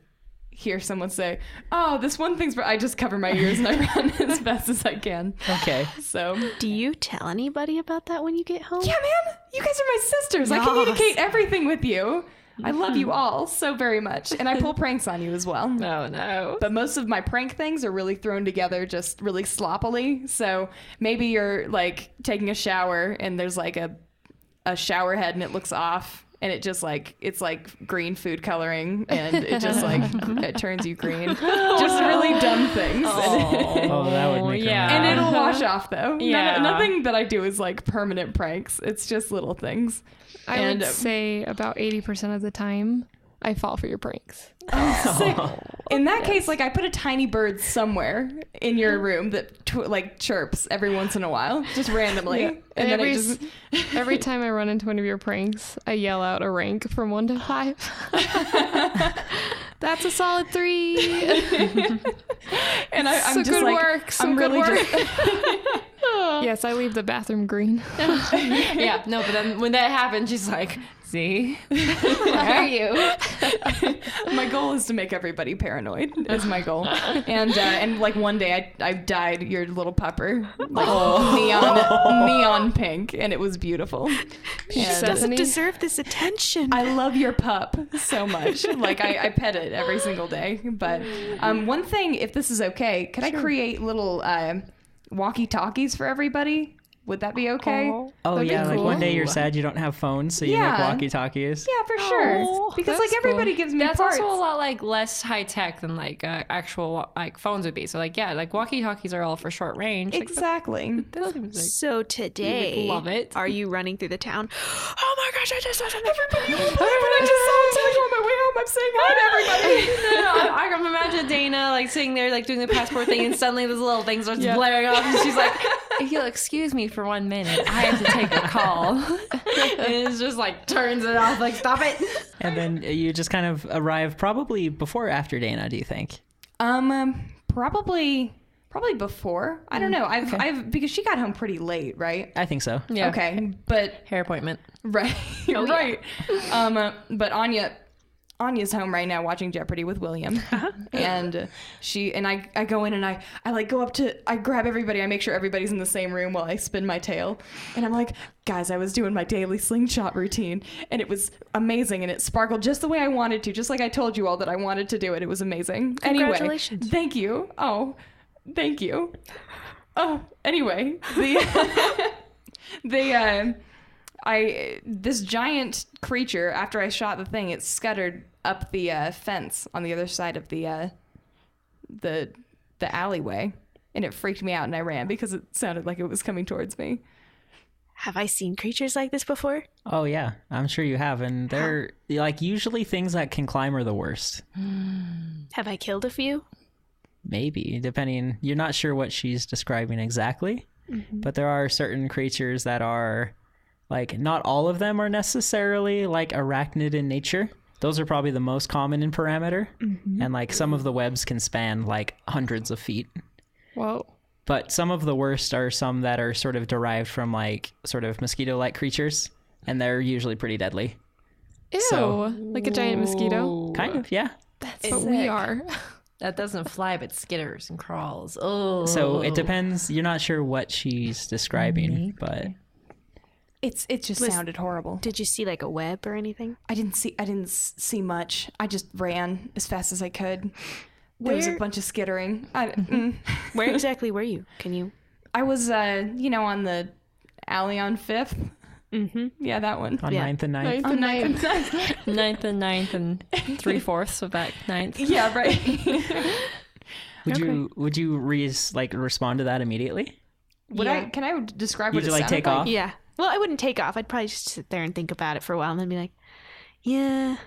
hear someone say, oh, this one thing's, I just cover my ears and I run as fast as I can. Okay. So. Do you tell anybody about that when you get home? Yeah, man. You guys are my sisters. Yes. I communicate everything with you. I love you all so very much. And I pull pranks on you as well. No. But most of my prank things are really thrown together just really sloppily. So maybe you're like taking a shower and there's like a shower head and it looks off. And it just like, it's like green food coloring and it just like, it turns you green. Just really dumb things. Oh, that would make her mad. And it'll wash off though. Yeah. Nothing that I do is like permanent pranks. It's just little things. I would say about 80% of the time, I fall for your pranks. In that case, like I put a tiny bird somewhere in your room that like chirps every once in a while, just randomly. Yeah. And then every time I run into one of your pranks, I yell out a rank from 1 to 5. That's a solid 3. And I'm so just good like, work. So I'm good really work. just... Yes, I leave the bathroom green. Yeah, no, but then when that happens, she's like, see? Where are you? My goal is to make everybody paranoid, is my goal. And like one day I dyed your little pupper like neon pink, and it was beautiful. She doesn't deserve this attention. I love your pup so much. Like I pet it every single day. But one thing, if this is okay, could I create little walkie-talkies for everybody? Would that be okay? Oh yeah, cool. like one day you're sad you don't have phones, so you make walkie-talkies. Yeah, for sure. Because like everybody gives me That's parts. also a lot like less high tech than like actual like phones would be. So like like walkie-talkies are all for short range. Exactly. So today, you would love it. Are you running through the town? Oh my gosh, I just saw something. Everybody will believe what I just saw. I'm telling you on my way home. I'm saying hi to everybody. I can imagine Dana like sitting there like doing the passport thing, and suddenly this little thing starts blaring off, and she's like, "If you'll excuse me for 1 minute, I have to take a call." And it's just like turns it off, like, stop it. And then you just kind of arrive probably before or after Dana, do you think? Probably before. I don't know. I've because she got home pretty late, right? I think so. Yeah. Okay, but Hair appointment. right, right. But Anya's home right now watching Jeopardy with William. And I go in and I like go up to, I grab everybody, I make sure everybody's in the same room while I spin my tail. And I'm like, guys, I was doing my daily slingshot routine and it was amazing and it sparkled just the way I wanted to, just like I told you all that I wanted to do it. It was amazing. Congratulations. Anyway, thank you. Oh, thank you. Anyway, this giant creature, after I shot the thing, it scuttered up the fence on the other side of the alleyway, and it freaked me out, and I ran because it sounded like it was coming towards me. Have I seen creatures like this before? Oh yeah, I'm sure you have, and they're like usually things that can climb are the worst. Have I killed a few? Maybe, depending. You're not sure what she's describing exactly, but there are certain creatures that are like, not all of them are necessarily like arachnid in nature. Those are probably the most common in Parameter, and like some of the webs can span like hundreds of feet. Whoa. But some of the worst are some that are sort of derived from like sort of mosquito-like creatures, and they're usually pretty deadly. Ew, So- like a giant mosquito. Kind of, yeah. That's what we are. That doesn't fly, but skitters and crawls. Oh. So it depends. You're not sure what she's describing, but It just sounded horrible. Did you see like a web or anything? I didn't see much. I just ran as fast as I could. There was a bunch of skittering. Where exactly were you? Can you? I was, on the alley on 5th. Mm-hmm. Yeah, that one. on 9th and 9th. On 9th. 9th and 9th and 3/4 of that 9th. Yeah, right. Would you respond to that immediately? Can I describe what You'd it like sounded take off? Yeah. Well, I wouldn't take off. I'd probably just sit there and think about it for a while and then be like, yeah,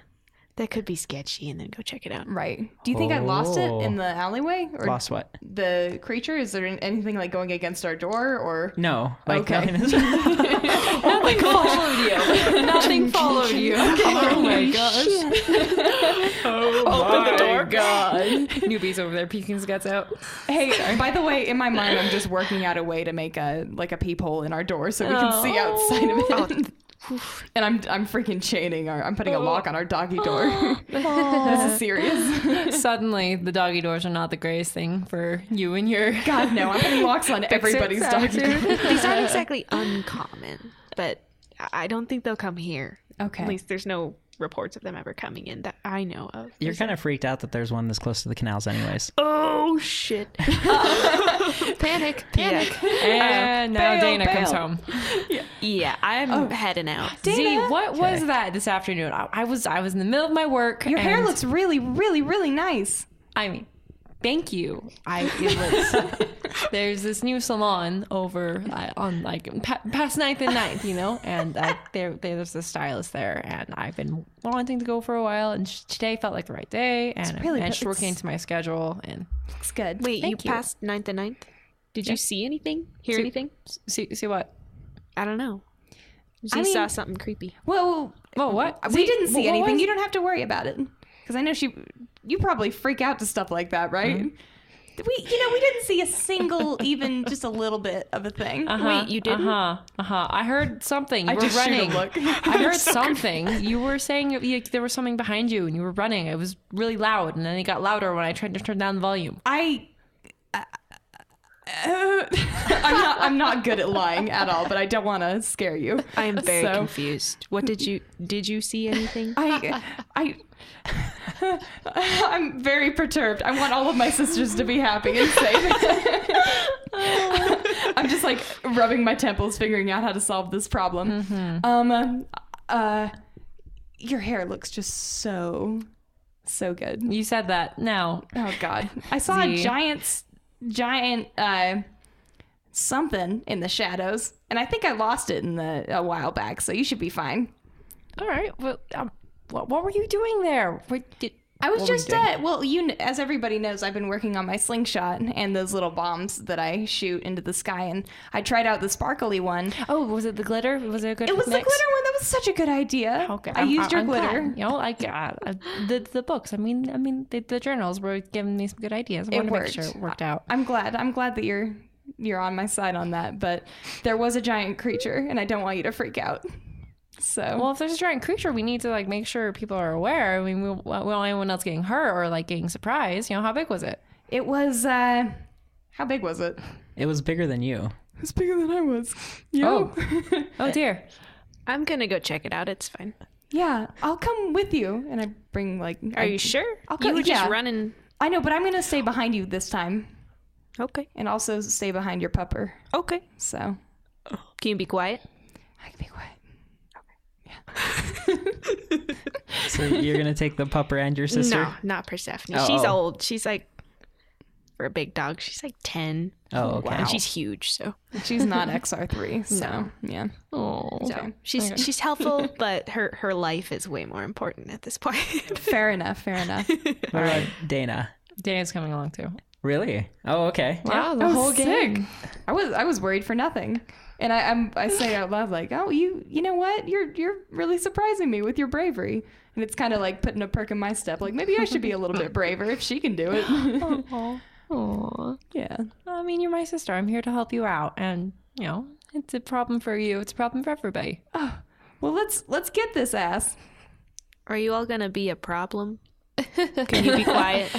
that could be sketchy, and then go check it out. Right. Do you think I lost it in the alleyway? Or Lost what? the creature? Is there anything like going against our door or? No. Like Okay. nothing is- Nothing followed you. Nothing followed you. Oh my gosh. Open the door. God. Newbie's over there peeking his guts out. Hey, by the way, in my mind, I'm just working out a way to make a peephole in our door so we can see outside of it. And I'm freaking chaining I'm putting a lock on our doggy door. This is serious. Suddenly, the doggy doors are not the greatest thing for you and your... God, no, I'm putting locks on everybody's doggy door. These aren't exactly uncommon, but I don't think they'll come here. Okay. At least there's no reports of them ever coming in that I know of. You're kind of freaked out that there's one this close to the canals anyways. Oh, shit. Panic. And now bail, Dana bail. comes home. Yeah, I'm heading out. Z, what was that this afternoon? I was in the middle of my work. Your hair and- looks really, really, really nice. I mean, thank you. There's this new salon over on past 9th and 9th, and there's a stylist there, and I've been wanting to go for a while, and today felt like the right day, and really I managed to good. work into my schedule, and Looks good. Wait, Thank you passed 9th and 9th? Did you see anything? Hear anything? see what? I don't know. I mean- saw something creepy. Well, Oh, what? we didn't see what anything. was- You don't have to worry about it. Because I know you probably freak out to stuff like that, right? We didn't see a single, even just a little bit of a thing. Wait, you didn't? I heard something. You I were just shoot a running. look. I heard something. You were saying there was something behind you, and you were running. It was really loud, and then it got louder when I tried to turn down the volume. I'm not good at lying at all, but I don't want to scare you. I am very So- confused. What did you see anything? I'm very perturbed. I want all of my sisters to be happy and safe. I'm just like rubbing my temples, figuring out how to solve this problem. Your hair looks just so good. You said that. Now, Oh God, I saw a Z. giant something in the shadows, and I think I lost it a while back. So you should be fine. all right. Well, what were you doing there? I was What were you just doing? as everybody knows, I've been working on my slingshot and those little bombs that I shoot into the sky, and I tried out the sparkly one. Oh, was it the glitter? Was it a good It was the mix? glitter one. That was such a good idea. Okay, I used your I'm glitter. glad. The books. I mean, the journals were giving me some good ideas. I It want to make worked. sure it worked out. I'm glad that you're on my side on that. But there was a giant creature, and I don't want you to freak out. So Well, if there's a giant creature, we need to make sure people are aware. I mean, we don't want anyone else getting hurt or getting surprised. How big was it? it was. How big was it? It was bigger than you. It's bigger than I was. Oh dear. I'm gonna go check it out. It's fine. Yeah, I'll come with you, and I bring Are you sure? I'll You go- were just yeah. running. I know, but I'm gonna stay behind you this time, Okay. and also stay behind your pupper. Okay. So Can you be quiet? I can be quiet. Okay. Yeah. So you're going to take the pupper and your sister? No, not Persephone. Oh, She's oh. old. She's like, for a big dog, she's like 10. Oh, okay. And she's huge, so. She's not XR3, so No. yeah. Oh, So she's helpful, but her life is way more important at this point. Fair enough. What about Dana? Dane's coming along too. Really? Oh, okay. wow, the I was whole sick. gang. I was worried for nothing. And I say out loud like, oh, you know what? You're really surprising me with your bravery. And it's kind of like putting a perk in my step. Like maybe I should be a little bit braver if she can do it. Aww. Yeah. I mean, you're my sister. I'm here to help you out, and you know, it's a problem for you. It's a problem for everybody. Well, let's get this ass. Are you all gonna be a problem? Can you be quiet?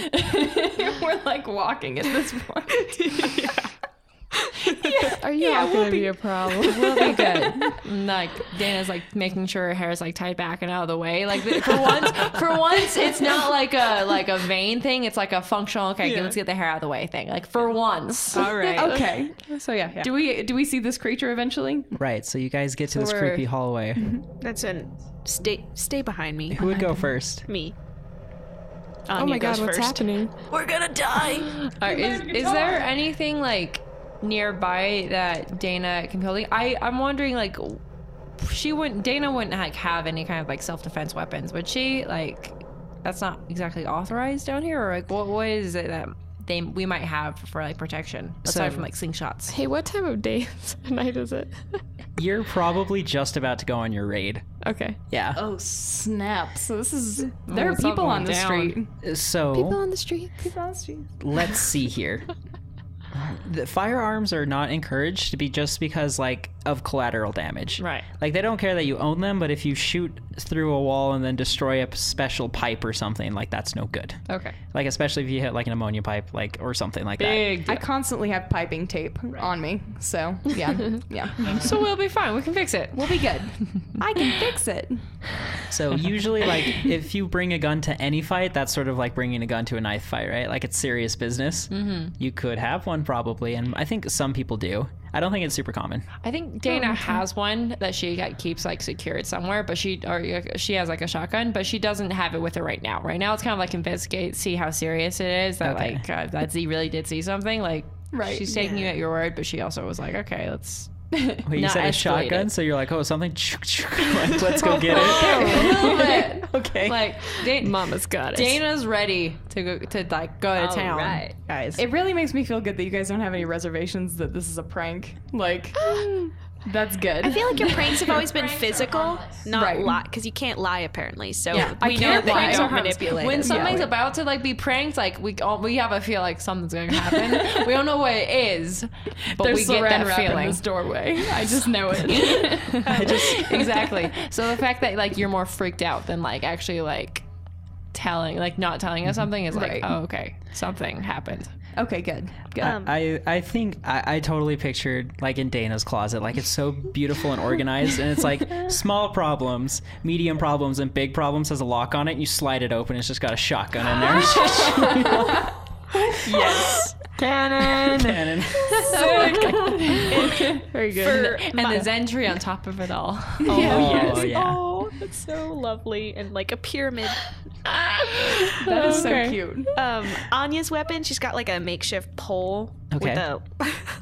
We're like walking at this point. Are you all going to be a problem? We'll be good. And, like Dana's like making sure her hair is like tied back and out of the way. Like for once, it's not like a vain thing. It's like a functional. Okay, let's get the hair out of the way thing. Like for once. All right. Okay. So yeah. Do we see this creature eventually? Right, so you guys get to this we're- creepy hallway. That's stay behind me. Who would go first? Me. Oh Anya my god, goes what's first. happening? We're gonna die. Is there anything like nearby that Dana can build? I'm wondering like Dana wouldn't like have any kind of like self-defense weapons, would she? Like that's not exactly authorized down here, or like what is it that we might have for like protection aside from like slingshots? Hey, what time of day and night is it? You're probably just about to go on your raid. Okay. Yeah. Oh snap! So this is there are it's all people on going the down. street. So on the street. People on the street. let's see here. The firearms are not encouraged to be just because like of collateral damage. Right. Like they don't care that you own them, but if you shoot through a wall and then destroy a special pipe or something, like that's no good. Okay. Like especially if you hit like an ammonia pipe, like or something like that. Big deal. I constantly have piping tape on me, so yeah. So we'll be fine. We can fix it. We'll be good. I can fix it. So usually like if you bring a gun to any fight, that's sort of like bringing a gun to a knife fight, right? Like it's serious business. Mm-hmm. You could have one probably, and I think some people do. I don't think it's super common. I think Dana has one that she keeps like secured somewhere, but she has like a shotgun, but she doesn't have it with her right now. Right now, it's kind of like investigate, see how serious it is. That Okay. like that Z really did see something. Like Right. she's taking you at your word, but she also was like, okay, let's. Wait, you Not said a escalated. shotgun, so you're like, oh, something. Like, let's go get it. A little bit. Okay. Like Mama's got it. Dana's ready to go to town, guys. It really makes me feel good that you guys don't have any reservations that this is a prank. Like, that's good. I feel like your pranks have always been physical, not Right. lie, because you can't lie apparently. So Yeah, we know can't lie. pranks are When manipulated. When something's about to like be pranked, like we have a feel like something's going to happen. We don't know what it is, but There's we get saran that wrap in feeling. this doorway. I just know it. Exactly. So the fact that like you're more freaked out than like actually like not telling us something is like, Right. oh, okay, something happened. Okay, good. Good. I think I totally pictured like in Dana's closet, like it's so beautiful and organized, and it's like small problems, medium problems, and big problems has a lock on it, and you slide it open, it's just got a shotgun in there. yes. Cannon. Cannon. Very good. And the Zentry on top of it all. Oh, yeah. Oh, that's so lovely. And like a pyramid. That is so cute. Anya's weapon, she's got like a makeshift pole Okay. with a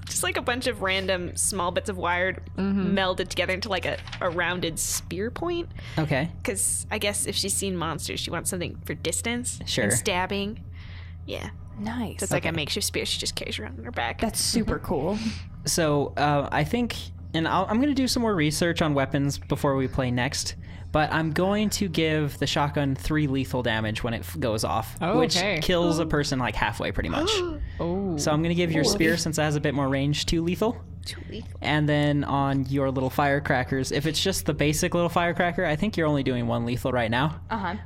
just like a bunch of random small bits of wire melded together into like a rounded spear point. Okay. Because I guess if she's seen monsters, she wants something for distance Sure. and stabbing. Yeah. Nice. So it's like a makeshift spear she just carries around on her back. That's super cool. So I think, and I'm going to do some more research on weapons before we play next, but I'm going to give the shotgun 3 lethal damage when it goes off, which kills a person like halfway pretty much. So I'm going to give your spear, since it has a bit more range, 2 lethal. 2 lethal. And then on your little firecrackers, if it's just the basic little firecracker, I think you're only doing 1 lethal right now.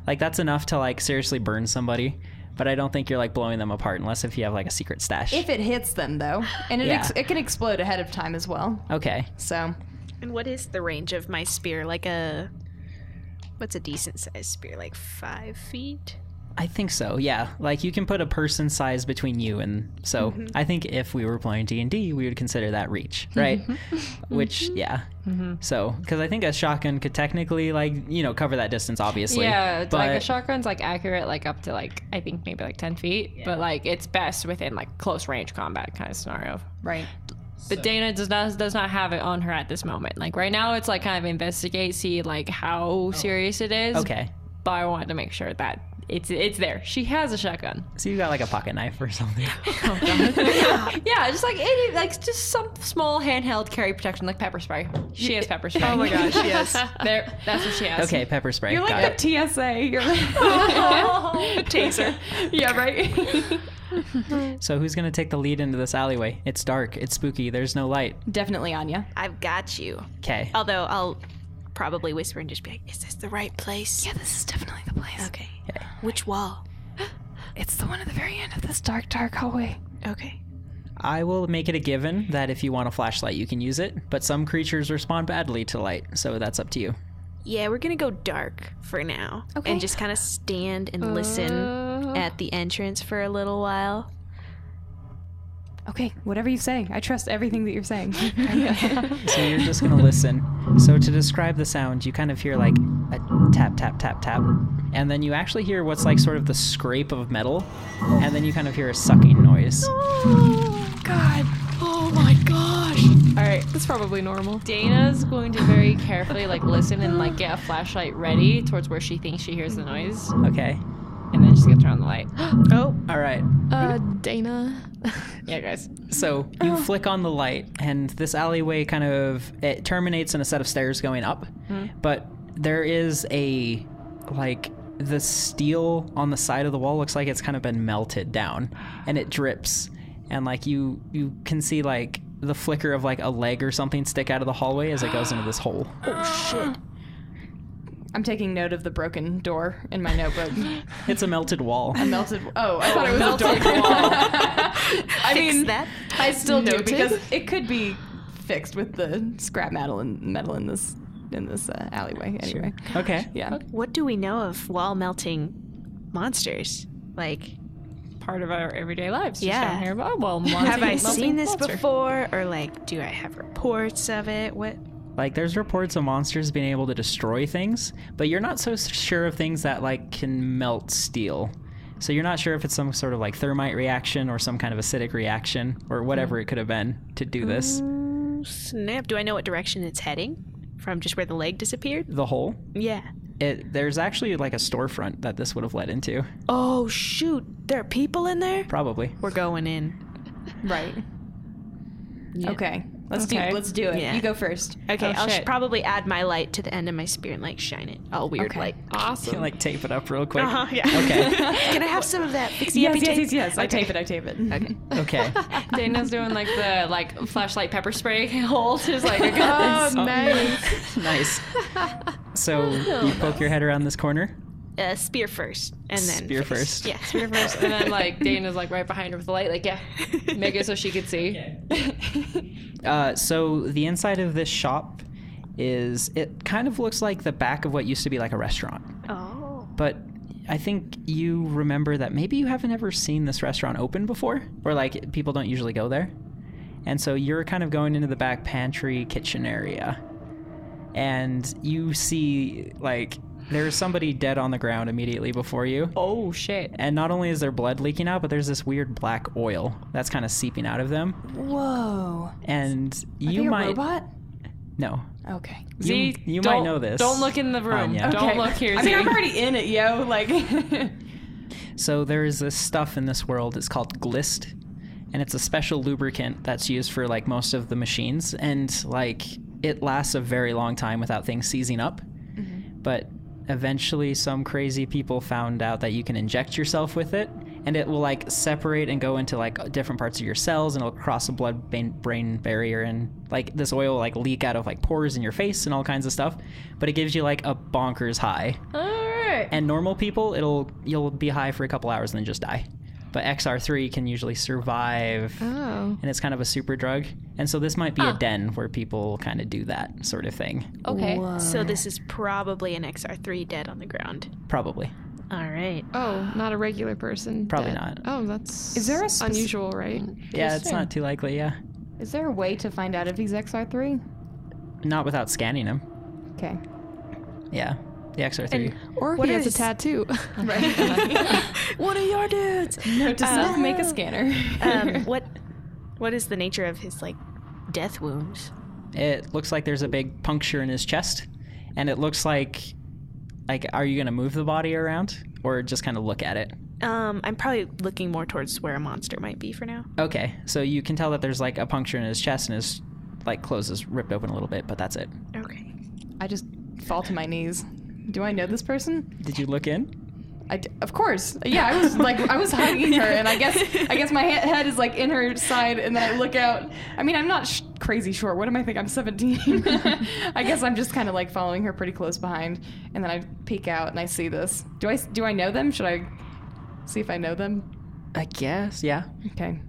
Like that's enough to like seriously burn somebody. But I don't think you're like blowing them apart unless if you have like a secret stash. If it hits them though, and it can explode ahead of time as well. Okay. So And what is the range of my spear? Like what's a decent sized spear? Like 5 feet? I think so, yeah. Like, you can put a person size between you, and so I think if we were playing D&D, we would consider that reach, right? Which, yeah. So, because I think a shotgun could technically, like, you know, cover that distance, obviously. Yeah, but like a shotgun's like accurate, like up to like I think maybe like 10 feet, but like it's best within like close range combat kind of scenario. Right. But Daine does not have it on her at this moment. Like right now, it's like kind of investigate, see like how serious it is. Okay. But I wanted to make sure that it's there. She has a shotgun. So you got like a pocket knife or something. Yeah, just like any, like just some small handheld carry protection, like pepper spray. She has pepper spray. Oh my gosh, yes. There, that's what she has. Okay, pepper spray. You're got like it. the TSA. You're like Taser. yeah, right. So who's gonna take the lead into this alleyway? It's dark. It's spooky. There's no light. Definitely Anya. I've got you. Okay. Although I'll probably whisper and just be like, is this the right place? Yeah, this is definitely the place. Okay. Which wall? It's the one at the very end of this dark hallway. Okay. I will make it a given that if you want a flashlight, you can use it, but some creatures respond badly to light, so that's up to you. Yeah, we're gonna go dark for now. Okay. And just kind of stand and listen at the entrance for a little while. Okay, whatever you say. I trust everything that you're saying. So you're just gonna listen. So to describe the sound, you kind of hear like a tap, tap, tap, tap, and then you actually hear what's like sort of the scrape of metal, and then you kind of hear a sucking noise. Oh, God. Oh, my gosh. All right, that's probably normal. Dana's going to very carefully like listen and like get a flashlight ready towards where she thinks she hears the noise, Okay. and then she's gonna turn on the light. Oh. All right. Dana. Yeah, guys. So you flick on the light, and this alleyway kind of, it terminates in a set of stairs going up, but there is a, like, the steel on the side of the wall looks like it's kind of been melted down, and it drips, and like you can see like the flicker of like a leg or something stick out of the hallway as it goes into this hole. Oh, shit. I'm taking note of the broken door in my notebook. It's a melted wall. A melted. Oh, I thought it was a dark wall. I mean, that. I still do Noted. because it could be fixed with the scrap metal in this alleyway. Anyway. Okay. Yeah. What do we know of wall melting monsters? Like, Part of our everyday lives. Just Yeah. down here. Oh, well, have I melting seen this monster. before? Or like, do I have reports of it? What? Like, there's reports of monsters being able to destroy things, but you're not so sure of things that, like, can melt steel. So you're not sure if it's some sort of, like, thermite reaction or some kind of acidic reaction or whatever it could have been to do this. Snap. Do I know what direction it's heading? From just where the leg disappeared? The hole, Yeah. there's actually, like, a storefront that this would have led into. Oh, shoot. There are people in there? Probably. We're going in. Right. Yeah. Okay. Let's Okay. do it. Yeah. You go first. Okay, Oh, I'll shit. probably add my light to the end of my spear and like shine it. All weird Okay. light. You Awesome. can, like, tape it up real quick. Yeah. Okay. Can I have some of that fixie uppy tape? Yes. I tape it. Okay. Okay. Dana's doing like the flashlight pepper spray hold. Is like, I got this. Nice. Nice. So you poke your head around this corner. Spear first, and then Spear face. first. Yeah, spear first. And then like Dana's like right behind her with the light, like make it so she could see. So the inside of this shop it kind of looks like the back of what used to be like a restaurant. Oh. But I think you remember that maybe you haven't ever seen this restaurant open before, or like people don't usually go there. And so you're kind of going into the back pantry kitchen area, and you see like there's somebody dead on the ground immediately before you. Oh shit. And not only is there blood leaking out, but there's this weird black oil that's kind of seeping out of them. Whoa. And Are you they might a robot? No. Okay. Z, you don't- might know this. Don't look in the room. Anya. Don't look here, I Z. mean, I'm already in it, yo. Like. So there's this stuff in this world. It's called glist, and it's a special lubricant that's used for like most of the machines, and like it lasts a very long time without things seizing up. But eventually some crazy people found out that you can inject yourself with it, and it will like separate and go into like different parts of your cells, and it'll cross a blood-brain barrier, and like this oil will like leak out of like pores in your face and all kinds of stuff, but it gives you like a bonkers high. Alright. And normal people, you'll be high for a couple hours and then just die. But XR-3 can usually survive, Oh. and it's kind of a super drug. And so this might be a den where people kind of do that sort of thing. Okay. So this is probably an XR-3 dead on the ground. Probably. All right. Oh, not a regular person. Probably dead. not. Oh, that's Is there a unusual, right? Yeah, it's not too likely, yeah. Is there a way to find out if he's XR3? Not without scanning him. Okay. Yeah, the XR3. Or What he has a is- tattoo. One of your dudes. Does not make a scanner. What is the nature of his like death wounds? It looks like there's a big puncture in his chest, and it looks like are you gonna move the body around or just kind of look at it? I'm probably looking more towards where a monster might be for now. Okay, so you can tell that there's like a puncture in his chest and his like clothes is ripped open a little bit, but that's it. Okay. I just fall to my knees. Do I know this person? Did you look in? Of course. Yeah, I was hugging her, and I guess my head is like in her side, and then I look out. I mean, I'm not crazy short. What am I think? I'm 17. I guess I'm just kind of like following her pretty close behind, and then I peek out and I see this. Do I know them? Should I see if I know them? I guess, yeah. Okay.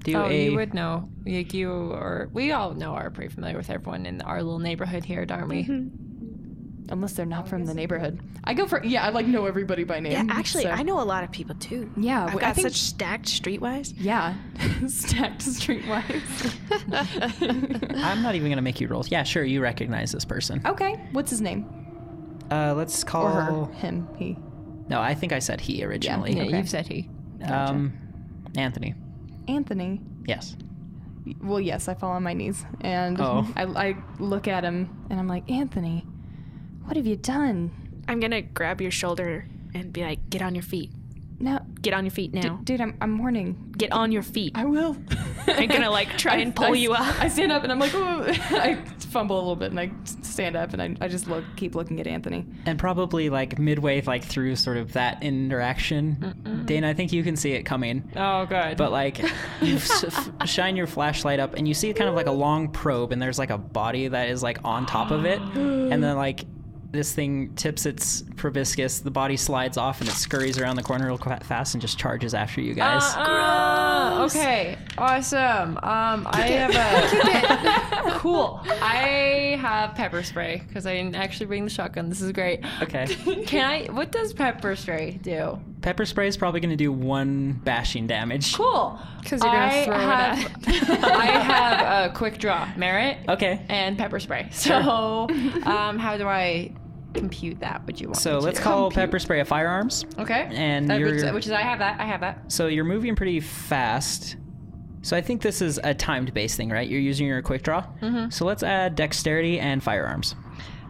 You would know. Like we all know are pretty familiar with everyone in our little neighborhood here, don't we? Mm-hmm. Unless they're not from the neighborhood. I like know everybody by name. Yeah, actually, so. I know a lot of people too. Yeah, I've I got think- such stacked streetwise. Yeah, stacked streetwise. I'm not even gonna make you roll. Yeah, sure, you recognize this person. Okay, what's his name? Let's call Or her, him, he. No, I think I said he originally. Yeah, Okay. you've said he. Anthony. Anthony. Yes. Well, yes, I fall on my knees and I look at him and I'm like, Anthony, what have you done? I'm gonna grab your shoulder and be like, "Get on your feet. No, Get on your feet now. dude, I'm mourning. Get on your feet." I will. I'm gonna like try and pull you up. I stand up and I'm like, oh. I fumble a little bit and I stand up and I just keep looking at Anthony. And probably like midway like through sort of that interaction, Daine, I think you can see it coming. Oh, good. But like you shine your flashlight up and you see kind of like a long probe and there's like a body that is like on top of it, and then like this thing tips its proboscis, the body slides off and it scurries around the corner real fast and just charges after you guys. Okay, awesome. I have a cool. I have pepper spray because I didn't actually bring the shotgun. This is great. Okay. What does pepper spray do? Pepper spray is probably going to do 1 bashing damage. Cool. Because you're going to throw it at. I have a quick draw, merit, Okay. and pepper spray. So, how do I compute that? Would you want? So me let's to? call pepper spray a firearms. Okay. And which is I have that. So you're moving pretty fast. So I think this is a timed base thing, right? You're using your quick draw. Mm-hmm. So let's add dexterity and firearms.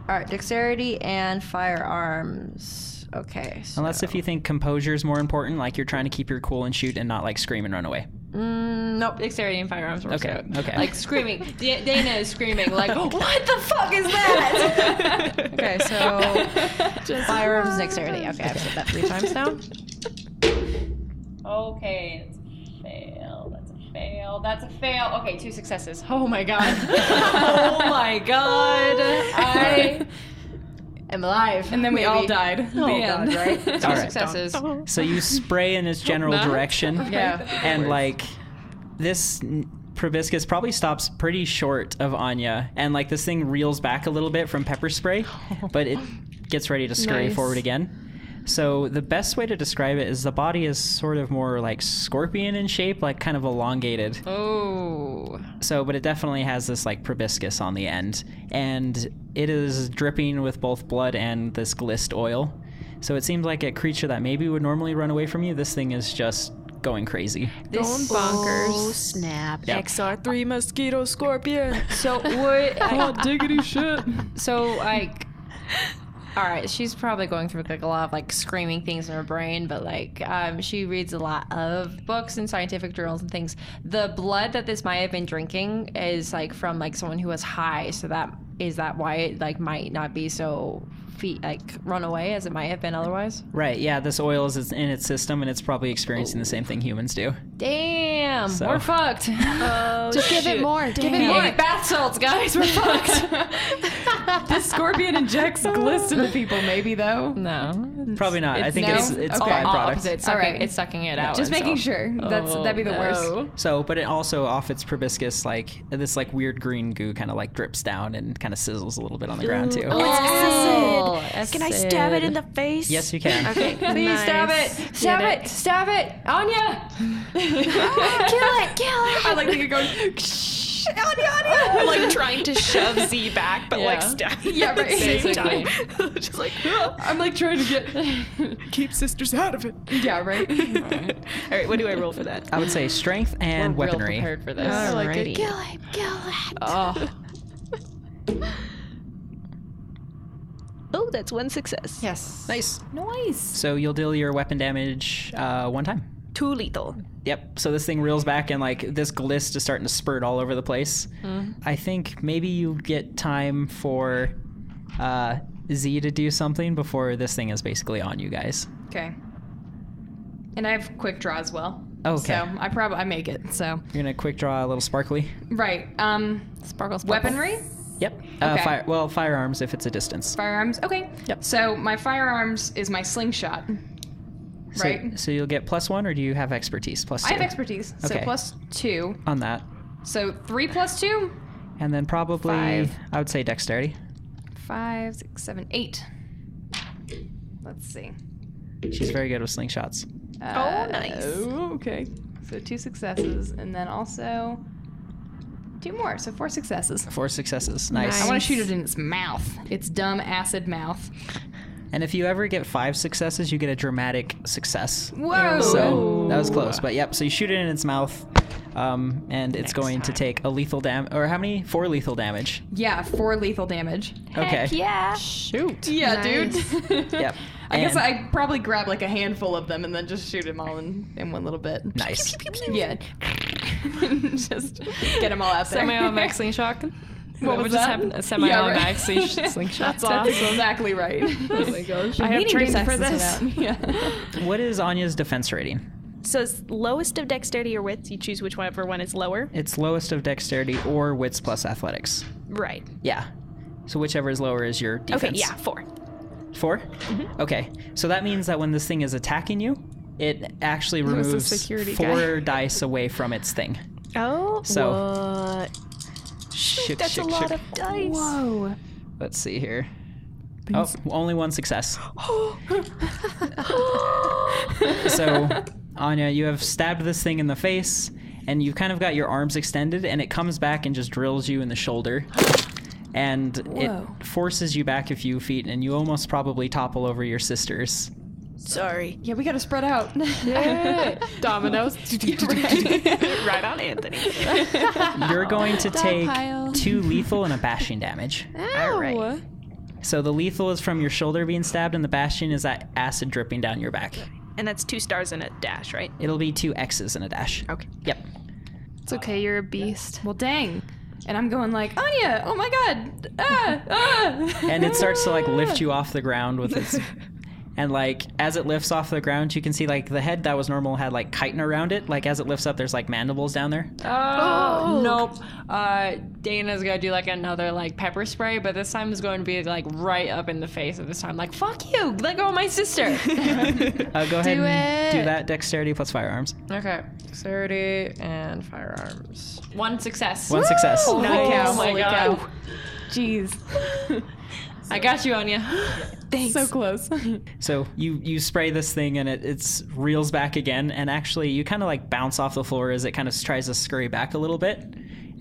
All right, dexterity and firearms. Okay. So. Unless if you think composure is more important, like you're trying to keep your cool and shoot and not like scream and run away. Nope, dexterity and firearms works Okay, out. okay. Like screaming. Daine is screaming like, what the fuck is that? Okay, so firearms and dexterity. Okay, I've said that 3 times now. Okay, that's a fail. Okay, 2 successes. Oh my god. Oh my god. I am alive. And then we all died. Oh The god, end. right? 2 All right. successes. So you spray in its general direction. Yeah. And like this proboscis probably stops pretty short of Anya, and like this thing reels back a little bit from pepper spray, but it gets ready to scurry Nice. forward again. So the best way to describe it is the body is sort of more like scorpion in shape, like kind of elongated. Oh. So, but it definitely has this like proboscis on the end, and it is dripping with both blood and this glist oil. So it seems like a creature that maybe would normally run away from you. This thing is just going crazy. Going bonkers. Oh snap! Yep. XR3 mosquito scorpion. So what? Diggity shit. So like, all right, she's probably going through like a lot of like screaming things in her brain, but like she reads a lot of books and scientific journals and things. The blood that this might have been drinking is like from like someone who was high, so that why it like might not be so run away as it might have been otherwise. Right, yeah, this oil is in its system and it's probably experiencing the same thing humans do. Damn, So- we're fucked. Oh, Just give it more. Give it Yeah, more. get bath salts, guys. We're fucked. The scorpion injects glist into people, maybe though. No, Probably not. I think no? it's Okay. byproduct. opposite. Sucking, Alright. It's sucking it out. Just making itself. sure. That'd be the worst. So, but it also off its proboscis, like this like weird green goo kind of like drips down and kind of sizzles a little bit on the ground too. Oh, it's acid. Roll. Can I stab it in the face? Yes, you can. Okay. Please stab it. Stab it. Anya. Kill it. I like that you're going, Anya. I'm like trying to shove Z back, but like stabbing. Yeah, right. Basically. Just like, I'm like trying to get keep sisters out of it. Yeah, right. All right, what do I roll for that? I would say strength and We're real weaponry. prepared for this. I like Alrighty. it. Kill it. Oh. Oh, that's one success. Yes. Nice. Nice. So you'll deal your weapon damage one time. 2 lethal. Yep. So this thing reels back and like this glist is starting to spurt all over the place. I think maybe you get time for Z to do something before this thing is basically on you guys. Okay. And I have quick draw as well. Okay. So I make it. So You're gonna quick draw a little sparkly. right. Sparkles. Weaponry. Yep. Okay. Firearms if it's a distance. Firearms. Okay. Yep. So my firearms is my slingshot. Right. So you'll get +1, or do you have expertise? +2. I have expertise. So Okay. +2. On that. So 3 + 2. And then probably 5. I would say dexterity. 5, 6, 7, 8. Let's see. She's very good with slingshots. Nice. Okay. So 2 successes, and then also 2 more. So 4 successes. 4 successes. Nice. I want to shoot it in its mouth. Its dumb acid mouth. And if you ever get 5 successes, you get a dramatic success. Whoa! So that was close. But yep, so you shoot it in its mouth, and it's going to take a lethal damage. Or how many? 4 lethal damage. Yeah, 4 lethal damage. Okay. Yeah. Shoot. Yeah, dude. Yep. I guess And- I probably grab like a handful of them and then just shoot them all in one little bit. Nice. Yeah. Just get them all out there. Semi-automatic slingshot. What was just that? happened? A semi-automatic Yeah, slingshot. That's exactly right. Oh my gosh. I have meaning to trained test for this this. Yeah. What is Anya's defense rating? So it's lowest of dexterity or wits. You choose whichever one is lower. It's lowest of dexterity or wits plus athletics. Right. Yeah. So whichever is lower is your defense. Okay, yeah, 4. 4? Okay. So that means that when this thing is attacking you, it actually was the removes security 4 dice away from its thing. Oh, So- what? Shook, That's shook, a lot shook. of dice. Whoa. Let's see here. Oh, only 1 success. So, Anya, you have stabbed this thing in the face, and you've kind of got your arms extended, and it comes back and just drills you in the shoulder. And it forces you back a few feet, and you almost probably topple over your sisters. Sorry. Yeah, we gotta spread out. Dominoes. Right on Anthony. You're going to take pile. 2 lethal and a bashing damage. All right. So the lethal is from your shoulder being stabbed, and the bashing is that acid dripping down your back. And that's 2 stars and a dash, right? It'll be 2 X's and a dash. Okay. Yep. It's okay, you're a beast. Well, dang. And I'm going like, Anya, oh my god. Ah. And it starts to like lift you off the ground with its... And like as it lifts off the ground, you can see like the head that was normal had like chitin around it. Like as it lifts up, there's like mandibles down there. Oh, nope. Dana's gonna do like another like pepper spray, but this time is going to be like right up in the face of this time. Like, fuck you, let go of my sister. Go ahead and do that. Dexterity plus firearms. Okay, dexterity and firearms. 1 success. 1 success. Holy cow. Oh my Holy god. cow. Jeez. I got you, Anya. Thanks. So close. So you spray this thing and it reels back again, and actually you kind of like bounce off the floor as it kind of tries to scurry back a little bit,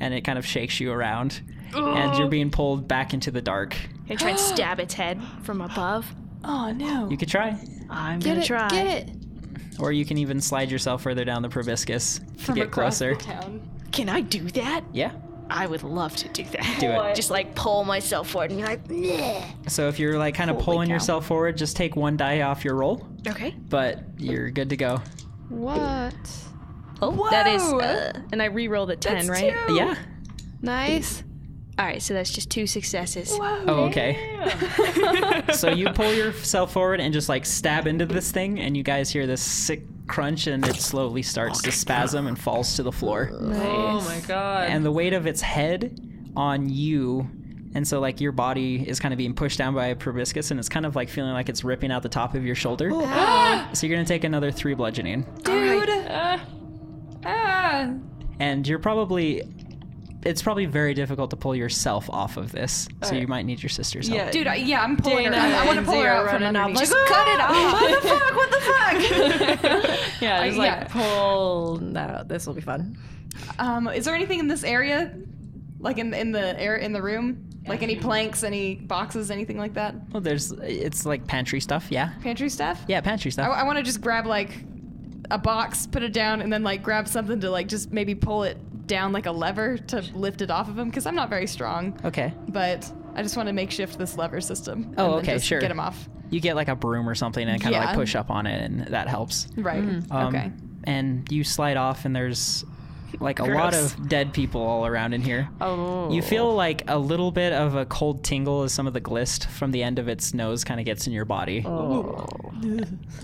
and it kind of shakes you around, and you're being pulled back into the dark. Can I try and stab its head from above? Oh no. You could try, I'm gonna try. Get it. or you can even slide yourself further down the proboscis to get across closer. the town. Can I do that? Yeah. I would love to do that. Do it. Just like pull myself forward and be like, bleh. So if you're like kind of Holy pulling cow. yourself forward, just take 1 die off your roll, Okay. but you're good to go. What? Oh, that is, and I re-roll the 10, That's right? 2. Yeah. Nice. All right, so that's just 2 successes. Oh, okay. So you pull yourself forward and just like stab into this thing, and you guys hear this sick crunch, and it slowly starts to spasm and falls to the floor. Oh my god. And the weight of its head on you, and so like your body is kind of being pushed down by a proboscis, and it's kind of like feeling like it's ripping out the top of your shoulder. So you're gonna take another 3 bludgeoning, Dude. Ah. and you're probably it's probably very difficult to pull yourself off of this, so you might need your sister's help. Dude, I'm pulling her. Daine I want to pull her out from underneath. Just cut it off. What the fuck? Yeah, just like pull that out. This will be fun. Is there anything in this area, like in the room? Like any planks, any boxes, anything like that? Well, it's like pantry stuff, yeah. Pantry stuff? Yeah, pantry stuff. I want to just grab like a box, put it down, and then like grab something to like just maybe pull it down like a lever to lift it off of him, because I'm not very strong. Okay. But I just want to makeshift this lever system. Oh, and okay, just sure. Get him off. You get like a broom or something and kind of like push up on it, and that helps. Right. Okay. And you slide off, and there's like a lot of dead people all around in here. Oh. You feel like a little bit of a cold tingle as some of the glist from the end of its nose kind of gets in your body. Oh.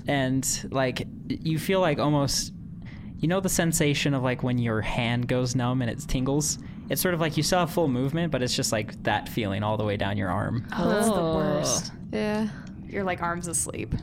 And like you feel like almost, you know, the sensation of like when your hand goes numb and it tingles? It's sort of like you still have full movement, but it's just like that feeling all the way down your arm. Oh, that's the worst. Yeah. Your like arms asleep.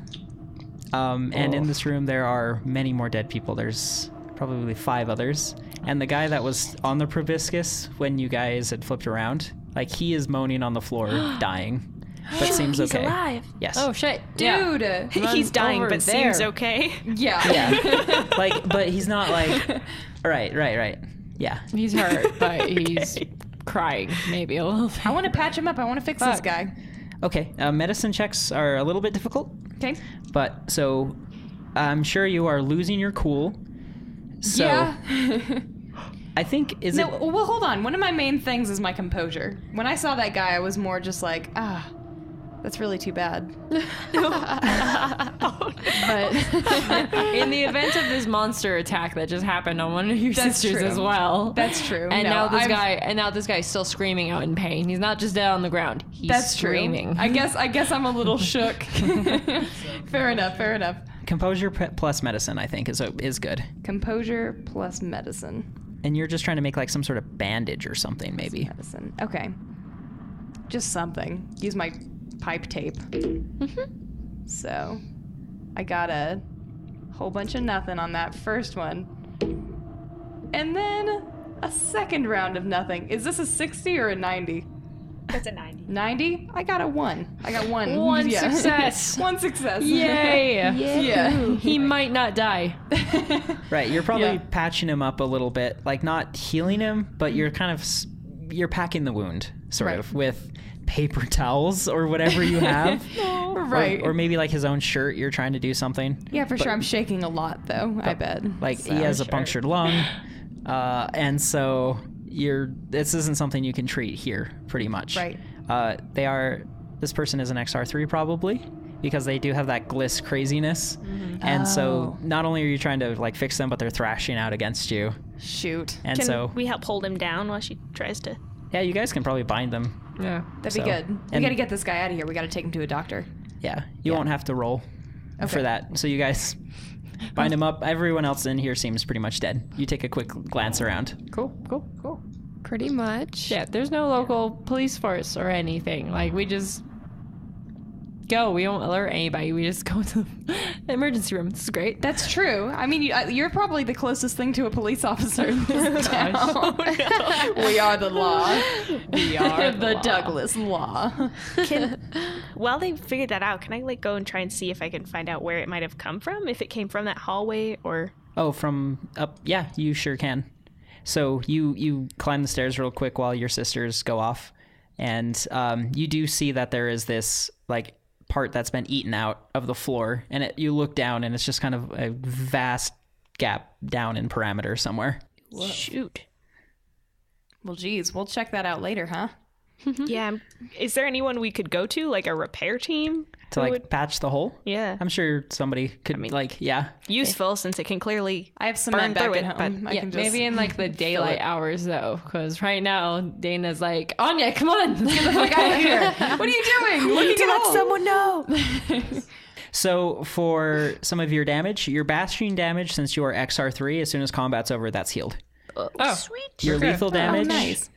And in this room there are many more dead people. There's probably 5 others. And the guy that was on the proboscis when you guys had flipped around, like he is moaning on the floor, dying, but seems He's okay. alive. Yes. Oh shit, Dude. He's dying, but there. seems okay. Yeah. Yeah. Like, but he's not like. Right. Yeah. He's hurt, but he's crying maybe a little bit. I want to patch him up. I want to fix this guy. Okay. Medicine checks are a little bit difficult. Okay. But so, I'm sure you are losing your cool. So, yeah. I think Well, hold on. One of my main things is my composure. When I saw that guy, I was more just like, that's really too bad. But in the event of this monster attack that just happened on one of your sisters true. as well. That's true. And No, now this guy's still screaming out in pain. He's not just dead on the ground. He's That's screaming. true. I guess I'm a little shook. Fair enough. composure plus medicine, I think, is good. Composure plus medicine. And you're just trying to make like some sort of bandage or something, maybe. Medicine. Okay. Just something. Use my pipe tape. So, I got a whole bunch of nothing on that first one. And then a second round of nothing. Is this a 60 or a 90? That's a 90. 90? I got a 1. I got one. One Yeah. success. One success. Yay! Yeah. He might not die. Right, you're probably Yeah. patching him up a little bit, like not healing him, but you're kind of you're packing the wound, sort of, with paper towels or whatever you have. Right. Or maybe like his own shirt, you're trying to do something. Yeah, for sure. I'm shaking a lot, though, I bet. Like he has a punctured lung, and so this isn't something you can treat here, pretty much. Right. This person is an XR-3 probably, because they do have that gliss craziness. And so not only are you trying to like fix them, but they're thrashing out against you. Shoot. And Can so we help hold him down while she tries to? yeah, you guys can probably bind them. Yeah. That'd So- be good. We and- gotta get this guy out of here. We gotta take him to a doctor. Yeah, you won't have to roll for that. So you guys bind him up. Everyone else in here seems pretty much dead. You take a quick glance around. Cool. Pretty much. Yeah, there's no local police force or anything. Like, we just go. We don't alert anybody. We just go to the emergency room. This is great. That's true. I mean, you're probably the closest thing to a police officer in this town. We are the law. We are the Douglas law. While they figure that out, can I like go and try and see if I can find out where it might have come from? If it came from that hallway or? Oh, from up? Yeah, you sure can. So you climb the stairs real quick while your sisters go off, and you do see that there is this like part that's been eaten out of the floor, and you look down and it's just kind of a vast gap down in parameter somewhere. Whoa. Shoot. Well, geez, we'll check that out later, huh? Yeah. Is there anyone we could go to, like a repair team? To like patch the hole? Yeah. I'm sure somebody could Useful since it can clearly I have cement back at home. I Yeah, can just maybe in like the daylight hours though, because right now Dana's like, Anya, come on, let's get the fuck out of here. What are you doing? Look to let someone know. So for some of your damage, your bashing damage, since you are XR3, as soon as combat's over, that's healed. Oh, sweet. Your lethal damage. Nice.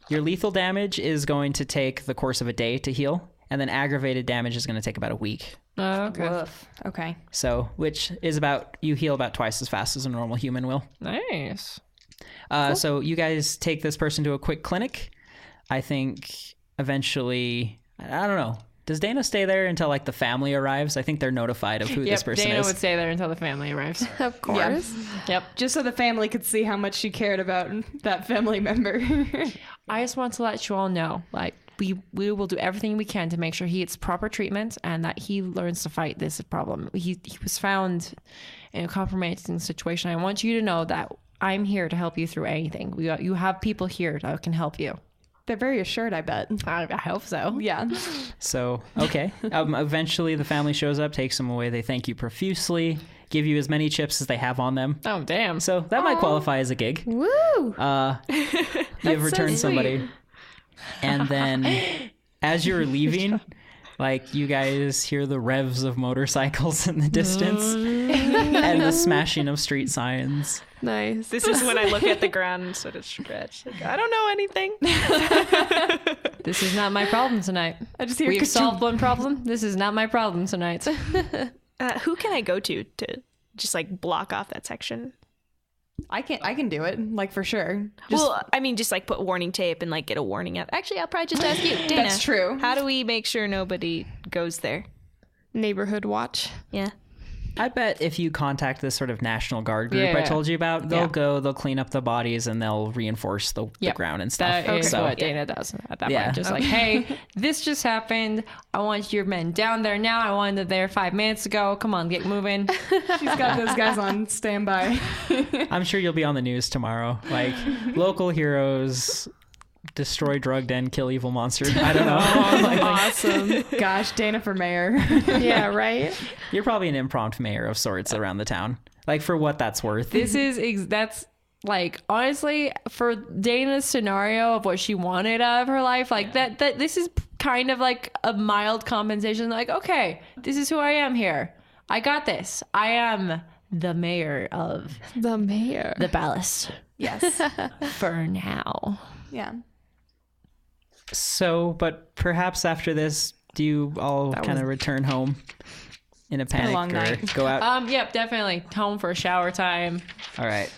Your lethal damage is going to take the course of a day to heal, and then aggravated damage is going to take about a week. okay. Woof. Okay. So, which is you heal about twice as fast as a normal human will. Nice. So you guys take this person to a quick clinic. I think eventually, I don't know. Does Dana stay there until like the family arrives? I think they're notified of who this person Dana is. would stay there until the family arrives. Of course. Yep. Just so the family could see how much she cared about that family member. I just want to let you all know, like, we will do everything we can to make sure he gets proper treatment and that he learns to fight this problem. He was found in a compromising situation. I want you to know that I'm here to help you through anything. You have people here that can help you. They're very assured, I bet. I hope so. Yeah. So, okay. Eventually the family shows up, takes them away. They thank you profusely, give you as many chips as they have on them. Oh, damn. So that might qualify as a gig. Woo! You have returned somebody. And then as you're leaving, like you guys hear the revs of motorcycles in the distance and the smashing of street signs. Nice. This is when I look at the ground and sort of stretch. Like, I don't know anything. This is not my problem tonight. I just hear We've solved one problem. This is not my problem tonight. Who can I go to just like block off that section? I can do it, like, for sure. Well, I mean, just like put warning tape and like get a warning out. Actually, I'll probably just ask you, Dana. That's true. How do we make sure nobody goes there? Neighborhood watch. Yeah. I bet if you contact this sort of National Guard group I told you about, they'll go, they'll clean up the bodies, and they'll reinforce the ground and stuff. That is what Dana does at that point. Just like, hey, this just happened. I want your men down there now. I wanted them there 5 minutes ago. Come on, get moving. She's got those guys on standby. I'm sure you'll be on the news tomorrow. Like, local heroes destroy drug den, kill evil monster. I don't know. Awesome. Gosh, Dana for mayor. Yeah, right? You're probably an impromptu mayor of sorts around the town. Like, for what that's worth. That's like, honestly, for Dana's scenario of what she wanted out of her life, like that this is kind of like a mild compensation. Like, okay, this is who I am here. I got this. I am the mayor of the Ballast. Yes. For now. Yeah. So, but perhaps after this, do you all kind of return home in a panic long or night. go out? Yep, definitely. Home for shower time. All right.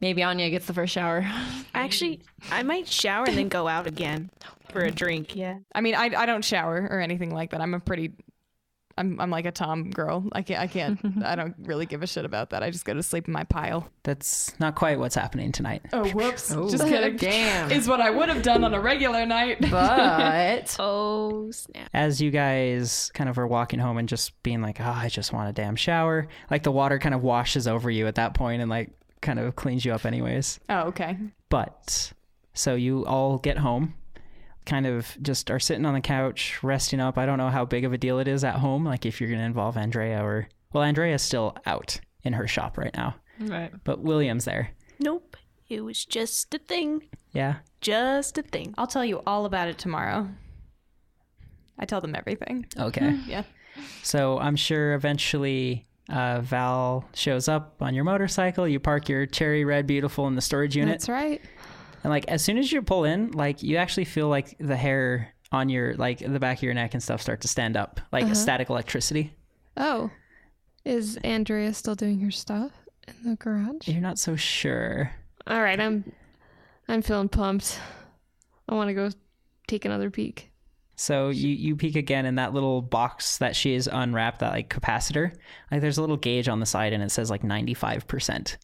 Maybe Anya gets the first shower. Actually, I might shower and then go out again for a drink. Yeah. I mean, I don't shower or anything like that. I'm like a Tom girl. I can't. I don't really give a shit about that. I just go to sleep in my pile. That's not quite what's happening tonight. Oh, whoops. Just kidding. Damn. Is what I would have done on a regular night. But Oh, snap. As you guys kind of are walking home and just being like, I just want a damn shower. Like, the water kind of washes over you at that point and like kind of cleans you up anyways. Oh, okay. But so you all get home, kind of just are sitting on the couch, resting up. I don't know how big of a deal it is at home. Like, if you're going to involve Andrea or... Well, Andrea's still out in her shop right now. right. But William's there. Nope. It was just a thing. Yeah. Just a thing. I'll tell you all about it tomorrow. I tell them everything. Okay. Yeah. So I'm sure eventually Val shows up on your motorcycle. You park your cherry red beautiful in the storage unit. That's right. And like, as soon as you pull in, like, you actually feel like the hair on your, like, the back of your neck and stuff start to stand up, like static electricity. Oh. Is Andrea still doing her stuff in the garage? You're not so sure. All right, I'm feeling pumped. I want to go take another peek. So you peek again in that little box that she has unwrapped, that like capacitor. Like, there's a little gauge on the side and it says like 95%.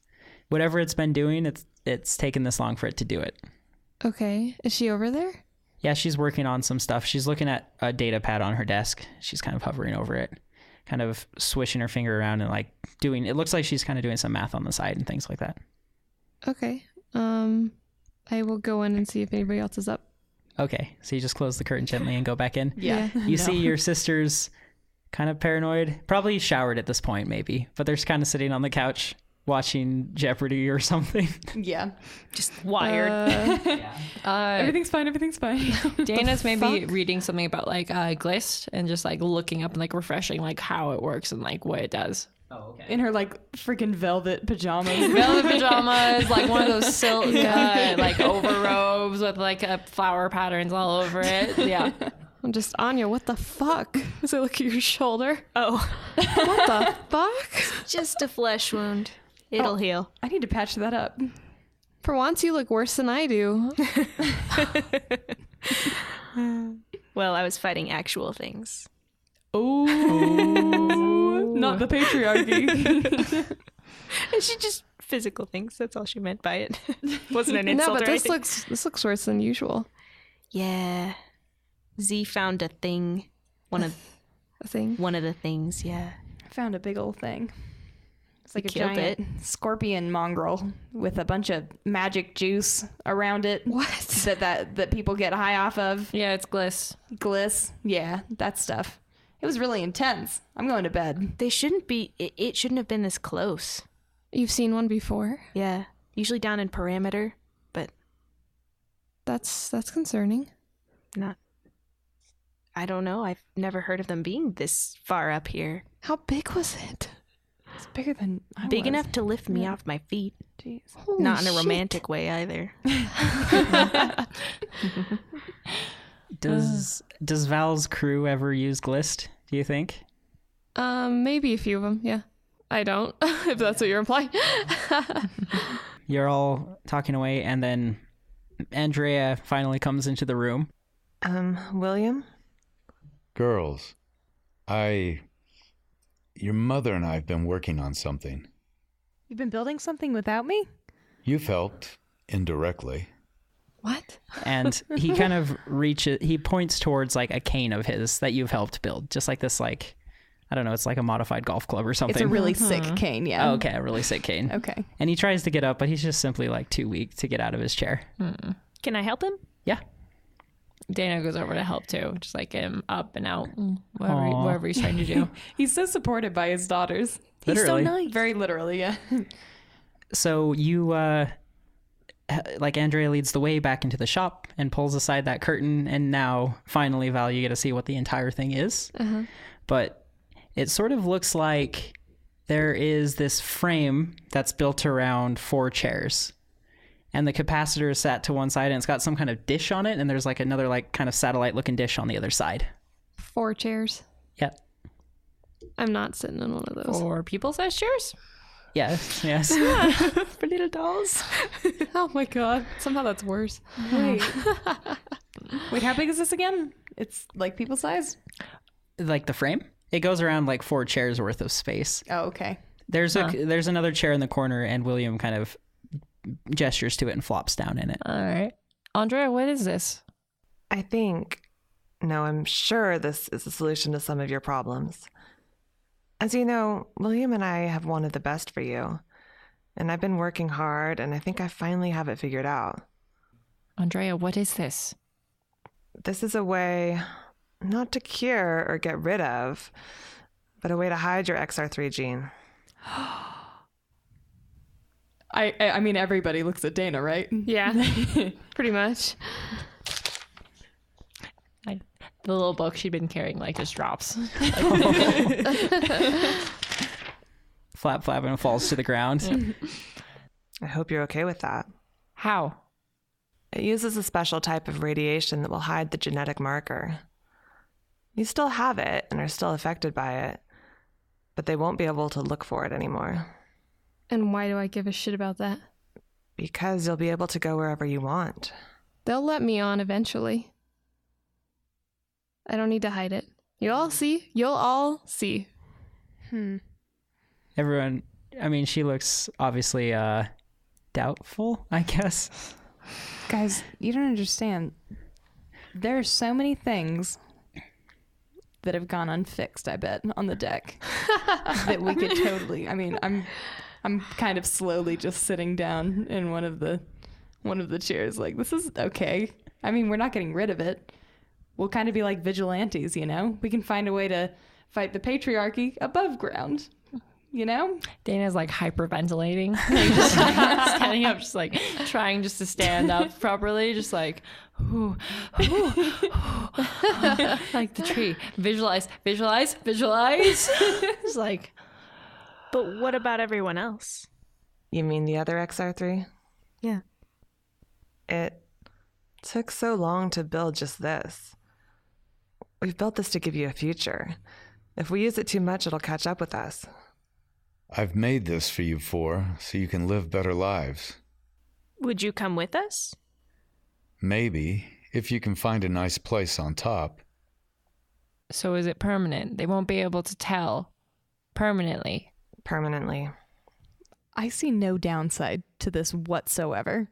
Whatever it's been doing, it's taken this long for it to do it. Okay. Is she over there? Yeah, she's working on some stuff. She's looking at a data pad on her desk. She's kind of hovering over it, kind of swishing her finger around and like doing, it looks like she's kind of doing some math on the side and things like that. Okay. I will go in and see if anybody else is up. Okay, so you just close the curtain gently and go back in. Yeah. You see your sister's kind of paranoid, probably showered at this point maybe, but they're kind of sitting on the couch watching Jeopardy or something. Yeah. Just wired. Everything's fine. Everything's fine. Dana's maybe reading something about like Glist and just like looking up and like refreshing like how it works and like what it does. Oh, okay. In her like freaking velvet pajamas. Velvet pajamas, like one of those silk like overrobes with like flower patterns all over it. Yeah. I'm just, Anya, what the fuck? As I look at your shoulder. Oh. What the fuck? Just a flesh wound. It'll heal. I need to patch that up. For once, you look worse than I do. Well, I was fighting actual things. Oh, not the patriarchy. And she just physical things. That's all she meant by it. Wasn't an insult. No, but or this anything. looks worse than usual. Yeah. Z found a thing. One of the things. Yeah. I found a big old thing. It's like a killed giant scorpion mongrel with a bunch of magic juice around it. What? That people get high off of. Yeah, it's Gliss. Gliss. Yeah, that stuff. It was really intense. I'm going to bed. They shouldn't be. It shouldn't have been this close. You've seen one before? Yeah. Usually down in perimeter, but That's concerning. not. I don't know. I've never heard of them being this far up here. How big was it? It's bigger than I Big was. enough to lift me off my feet. Jeez. Holy Not in a shit. romantic way either. Does Val's crew ever use Glist, do you think? Maybe a few of them, yeah. I don't, if that's what you're implying. You're all talking away, and then Andrea finally comes into the room. William? Girls, your mother and I have been working on something. You've been building something without me? You've helped, indirectly. What? And he kind of he points towards like a cane of his that you've helped build. Just like this, like, I don't know, it's like a modified golf club or something. It's a really sick cane, yeah. Oh, okay, a really sick cane. Okay. And he tries to get up, but he's just simply like too weak to get out of his chair. Can I help him? Yeah. Dana goes over to help too, just like him up and out, Aw. whatever he's trying to do. He's so supported by his daughters. Literally. He's so nice. Very literally, yeah. So you, like Andrea leads the way back into the shop and pulls aside that curtain, and now finally, Val, you get to see what the entire thing is. But it sort of looks like there is this frame that's built around 4 chairs. And the capacitor is sat to one side, and it's got some kind of dish on it, and there's like another like kind of satellite-looking dish on the other side. 4 chairs. Yeah. I'm not sitting in one of those. 4 people-sized chairs? Yes. Yes. For little dolls. Oh my god. Somehow that's worse. Wait, how big is this again? It's like people size? Like the frame? It goes around like 4 chairs worth of space. Oh, okay. There's another chair in the corner, and William kind of gestures to it and flops down in it. All right. Andrea, what is this? I'm sure this is a solution to some of your problems. As you know, William and I have wanted the best for you. And I've been working hard, and I think I finally have it figured out. Andrea, what is this? This is a way not to cure or get rid of, but a way to hide your XR-3 gene. I mean, everybody looks at Dana, right? Yeah. Pretty much. The little book she'd been carrying like just drops. Flap, and falls to the ground. Yeah. I hope you're okay with that. How? It uses a special type of radiation that will hide the genetic marker. You still have it and are still affected by it, but they won't be able to look for it anymore. And why do I give a shit about that? Because you'll be able to go wherever you want. They'll let me on eventually. I don't need to hide it. You'll all see. Everyone, I mean, she looks obviously doubtful, I guess. Guys, you don't understand. There are so many things that have gone unfixed, I bet, on the deck that we could totally. I mean, I'm kind of slowly just sitting down in one of the chairs, like, this is okay. I mean, we're not getting rid of it. We'll kind of be like vigilantes, you know? We can find a way to fight the patriarchy above ground, you know? Dana's like hyperventilating. Like, just standing up, just like trying just to stand up properly, just like, ooh, ooh, ooh. Like the tree. Visualize. It's like, But what about everyone else? You mean the other XR-3? Yeah. It took so long to build just this. We've built this to give you a future. If we use it too much, it'll catch up with us. I've made this for you 4 so you can live better lives. Would you come with us? Maybe, if you can find a nice place on top. So is it permanent? They won't be able to tell permanently. Permanently. I see no downside to this whatsoever.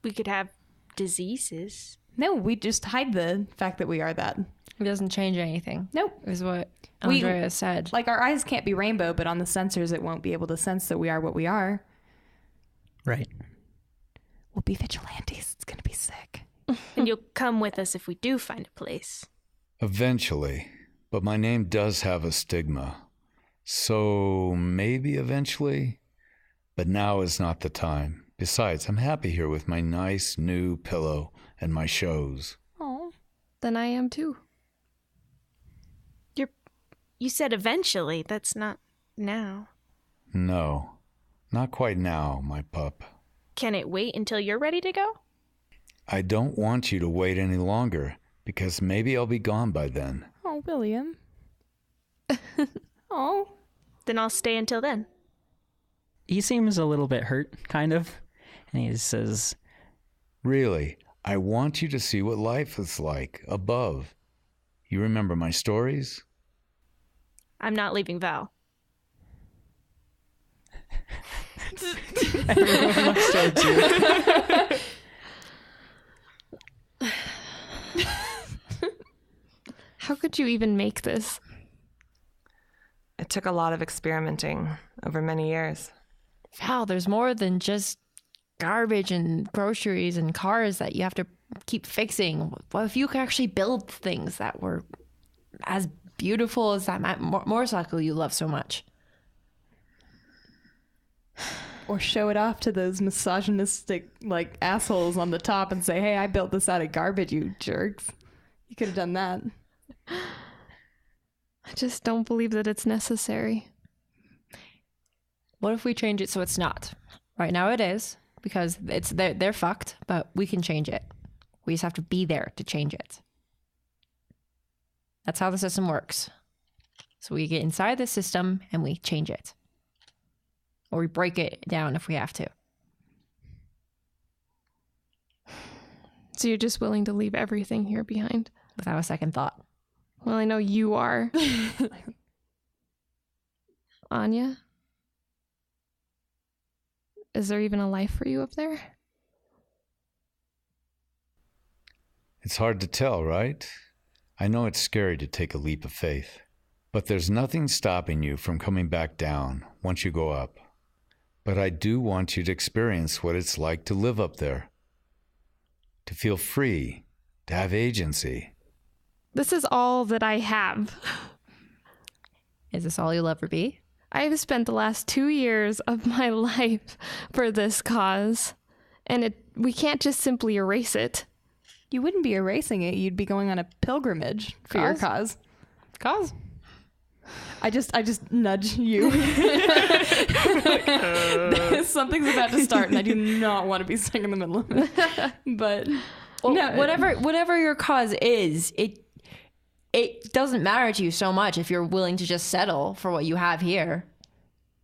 We could have diseases. No, we just hide the fact that we are that. It doesn't change anything. Nope. Is what Andrea said. Like, our eyes can't be rainbow, but on the sensors, it won't be able to sense that we are what we are. Right. We'll be vigilantes. It's going to be sick. And you'll come with us if we do find a place. Eventually. But my name does have a stigma. So maybe eventually? But now is not the time. Besides, I'm happy here with my nice new pillow and my shows. Oh, then I am too. You said eventually. That's not now. No, not quite now, my pup. Can it wait until you're ready to go? I don't want you to wait any longer, because maybe I'll be gone by then. Oh, William. Oh. Then I'll stay until then. He seems a little bit hurt, kind of. And he says, Really, I want you to see what life is like above. You remember my stories? I'm not leaving Val. everyone looks towards you. How could you even make this? It took a lot of experimenting over many years. Val, there's more than just garbage and groceries and cars that you have to keep fixing. What if you could actually build things that were as beautiful as that motorcycle you love so much? Or show it off to those misogynistic, like, assholes on the top and say, hey, I built this out of garbage, you jerks. You could have done that. I just don't believe that it's necessary. What if we change it so it's not? Right now it is, because they're fucked, but we can change it. We just have to be there to change it. That's how the system works. So we get inside the system and we change it. Or we break it down if we have to. So you're just willing to leave everything here behind? Without a second thought. Well, I know you are. Anya? Is there even a life for you up there? It's hard to tell, right? I know it's scary to take a leap of faith, but there's nothing stopping you from coming back down once you go up. But I do want you to experience what it's like to live up there. To feel free, to have agency. This is all that I have. Is this all you'll ever be? I have spent the last 2 years of my life for this cause, and we can't just simply erase it. You wouldn't be erasing it. You'd be going on a pilgrimage for your cause. Cause? I just nudge you. Something's about to start, and I do not want to be stuck in the middle of it. But well, no, whatever your cause is, it doesn't matter to you so much if you're willing to just settle for what you have here.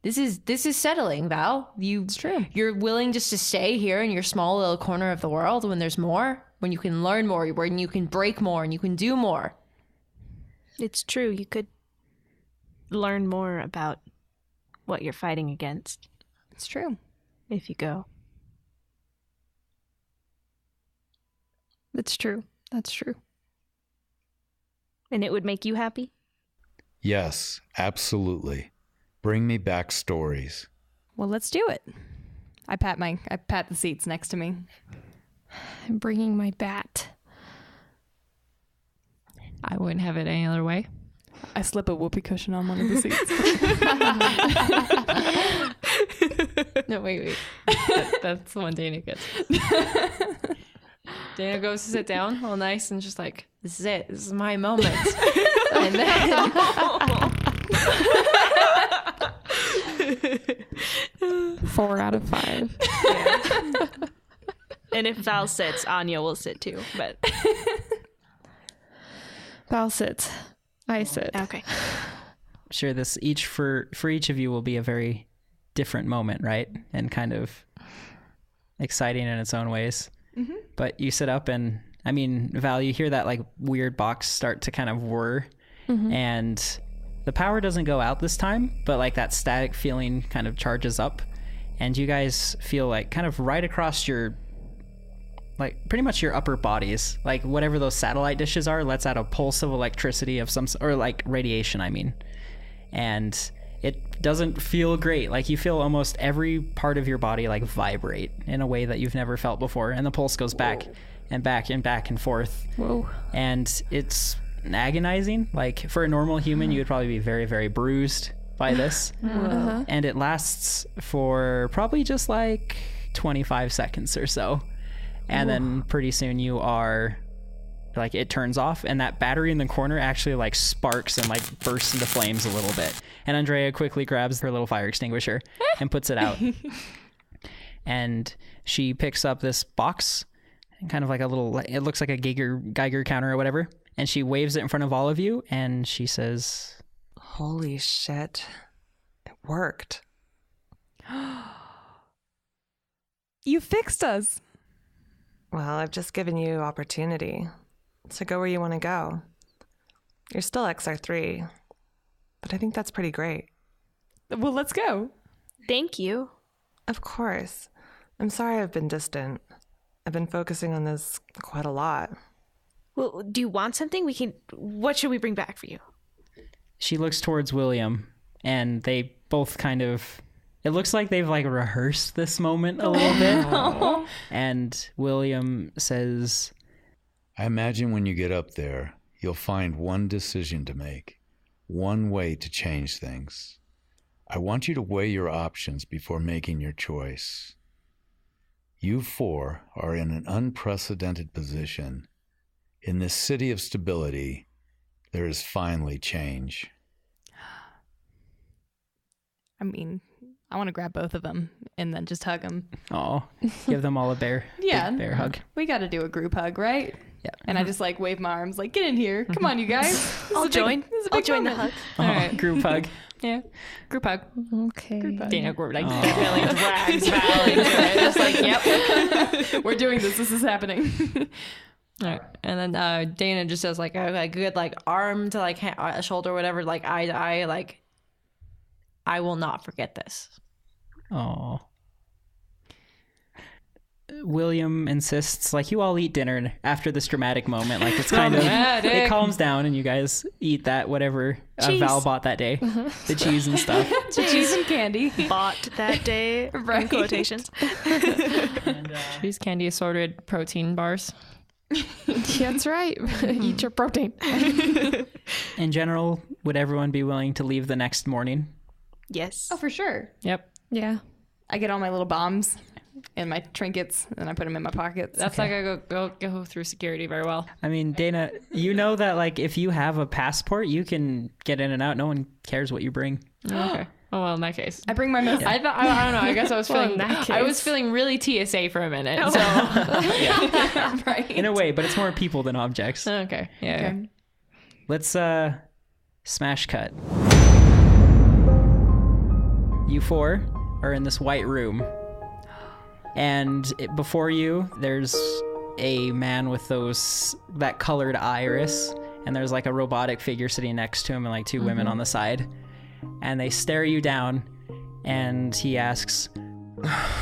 This is settling, Val. It's true. You're willing just to stay here in your small little corner of the world when there's more, when you can learn more, when you can break more, and you can do more. It's true. You could learn more about what you're fighting against. It's true. If you go. It's true. That's true. And it would make you happy? Yes, absolutely. Bring me back stories. Well, let's do it. I pat the seats next to me. I'm bringing my bat. I wouldn't have it any other way. I slip a whoopee cushion on one of the seats. No, wait. That's the one Daine gets. Daine goes to sit down all nice and just like, this is it. This is my moment. And then... 4 out of 5. Yeah. And if Val sits, Anya will sit too. But Val sits. I sit. Okay. Sure, this for each of you will be a very different moment, right? And kind of exciting in its own ways. But you sit up and, I mean, Val, you hear that like weird box start to kind of whir, and the power doesn't go out this time, but like that static feeling kind of charges up, and you guys feel like kind of right across your, like pretty much your upper bodies, like whatever those satellite dishes are, lets out a pulse of electricity of some, or like radiation, I mean, and it doesn't feel great. Like you feel almost every part of your body like vibrate in a way that you've never felt before, and the pulse goes back and back and back and forth. Whoa. And it's agonizing. Like for a normal human, you would probably be very, very bruised by this. And it lasts for probably just like 25 seconds or so. And then pretty soon you are like, it turns off, and that battery in the corner actually like sparks and like bursts into flames a little bit. And Andrea quickly grabs her little fire extinguisher and puts it out. And she picks up this box, kind of like a little, it looks like a Geiger counter or whatever. And she waves it in front of all of you, and she says, Holy shit. It worked. You fixed us. Well, I've just given you opportunity. So go where you want to go. You're still XR-3, but I think that's pretty great. Well, let's go. Thank you. Of course. I'm sorry I've been distant. I've been focusing on this quite a lot. Well, do you want something? What should we bring back for you? she looks towards William, and they both kind of, it looks like they've like rehearsed this moment a little bit. And William says, I imagine when you get up there, you'll find one decision to make, one way to change things. I want you to weigh your options before making your choice. You four are in an unprecedented position. In this city of stability, there is finally change. I mean, I want to grab both of them and then just hug them. oh, give them all a bear bear hug. We got to do a group hug, right? Yeah. And I just like wave my arms like, get in here. Come on, you guys. I'll join the hug. All right. Group hug. Yeah. Group hug. Okay. Dana like really drags Val into it. It's like, yep. We're doing this. This is happening. All right. And then Dana just does like a good like arm to like shoulder, whatever, like eye to eye, like, I will not forget this. Oh. William insists, like, you all eat dinner after this dramatic moment. Like, it's kind of, it calms down and you guys eat that whatever Val bought that day. The cheese and stuff. Cheese and candy. Bought that day. Right. In quotations. And, Cheese, candy, assorted protein bars. That's right. Eat your protein. in general, would everyone be willing to leave the next morning? Yes. Oh, for sure. Yep. Yeah. I get all my little bombs and my trinkets and I put them in my pockets. That's like I go through security very well. I mean, Dana, you know that, like, if you have a passport, you can get in and out. No one cares what you bring. Okay. Oh, well, in that case. I bring my most. I thought, I don't know. I guess I was feeling that I was case. feeling really TSA for a minute. So Right. In a way, but it's more people than objects. okay. Yeah. Okay. Let's smash cut. You four are in this white room, and before you there's a man with that colored iris, and there's like a robotic figure sitting next to him and like two women on the side, and they stare you down, and he asks,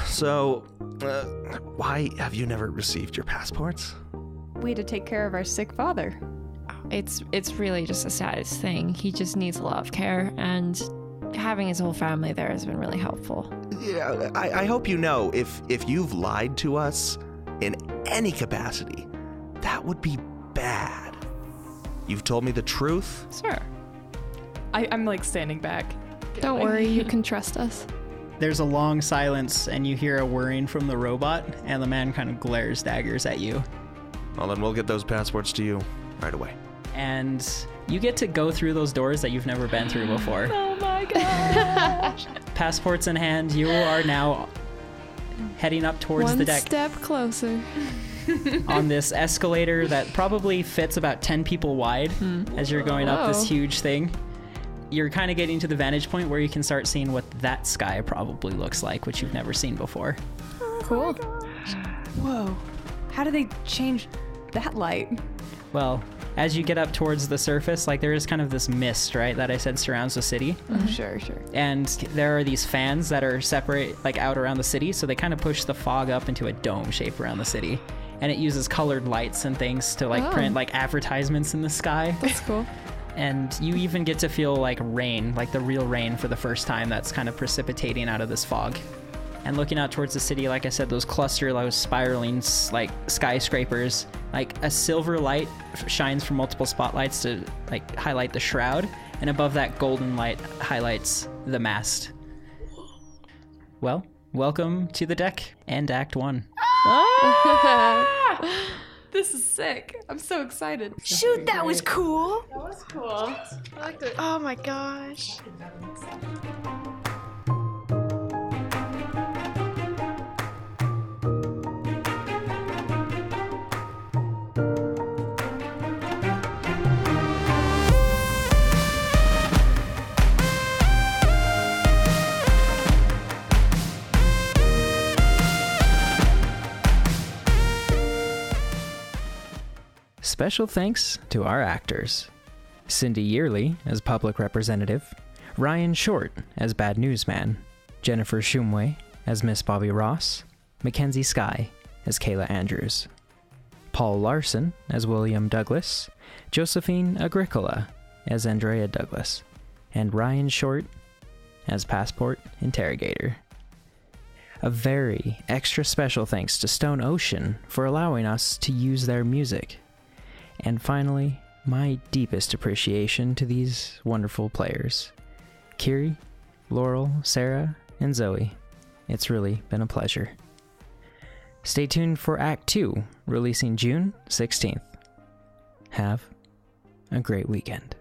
So, why have you never received your passports? We had to take care of our sick father. It's really just a status thing. He just needs a lot of care, and having his whole family there has been really helpful. Yeah, I hope you know, if you've lied to us in any capacity, that would be bad. You've told me the truth. Sure. I'm like standing back. Don't worry, you can trust us. there's a long silence, and you hear a whirring from the robot, and the man kind of glares daggers at you. Well, then we'll get those passports to you right away. And you get to go through those doors that you've never been through before. Oh my gosh. Passports in hand, you are now heading up towards the deck One step closer. on this escalator that probably fits about 10 people wide as you're going up this huge thing. You're kind of getting to the vantage point where you can start seeing what that sky probably looks like, which you've never seen before. Cool. Whoa. How do they change that light? Well, as you get up towards the surface, like there is kind of this mist, right, that I said surrounds the city. Oh, sure. And there are these fans that are separate, like out around the city, so they kind of push the fog up into a dome shape around the city. And it uses colored lights and things to like print like advertisements in the sky. That's cool. And you even get to feel like rain, like the real rain for the first time that's kind of precipitating out of this fog. And looking out towards the city, like I said, those spiraling like skyscrapers, like a silver light shines from multiple spotlights to like highlight the shroud, and above that golden light highlights the mast. Well, welcome to the deck and Act 1. This is sick. I'm so excited. Shoot, that was cool. That was cool. I liked it. Oh my gosh. Special thanks to our actors. Cindy Yearly as Public Representative, Ryan Short as Bad Newsman, Jennifer Shumway as Miss Bobby Ross, MacKenzie Skye as Kayla Andrews, Paul Larsen as William Douglas, Josephine Agricola as Andrea Douglas, and Ryan Short as Passport Interrogator. A very extra special thanks to StoneOcean for allowing us to use their music. And finally, my deepest appreciation to these wonderful players. Kyrie, Laurel, Sarah, and Zoe. It's really been a pleasure. Stay tuned for Act 2, releasing June 16th. Have a great weekend.